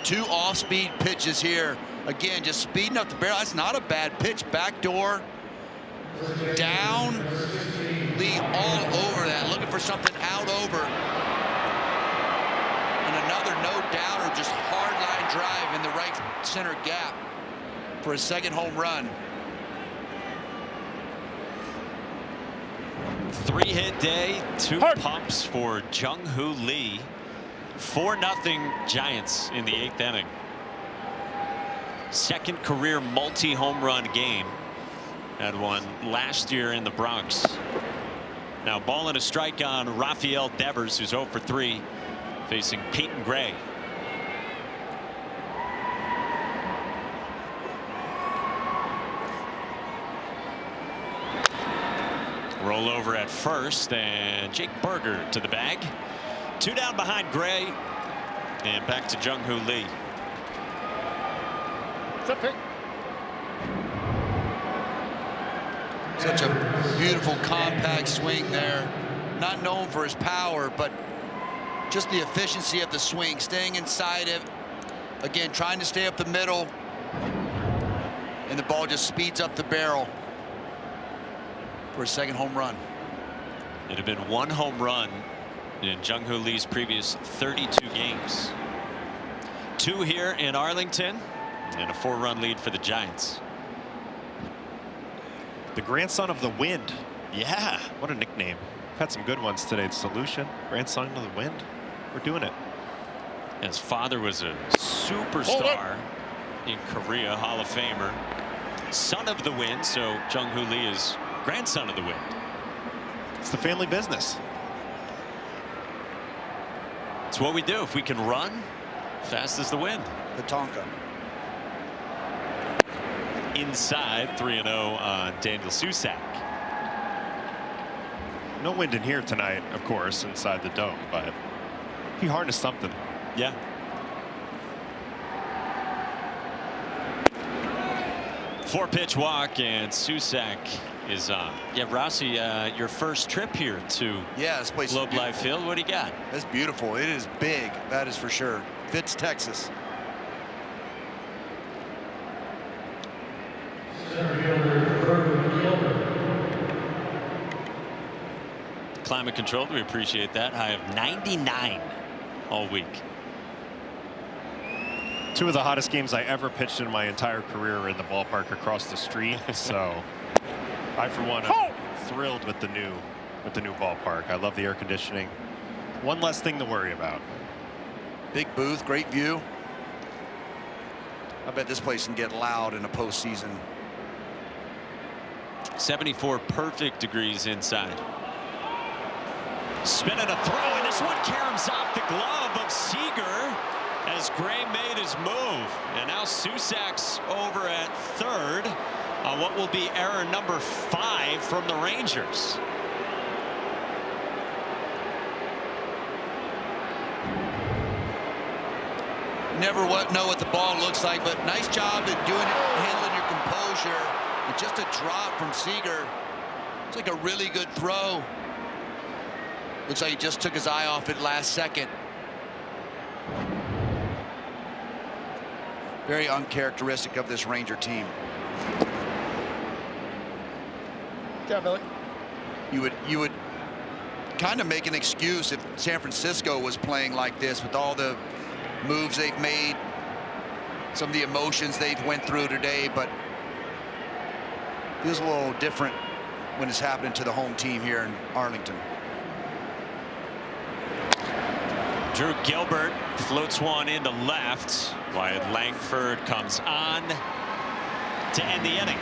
2 off-speed pitches here. Again, just speeding up the barrel. That's not a bad pitch. Backdoor, down, Lee all over that, looking for something out over. And another no-doubter, just hard line drive in the right center gap for a second home run.
3-hit day, 2 pumps for Jung-Hoo Lee. 4-0 Giants in the 8th inning. Second career multi-home run game. Had one last year in the Bronx. Now ball and a strike on Rafael Devers, who's 0 for 3, facing Peyton Gray. Roll over at first, and Jake Berger to the bag. 2 down behind Gray, and back to Jung-Hoo Lee.
Such a beautiful compact swing there. Not known for his power, but just the efficiency of the swing, staying inside it. Again, trying to stay up the middle, and the ball just speeds up the barrel for a second home run.
It had been 1 home run in Jung-Hoo Lee's previous 32 games. 2 here in Arlington, and a 4-run lead for the Giants.
The grandson of the wind.
Yeah.
What a nickname. We've had some good ones today. Solution, grandson of the wind. We're doing it.
His father was a superstar in Korea, Hall of Famer. Son of the wind, so Jung-Hoo Lee is grandson of the wind.
It's the family business.
It's what we do. If we can run, fast as the wind.
The Tonka.
Inside, 3-0 on Daniel Susac.
No wind in here tonight, of course, inside the dome, but he harnessed something.
Yeah. Four-pitch walk, and Susac is on. Yeah, Rossi, your first trip here to
this place
Globe Life Field. What do you got?
That's beautiful. It is big. That is for sure. Fits Texas.
Climate controlled. We appreciate that. High of 99 all week.
2 of the hottest games I ever pitched in my entire career are in the ballpark across the street. So I, for one, am thrilled with the new ballpark. I love the air conditioning. One less thing to worry about.
Big booth, great view. I bet this place can get loud in a postseason.
74 perfect degrees inside. Spinning a throw, and this one caroms off the glove of Seager as Gray made his move. And now Susac's over at third on what will be error number 5 from the Rangers.
Never know what the ball looks like, but nice job at doing it, handling your composure. And just a drop from Seager. It's like a really good throw. Looks like he just took his eye off it last second. Very uncharacteristic of this Ranger team.
Yeah, Billy.
You would kind of make an excuse if San Francisco was playing like this with all the moves they've made, some of the emotions they've went through today, but feels a little different when it's happening to the home team here in Arlington.
Drew Gilbert floats one into left. Wyatt Langford comes on to end the inning.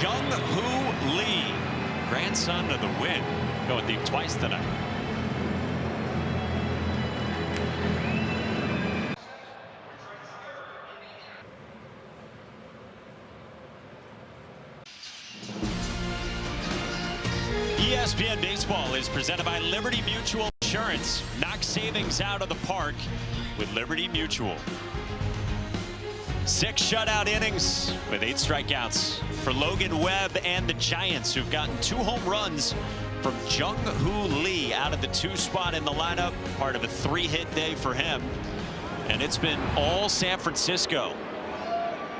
Jung-Hoo Lee, grandson of the wind, going deep twice tonight. ESPN Baseball is presented by Liberty Mutual Insurance. Knock savings out of the park with Liberty Mutual. 6 shutout innings with 8 strikeouts for Logan Webb and the Giants, who've gotten 2 home runs from Jung-Hoo Lee out of the 2 spot in the lineup, part of a 3-hit day for him. And it's been all San Francisco.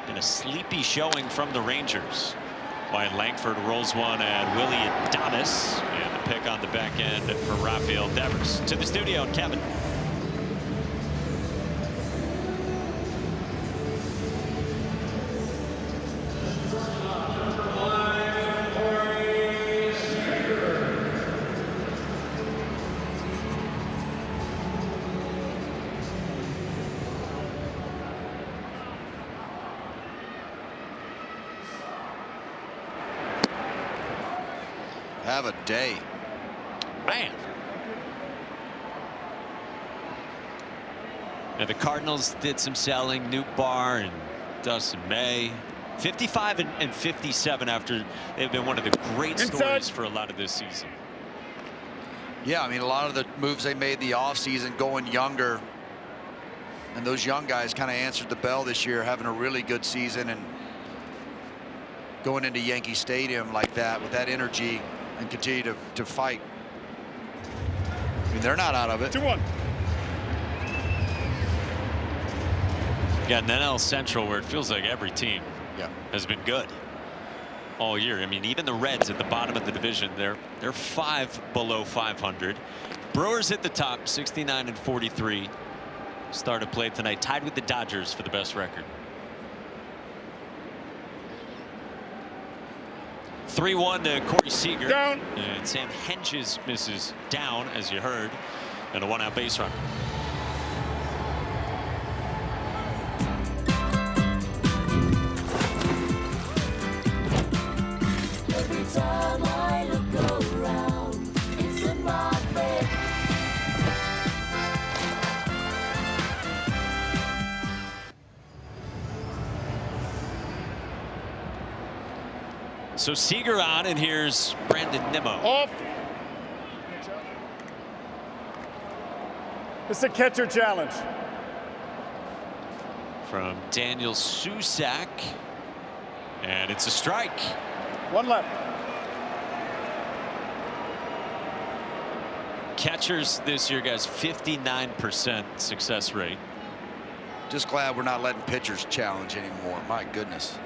Been a sleepy showing from the Rangers. Wyatt Langford rolls one at Willie Adames, and the pick on the back end for Rafael Devers. To the studio, Kevin.
Have a day.
Man. And the Cardinals did some selling. Newt Barr and Dustin May. 55 and 57 after they've been one of the great stories for a lot of this season.
Yeah, I mean, a lot of the moves they made the offseason going younger. And those young guys kind of answered the bell this year, having a really good season and going into Yankee Stadium like that with that energy and continue to fight. I mean, they're not out of it.
2-1.
Got an NL Central where it feels like every team has been good all year. I mean, even the Reds at the bottom of the division, they're 5 below 500. Brewers at the top, 69 and 43. Start of play tonight, tied with the Dodgers for the best record. 3-1 to Corey Seager.
Down.
And Sam Hentges misses down, as you heard, and a 1-out base runner.
Every time I look around, it's in my face.
So Seager on, and here's Brandon Nimmo.
Off. It's a catcher challenge.
From Daniel Susac. And it's a strike.
1 left.
Catchers this year, guys, 59% success rate.
Just glad we're not letting pitchers challenge anymore. My goodness.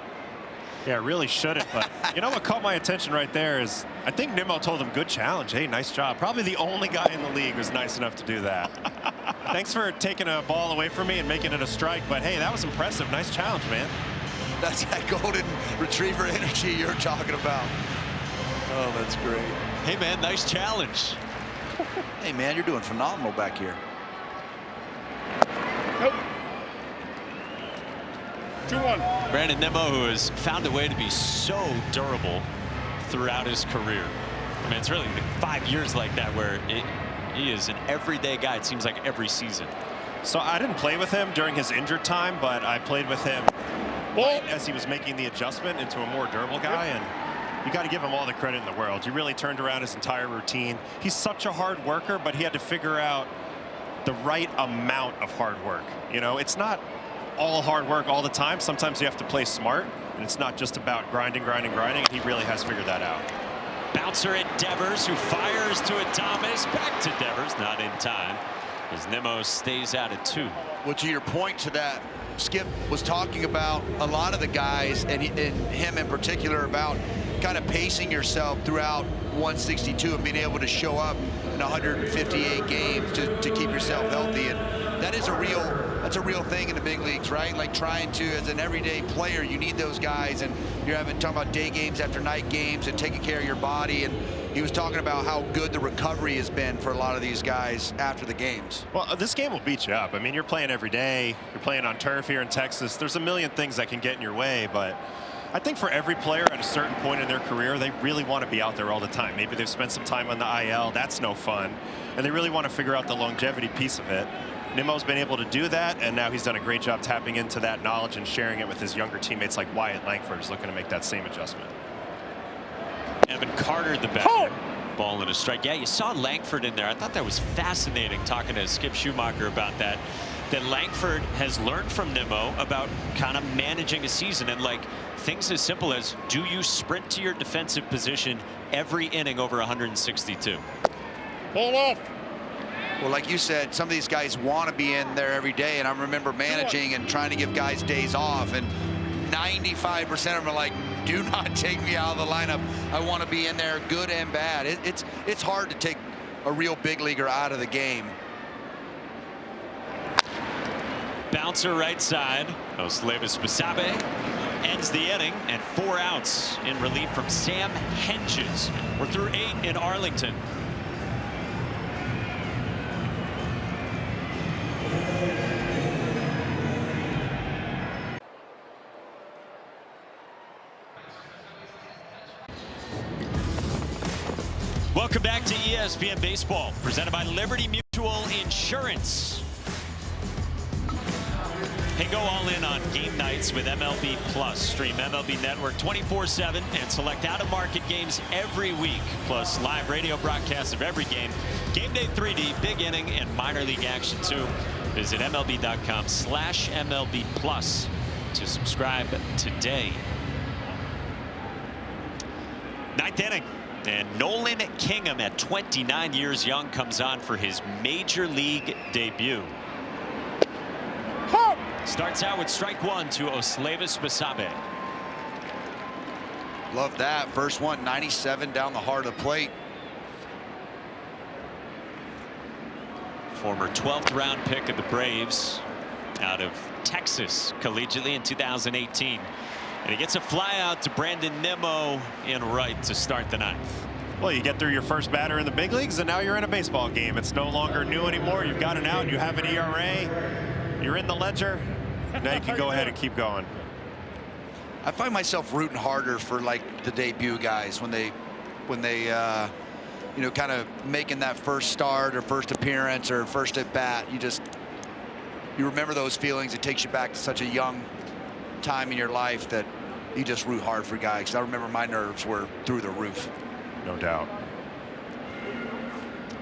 Yeah, really shouldn't. But you know what caught my attention right there is I think Nimmo told him good challenge. Hey, nice job. Probably the only guy in the league who's nice enough to do that. Thanks for taking a ball away from me and making it a strike. But hey, that was impressive. Nice challenge, man.
That's that golden retriever energy you're talking about. Oh, that's great.
Hey, man, nice challenge.
Hey, man, you're doing phenomenal back here.
Nope. 2-1.
Brandon Nimmo, who has found a way to be so durable throughout his career. I mean, it's really like 5 years like that where he is an everyday guy, it seems like every season.
So I didn't play with him during his injured time, but I played with him right as he was making the adjustment into a more durable guy. And you got to give him all the credit in the world. He really turned around his entire routine. He's such a hard worker, but he had to figure out the right amount of hard work. You know, it's not all hard work all the time. Sometimes you have to play smart, and it's not just about grinding. And he really has figured that out.
Bouncer at Devers, who fires to Adames. Back to Devers, not in time, as Nimmo stays out at 2.
Well, to your point to that, Skip was talking about a lot of the guys, and him in particular, about kind of pacing yourself throughout 162 and being able to show up in 158 games to keep yourself healthy. And that is that's a real thing in the big leagues, right? Like trying to, as an everyday player, you need those guys, and you're talking about day games after night games and taking care of your body. And he was talking about how good the recovery has been for a lot of these guys after the games.
Well, this game will beat you up. I mean, you're playing every day. You're playing on turf here in Texas. There's a million things that can get in your way, but I think for every player at a certain point in their career, they really want to be out there all the time. Maybe they've spent some time on the IL. That's no fun. And they really want to figure out the longevity piece of it. Nimmo's been able to do that, and now he's done a great job tapping into that knowledge and sharing it with his younger teammates like Wyatt Langford, who's looking to make that same adjustment.
Evan Carter, the batter. Ball and a strike. Yeah, you saw Langford in there. I thought that was fascinating, talking to Skip Schumacher about that. That Langford has learned from Nimmo about kind of managing a season, and like things as simple as, do you sprint to your defensive position every inning over 162?
Ball off.
Well, like you said, some of these guys want to be in there every day, and I remember managing and trying to give guys days off, and 95% of them are like, do not take me out of the lineup. I want to be in there, good and bad. It's hard to take a real big leaguer out of the game.
Bouncer right side. Oslevis Basabe ends the inning, and 4 outs in relief from Sam Henges. We're through 8 in Arlington. Welcome back to ESPN Baseball, presented by Liberty Mutual Insurance. Hey, go all in on game nights with MLB Plus. Stream MLB Network 24/7 and select out-of-market games every week, plus live radio broadcasts of every game, Game Day 3D, big inning, and minor league action too. Visit MLB.com/MLB Plus to subscribe today. 9th inning. And Nolan Kingham, at 29 years young, comes on for his major league debut. Starts out with strike 1 to Oslevis Basabe.
Love that. First one, 97 down the heart of the plate.
Former 12th round pick of the Braves out of Texas collegiately in 2018. And he gets a fly out to Brandon Nimmo in right to start the 9th.
Well, you get through your first batter in the big leagues, and now you're in a baseball game. It's no longer new anymore. You've got an out. You have an ERA. You're in the ledger. Now you can go ahead and keep going.
I find myself rooting harder for like the debut guys when they you know, kind of making that first start or first appearance or first at bat. You remember those feelings. It takes you back to such a young time in your life that you just root hard for guys. I remember my nerves were through the roof.
No doubt.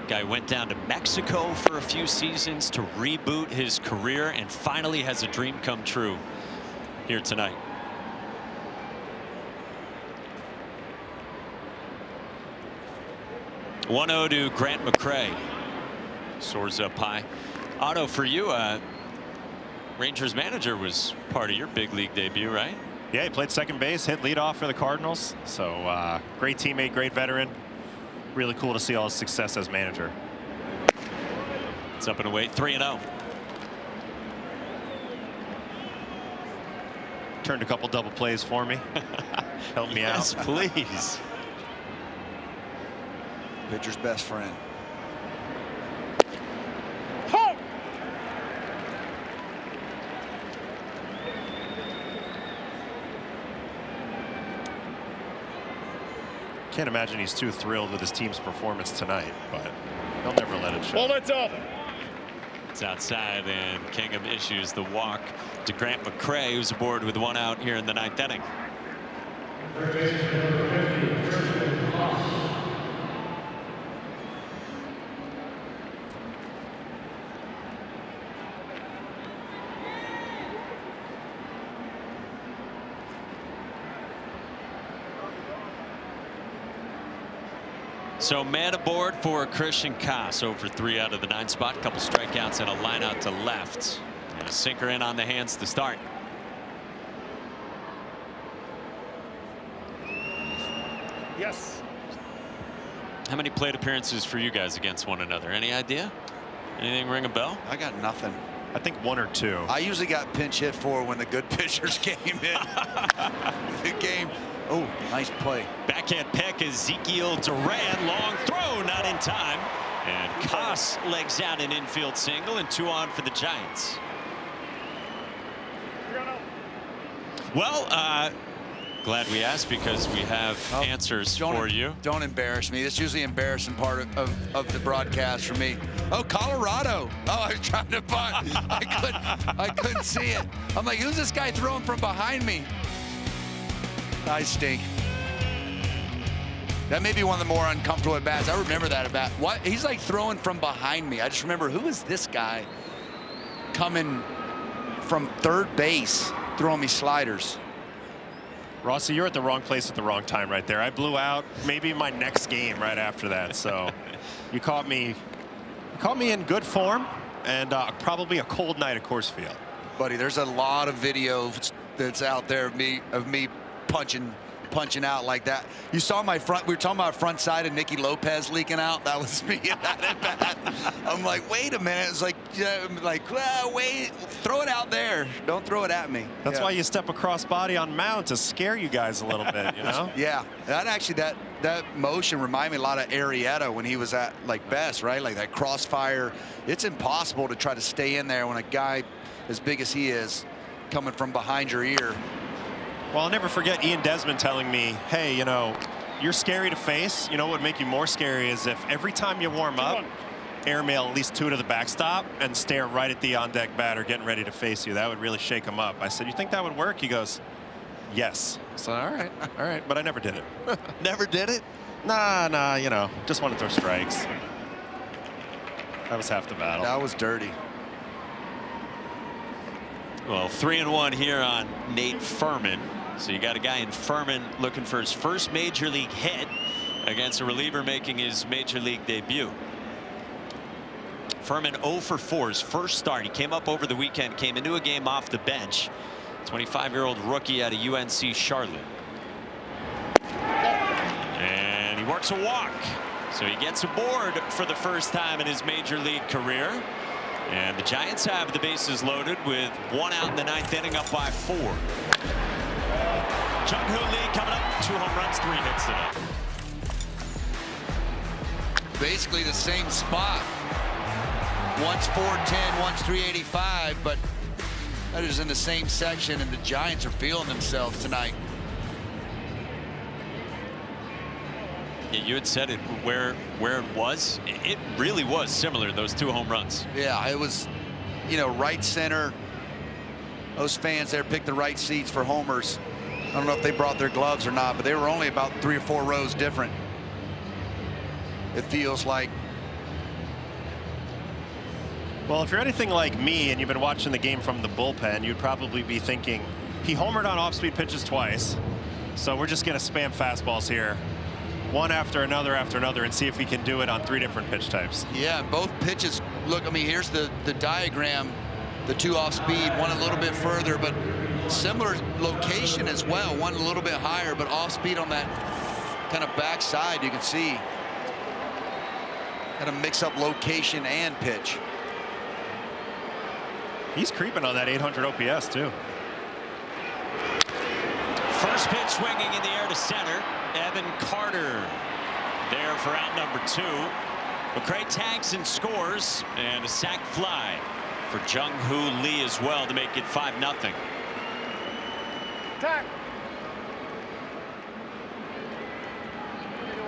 Guy went down to Mexico for a few seasons to reboot his career, and finally has a dream come true here tonight. One-0 to Grant McCray. Soars up high. Otto, for you, Rangers manager was part of your big league debut, right?
Yeah, he played second base, hit leadoff for the Cardinals. So great teammate, great veteran. Really cool to see all his success as manager.
It's up and away, 3-0.
Turned a couple double plays for me. Help me
Yes,
out.
please.
Pitcher's best friend.
Can't imagine he's too thrilled with his team's performance tonight, but he'll never let it show.
Ball that's up.
It's outside, and Kingham issues the walk to Grant McCray, who's aboard with 1 out here in the 9th inning. So man aboard for Christian Koss, over 3 out of the 9 spot. Couple strikeouts and a line out to left. And a sinker in on the hands to start.
Yes.
How many plate appearances for you guys against one another? Any idea? Anything ring a bell?
I got nothing.
I think 1 or 2.
I usually got pinch hit for when the good pitchers came in. The game. Oh, nice play.
Backhand pick, Ezekiel Duran, long throw, not in time. And Koss legs out an infield single, and 2 on for the Giants. Well, glad we asked, because we have answers for you.
Don't embarrass me. That's usually embarrassing part of the broadcast for me. Oh, Colorado. Oh, I was trying to bunt. I couldn't see it. I'm like, who's this guy throwing from behind me? I stink. That may be one of the more uncomfortable at bats. I remember that at bat. What? He's like throwing from behind me. I just remember, who is this guy coming from third base throwing me sliders?
Rossi, you're at the wrong place at the wrong time right there. I blew out maybe my next game right after that. So you caught me in good form and probably a cold night at Coors Field.
Buddy, there's a lot of video that's out there of me punching out like that. You saw my front. We were talking about front side of Nicky Lopez leaking out. That was me in that at bat. I'm like, wait a minute. It's like, well, wait, throw it out there. Don't throw it at me.
That's why you step across body on mound, to scare you guys a little bit, you know?
Yeah, that motion reminded me a lot of Arrieta when he was at like best, right? Like that crossfire. It's impossible to try to stay in there when a guy as big as he is coming from behind your ear.
Well, I'll never forget Ian Desmond telling me, hey, you know, you're scary to face. You know what would make you more scary is if every time you warm up, airmail at least 2 to the backstop and stare right at the on-deck batter getting ready to face you. That would really shake him up. I said, you think that would work? He goes, yes. So, all right. But I never did it.
Never did it?
Nah, you know, just want to throw strikes. That was half the battle.
That was dirty.
Well, 3-1 here on Nate Furman. So you got a guy in Furman looking for his first major league hit against a reliever making his major league debut. Furman 0 for 4, his first start. He came up over the weekend, came into a game off the bench. 25-year-old rookie out of UNC Charlotte. And he works a walk. So he gets aboard for the first time in his major league career. And the Giants have the bases loaded with 1 out in the 9th inning, up by 4. Jung-Hoo Lee coming up, 2 home runs, 3 hits tonight.
Basically the same spot. One's 410, one's 385, but that is in the same section, and the Giants are feeling themselves tonight.
Yeah, you had said it where it was. It really was similar, those 2 home runs.
Yeah, it was, you know, right center. Those fans there picked the right seats for homers. I don't know if they brought their gloves or not, but they were only about 3 or 4 rows different. It feels like.
Well, if you're anything like me and you've been watching the game from the bullpen, you'd probably be thinking, he homered on off-speed pitches twice, so we're just going to spam fastballs here, one after another, and see if we can do it on 3 different pitch types.
Yeah, both pitches. Look, I mean, here's the diagram. The 2 off speed, one a little bit further, but similar location as well. One a little bit higher, but off speed on that kind of backside. You can see kind of mix up location and pitch.
He's creeping on that 800 OPS too.
First pitch swinging in the air to center. Evan Carter there for out number 2. McCray tags and scores, and a sac fly for Jung-Hoo Lee as well to make it 5-0.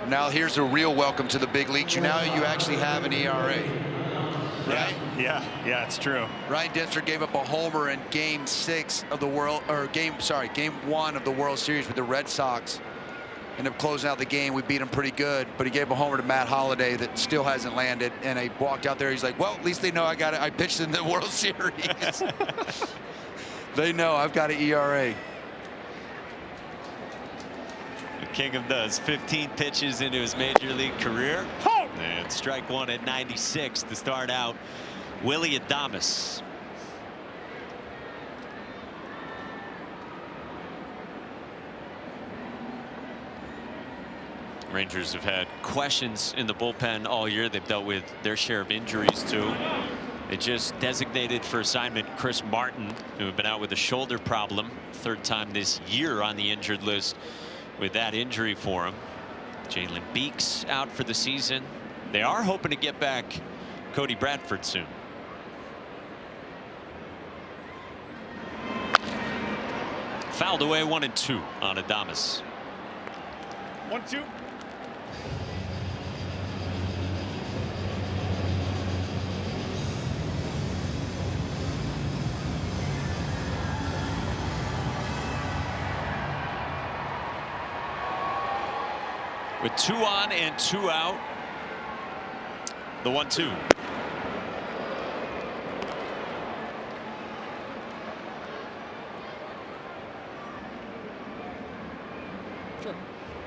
Now here's a real welcome to the big leagues. Now you actually have an ERA. Right?
Yeah, it's true.
Ryan Dempster gave up a homer in game 6 of the game 1 of the World Series with the Red Sox. Ended up closing out the game. We beat him pretty good, but he gave a homer to Matt Holliday that still hasn't landed, and he walked out there. He's like, well, at least they know I got it. I pitched in the World Series. They know I've got an ERA.
The king of does 15 pitches into his major league career. And strike 1 at 96 to start out Willy Adames. Rangers have had questions in the bullpen all year. They've dealt with their share of injuries too. They just designated for assignment Chris Martin, who had been out with a shoulder problem, 3rd time this year on the injured list with that injury for him. Jalen Beeks out for the season. They are hoping to get back Cody Bradford soon. Fouled away 1-2 on Adames.
1-2.
with 2 on and 2 out. The 1-2.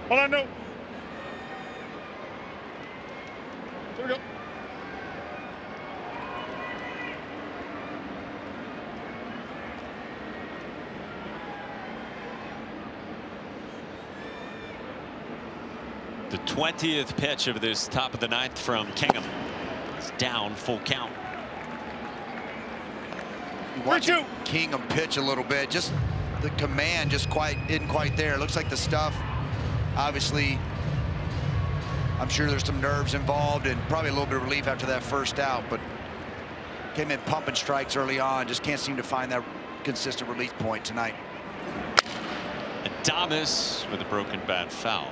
Hold on, no. There we go.
The 20th pitch of this top of the 9th from Kingham. It's down, full count.
Watching Kingham pitch a little bit, just the command just isn't quite there. Looks like the stuff, obviously, I'm sure there's some nerves involved and probably a little bit of relief after that first out, but came in pumping strikes early on, just can't seem to find that consistent release point tonight.
Adames with a broken bat foul.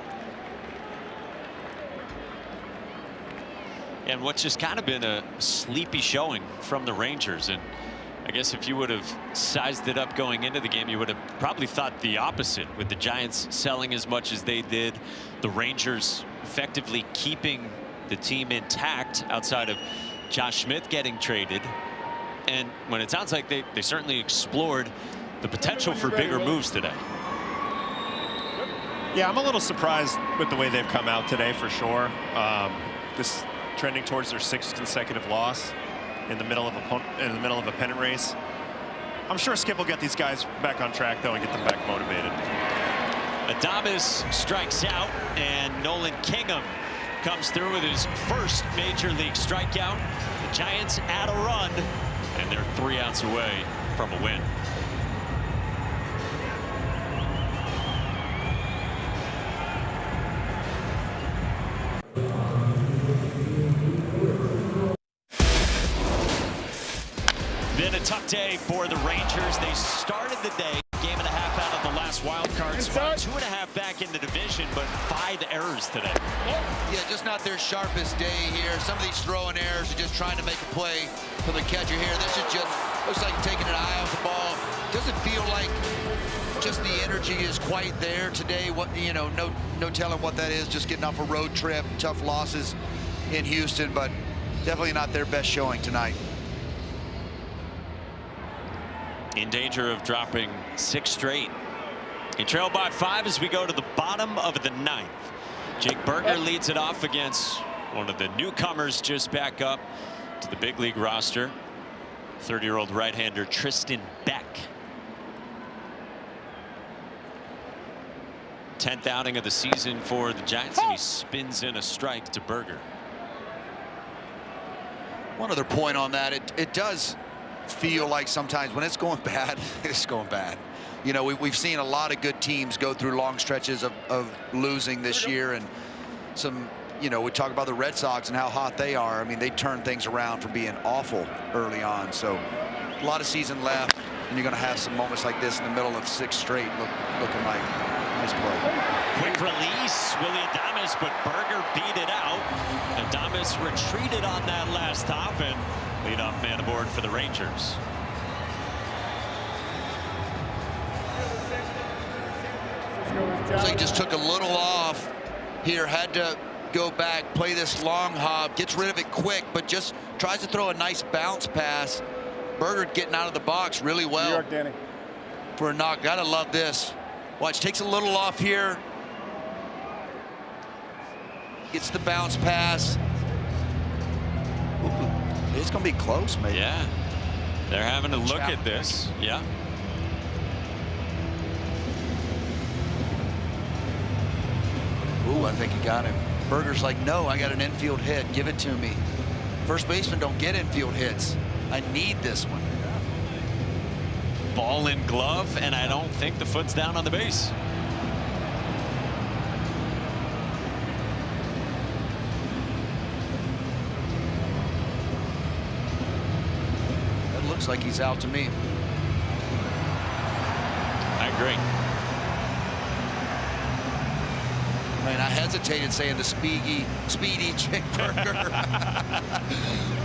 And what's just kind of been a sleepy showing from the Rangers. And I guess if you would have sized it up going into the game, you would have probably thought the opposite, with the Giants selling as much as they did, the Rangers effectively keeping the team intact outside of Josh Smith getting traded. And when it sounds like they certainly explored the potential for bigger moves today.
Yeah, I'm a little surprised with the way they've come out today, for sure. This trending towards their 6th consecutive loss in the middle of a pennant race. I'm sure Skip will get these guys back on track, though, and get them back motivated.
Adames strikes out, and Nolan Kingham comes through with his first major league strikeout. The Giants add a run, and they're 3 outs away from a win. Been a tough day for the Rangers. They started the day game and a half out of the last wild card spot, 2.5 back in the division, but 5 errors today.
Yeah, just not their sharpest day here. Some of these throwing errors are just trying to make a play for the catcher here. This is just looks like taking an eye off the ball. Doesn't feel like just the energy is quite there today. What, you know, no telling what that is. Just getting off a road trip, tough losses in Houston, but definitely not their best showing tonight.
In danger of dropping 6 straight. He trailed by 5 as we go to the bottom of the 9th. Jake Berger leads it off against one of the newcomers just back up to the big league roster. 30-year-old right-hander Tristan Beck. 10th outing of the season for the Giants, and he spins in a strike to Berger.
One other point on that, it does feel like sometimes when it's going bad, it's going bad. You know, we've seen a lot of good teams go through long stretches of losing this year, and some, you know, we talk about the Red Sox and how hot they are. I mean, they turn things around from being awful early on. So a lot of season left, and you're going to have some moments like this in the middle of 6 straight looking like nice play.
Quick release, Willie Adames, but Berger beat it out. Adames retreated on that last hop, and leadoff man aboard for the Rangers.
So he just took a little off here, had to go back, play this long hop, gets rid of it quick, but just tries to throw a nice bounce pass. Berger getting out of the box really well.
New York, Danny.
For a knock. Gotta love this. Watch, takes a little off here. Gets the bounce pass. Ooh, it's gonna be close, maybe.
Yeah, they're having to look at this. Yeah.
Ooh, I think he got him. Berger's like, no, I got an infield hit. Give it to me. First baseman don't get infield hits. I need this one.
Ball in glove, and I don't think the foot's down on the base.
That looks like he's out to me.
I agree.
I mean, I hesitated saying the speedy Jake Berger.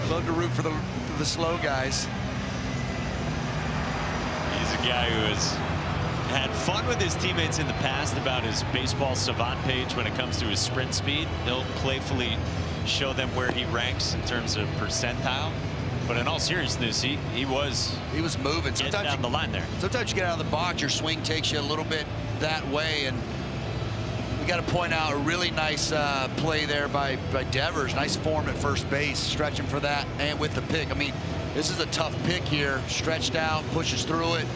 Love to root for the slow guys.
He's a guy who has had fun with his teammates in the past about his baseball savant page when it comes to his sprint speed. He'll playfully show them where he ranks in terms of percentile. But in all seriousness, he was
moving.
Sometimes down the line there.
Sometimes you get out of the box, your swing takes you a little bit that way, and we got to point out a really nice play there by Devers. Nice form at first base, stretching for that, and with the pick. I mean, this is a tough pick here. Stretched out, pushes through it,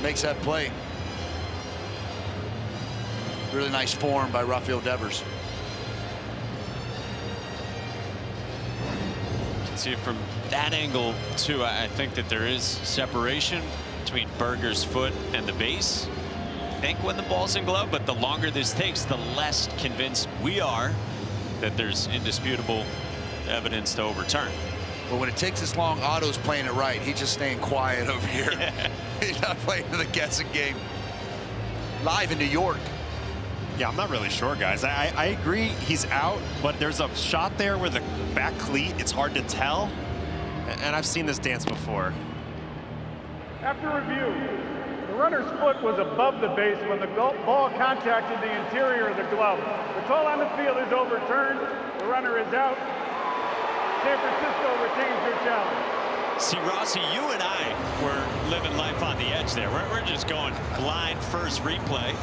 makes that play. Really nice form by Rafael Devers.
See it from that angle too. I think that there is separation between Berger's foot and the base. I think when the ball's in glove, but the longer this takes, the less convinced we are that there's indisputable evidence to overturn.
But when it takes this long, Otto's playing it right. He's just staying quiet over here. Yeah. He's not playing the guessing game. Live in New York.
Yeah, I'm not really sure, guys. I agree he's out, but there's a shot there with the back cleat. It's hard to tell, and I've seen this dance before.
After review, the runner's foot was above the base when the ball contacted the interior of the glove. The call on the field is overturned. The runner is out. San Francisco retains their challenge.
See, Rossi, you and I were living life on the edge there. We're just going blind first replay.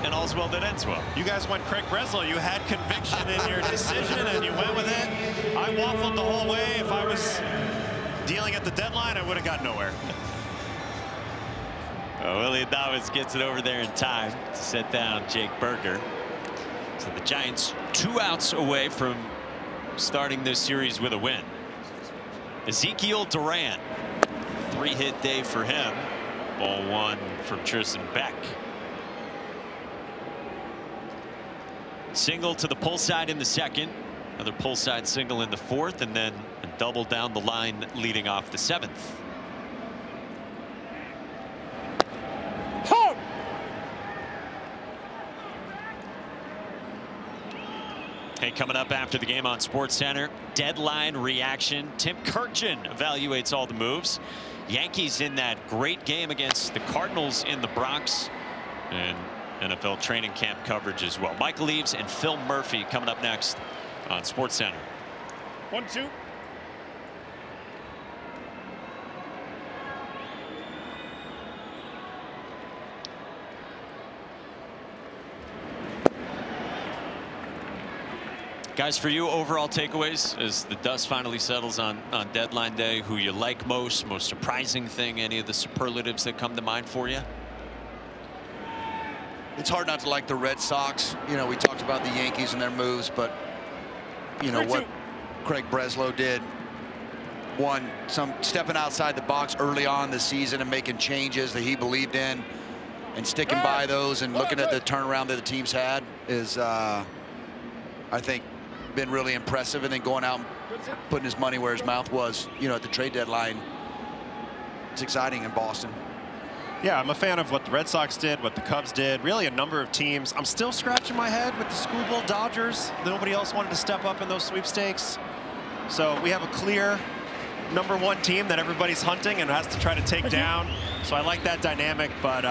And all's well that ends well.
You guys went Craig Breslow. You had conviction in your decision, and you went with it. I waffled the whole way. If I was dealing at the deadline, I would have got nowhere.
Willie Adames gets it over there in time to set down Jake Berger. So the Giants 2 outs away from starting this series with a win. Ezekiel Duran, 3-hit day for him. Ball 1 from Tristan Beck. Single to the pull side in the second, another pull side single in the fourth, and then a double down the line leading off the seventh. Hey, coming up after the game on SportsCenter, deadline reaction. Tim Kurkjian evaluates all the moves. Yankees in that great game against the Cardinals in the Bronx, and NFL training camp coverage as well. Michael Eaves and Phil Murphy coming up next on SportsCenter.
1-2.
Guys, for you, overall takeaways as the dust finally settles on deadline day, who you like most surprising thing, any of the superlatives that come to mind for you?
It's hard not to like the Red Sox. You know, we talked about the Yankees and their moves, but you know what Craig Breslow did. One, some stepping outside the box early on this season and making changes that he believed in and sticking by those and looking at the turnaround that the team's had is, I think, been really impressive. And then going out and putting his money where his mouth was, you know, at the trade deadline. It's exciting in Boston.
Yeah, I'm a fan of what the Red Sox did, what the Cubs did, really a number of teams. I'm still scratching my head with the Schoolboy Dodgers. Nobody else wanted to step up in those sweepstakes. So we have a clear #1 team that everybody's hunting and has to try to take down. So I like that dynamic, but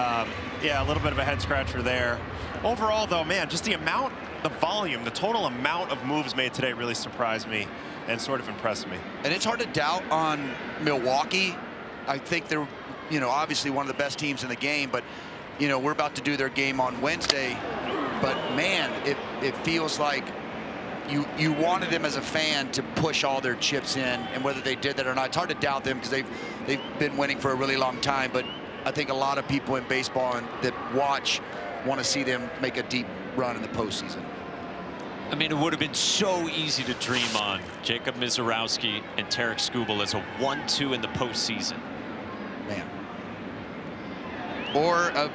yeah, a little bit of a head scratcher there. Overall, though, man, just the amount, the volume, the total amount of moves made today really surprised me and sort of impressed me.
And it's hard to doubt on Milwaukee. I think they're, you know, obviously one of the best teams in the game, but, you know, we're about to do their game on Wednesday. But, man, it feels like you wanted them as a fan to push all their chips in, and whether they did that or not, it's hard to doubt them because they've been winning for a really long time. But I think a lot of people in baseball that watch want to see them make a deep run in the postseason.
I mean, it would have been so easy to dream on Jacob Misiorowski and Tarek Skubal as a 1-2 in the postseason.
Man. Or a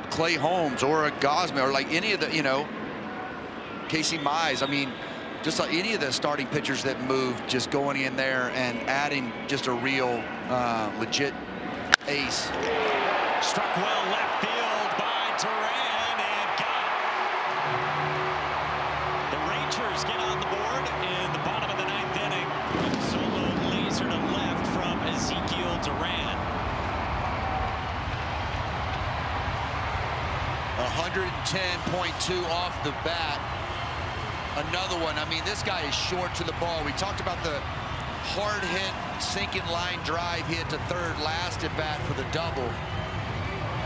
Clay Holmes or a Gosman or like any of the, you know, Casey Mize. I mean, just like any of the starting pitchers that moved, just going in there and adding just a real legit ace.
Struck well left field by Duran and got it. The Rangers get on the board in the bottom of the 9th inning. Solo laser to left from Ezekiel Duran.
110.2 off the bat. Another one. I mean, this guy is short to the ball. We talked about the hard hit, sinking line drive he hit to third last at bat for the double.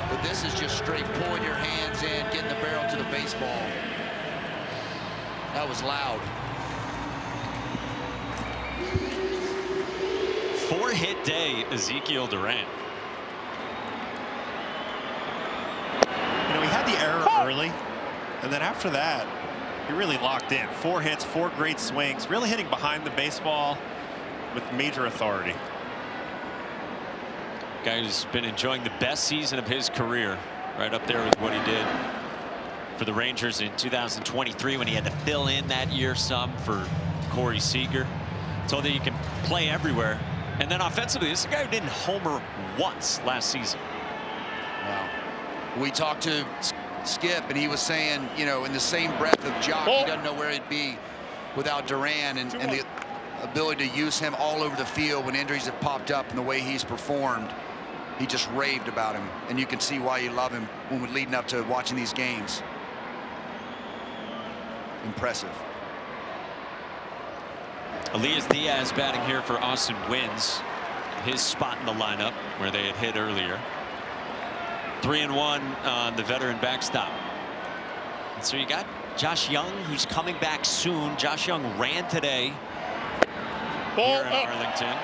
But this is just straight pulling your hands in, getting the barrel to the baseball. That was loud.
4-hit day, Ezekiel Duran.
You know, he had the error early, and then after that, he really locked in. 4 hits, 4 great swings, really hitting behind the baseball with major authority.
Guy who's been enjoying the best season of his career, right up there with what he did for the Rangers in 2023 when he had to fill in that year some for Corey Seager. Told that you can play everywhere. And then offensively, this is a guy who didn't homer once last season.
Wow. We talked to Skip, and he was saying, you know, in the same breath of Jock, he doesn't know where he'd be without Duran, and the ability to use him all over the field when injuries have popped up and the way he's performed. He just raved about him, and you can see why you love him when we're leading up to watching these games. Impressive.
Elias Diaz batting here for Austin Wynns. His spot in the lineup where they had hit earlier. 3-1 on the veteran backstop. And so you got Josh Young, who's coming back soon. Josh Young ran today here in Arlington.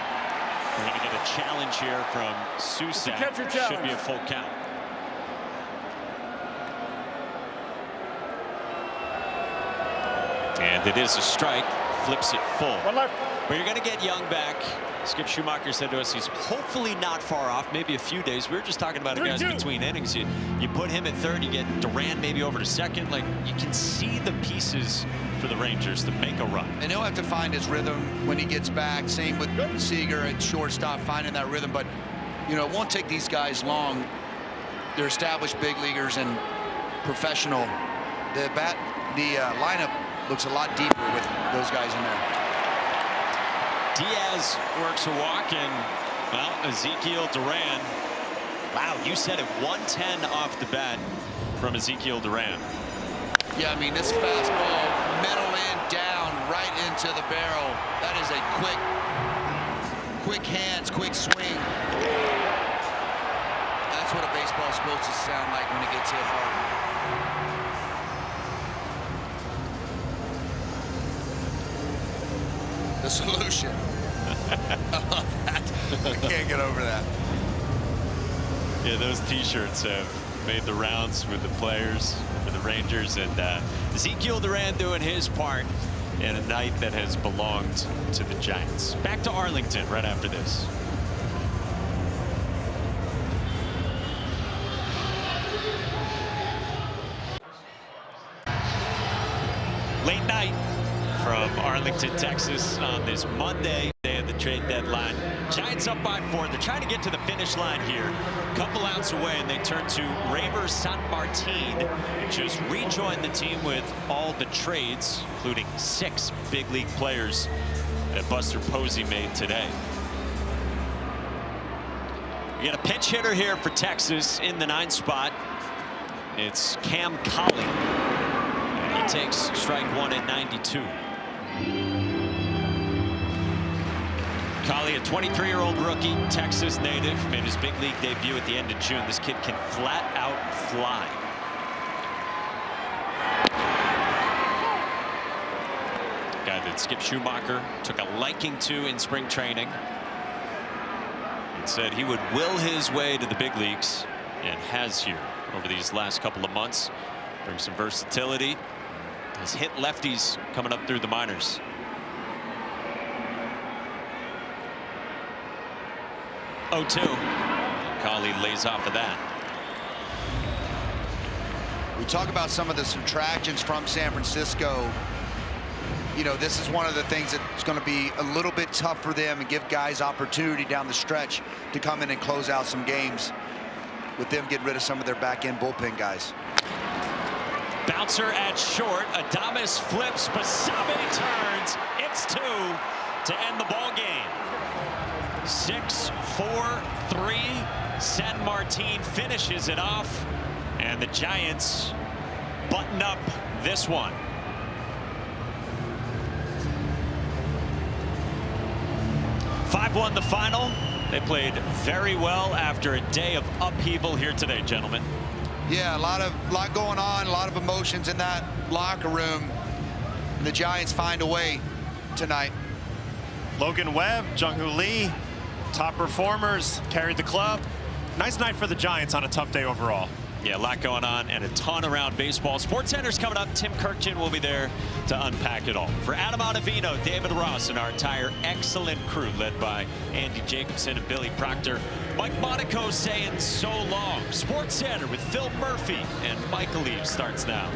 We're going to get a challenge here from Susak. Should be a full count. And it is a strike. Flips it full. But you're going to get Young back. Skip Schumacher said to us he's hopefully not far off, maybe a few days. We were just talking about it, guys, between innings. You put him at third, you get Duran maybe over to second. Like, you can see the pieces for the Rangers to make a run.
And he'll have to find his rhythm when he gets back. Same with Seager at shortstop, finding that rhythm. But, you know, it won't take these guys long. They're established big leaguers and professional. The lineup looks a lot deeper with those guys in there.
Diaz works a walk, and, well, Ezekiel Duran. Wow, you said it, 110 off the bat from Ezekiel Duran.
Yeah, I mean, this fastball, middle and down, right into the barrel. That is a quick hands, quick swing. That's what a baseball is supposed to sound like when it gets hit hard. The solution. I love that. I can't get over that.
Yeah, those T-shirts have made the rounds with the players for the Rangers, and Ezekiel Duran doing his part in a night that has belonged to the Giants. Back to Arlington right after this. Late night from Arlington, Texas on this Monday, day of the trade deadline. Giants up by 4. They're trying to get to the finish line here. Couple outs away, and they turn to Reimer Sanmartin, just rejoined the team with all the trades, including 6 big league players that Buster Posey made today. We got a pinch hitter here for Texas in the 9th spot. It's Cam Colley. And he takes strike 1 at 92. Colley, a 23-year-old rookie, Texas native, made his big league debut at the end of June. This kid can flat out fly. Guy that Skip Schumacher took a liking to in spring training. And said he would will his way to the big leagues, and has here over these last couple of months. Brings some versatility. Has hit lefties coming up through the minors. Oh, 2. Colley lays off of that.
We talk about some of the subtractions from San Francisco. You know, this is one of the things that's going to be a little bit tough for them and give guys opportunity down the stretch to come in and close out some games with them getting rid of some of their back-end bullpen guys.
Bouncer at short. Adames flips. Basabe turns. It's 2 to end the ball game. 6-4-3. Sanmartin finishes it off. And the Giants button up this one. "5-1 the final. They played very well after a day of upheaval here today, gentlemen.
Yeah, a lot going on, a lot of emotions in that locker room. And the Giants find a way tonight.
Logan Webb, Jung-Hoo Lee, top performers, carried the club. Nice night for the Giants on a tough day overall.
Yeah, a lot going on and a ton around baseball. SportsCenter's coming up. Tim Kirkjian will be there to unpack it all. For Adam Ottavino, David Ross, and our entire excellent crew led by Andy Jacobson and Billy Proctor, Mike Monaco saying so long. SportsCenter with Phil Murphy and Michael Eve starts now.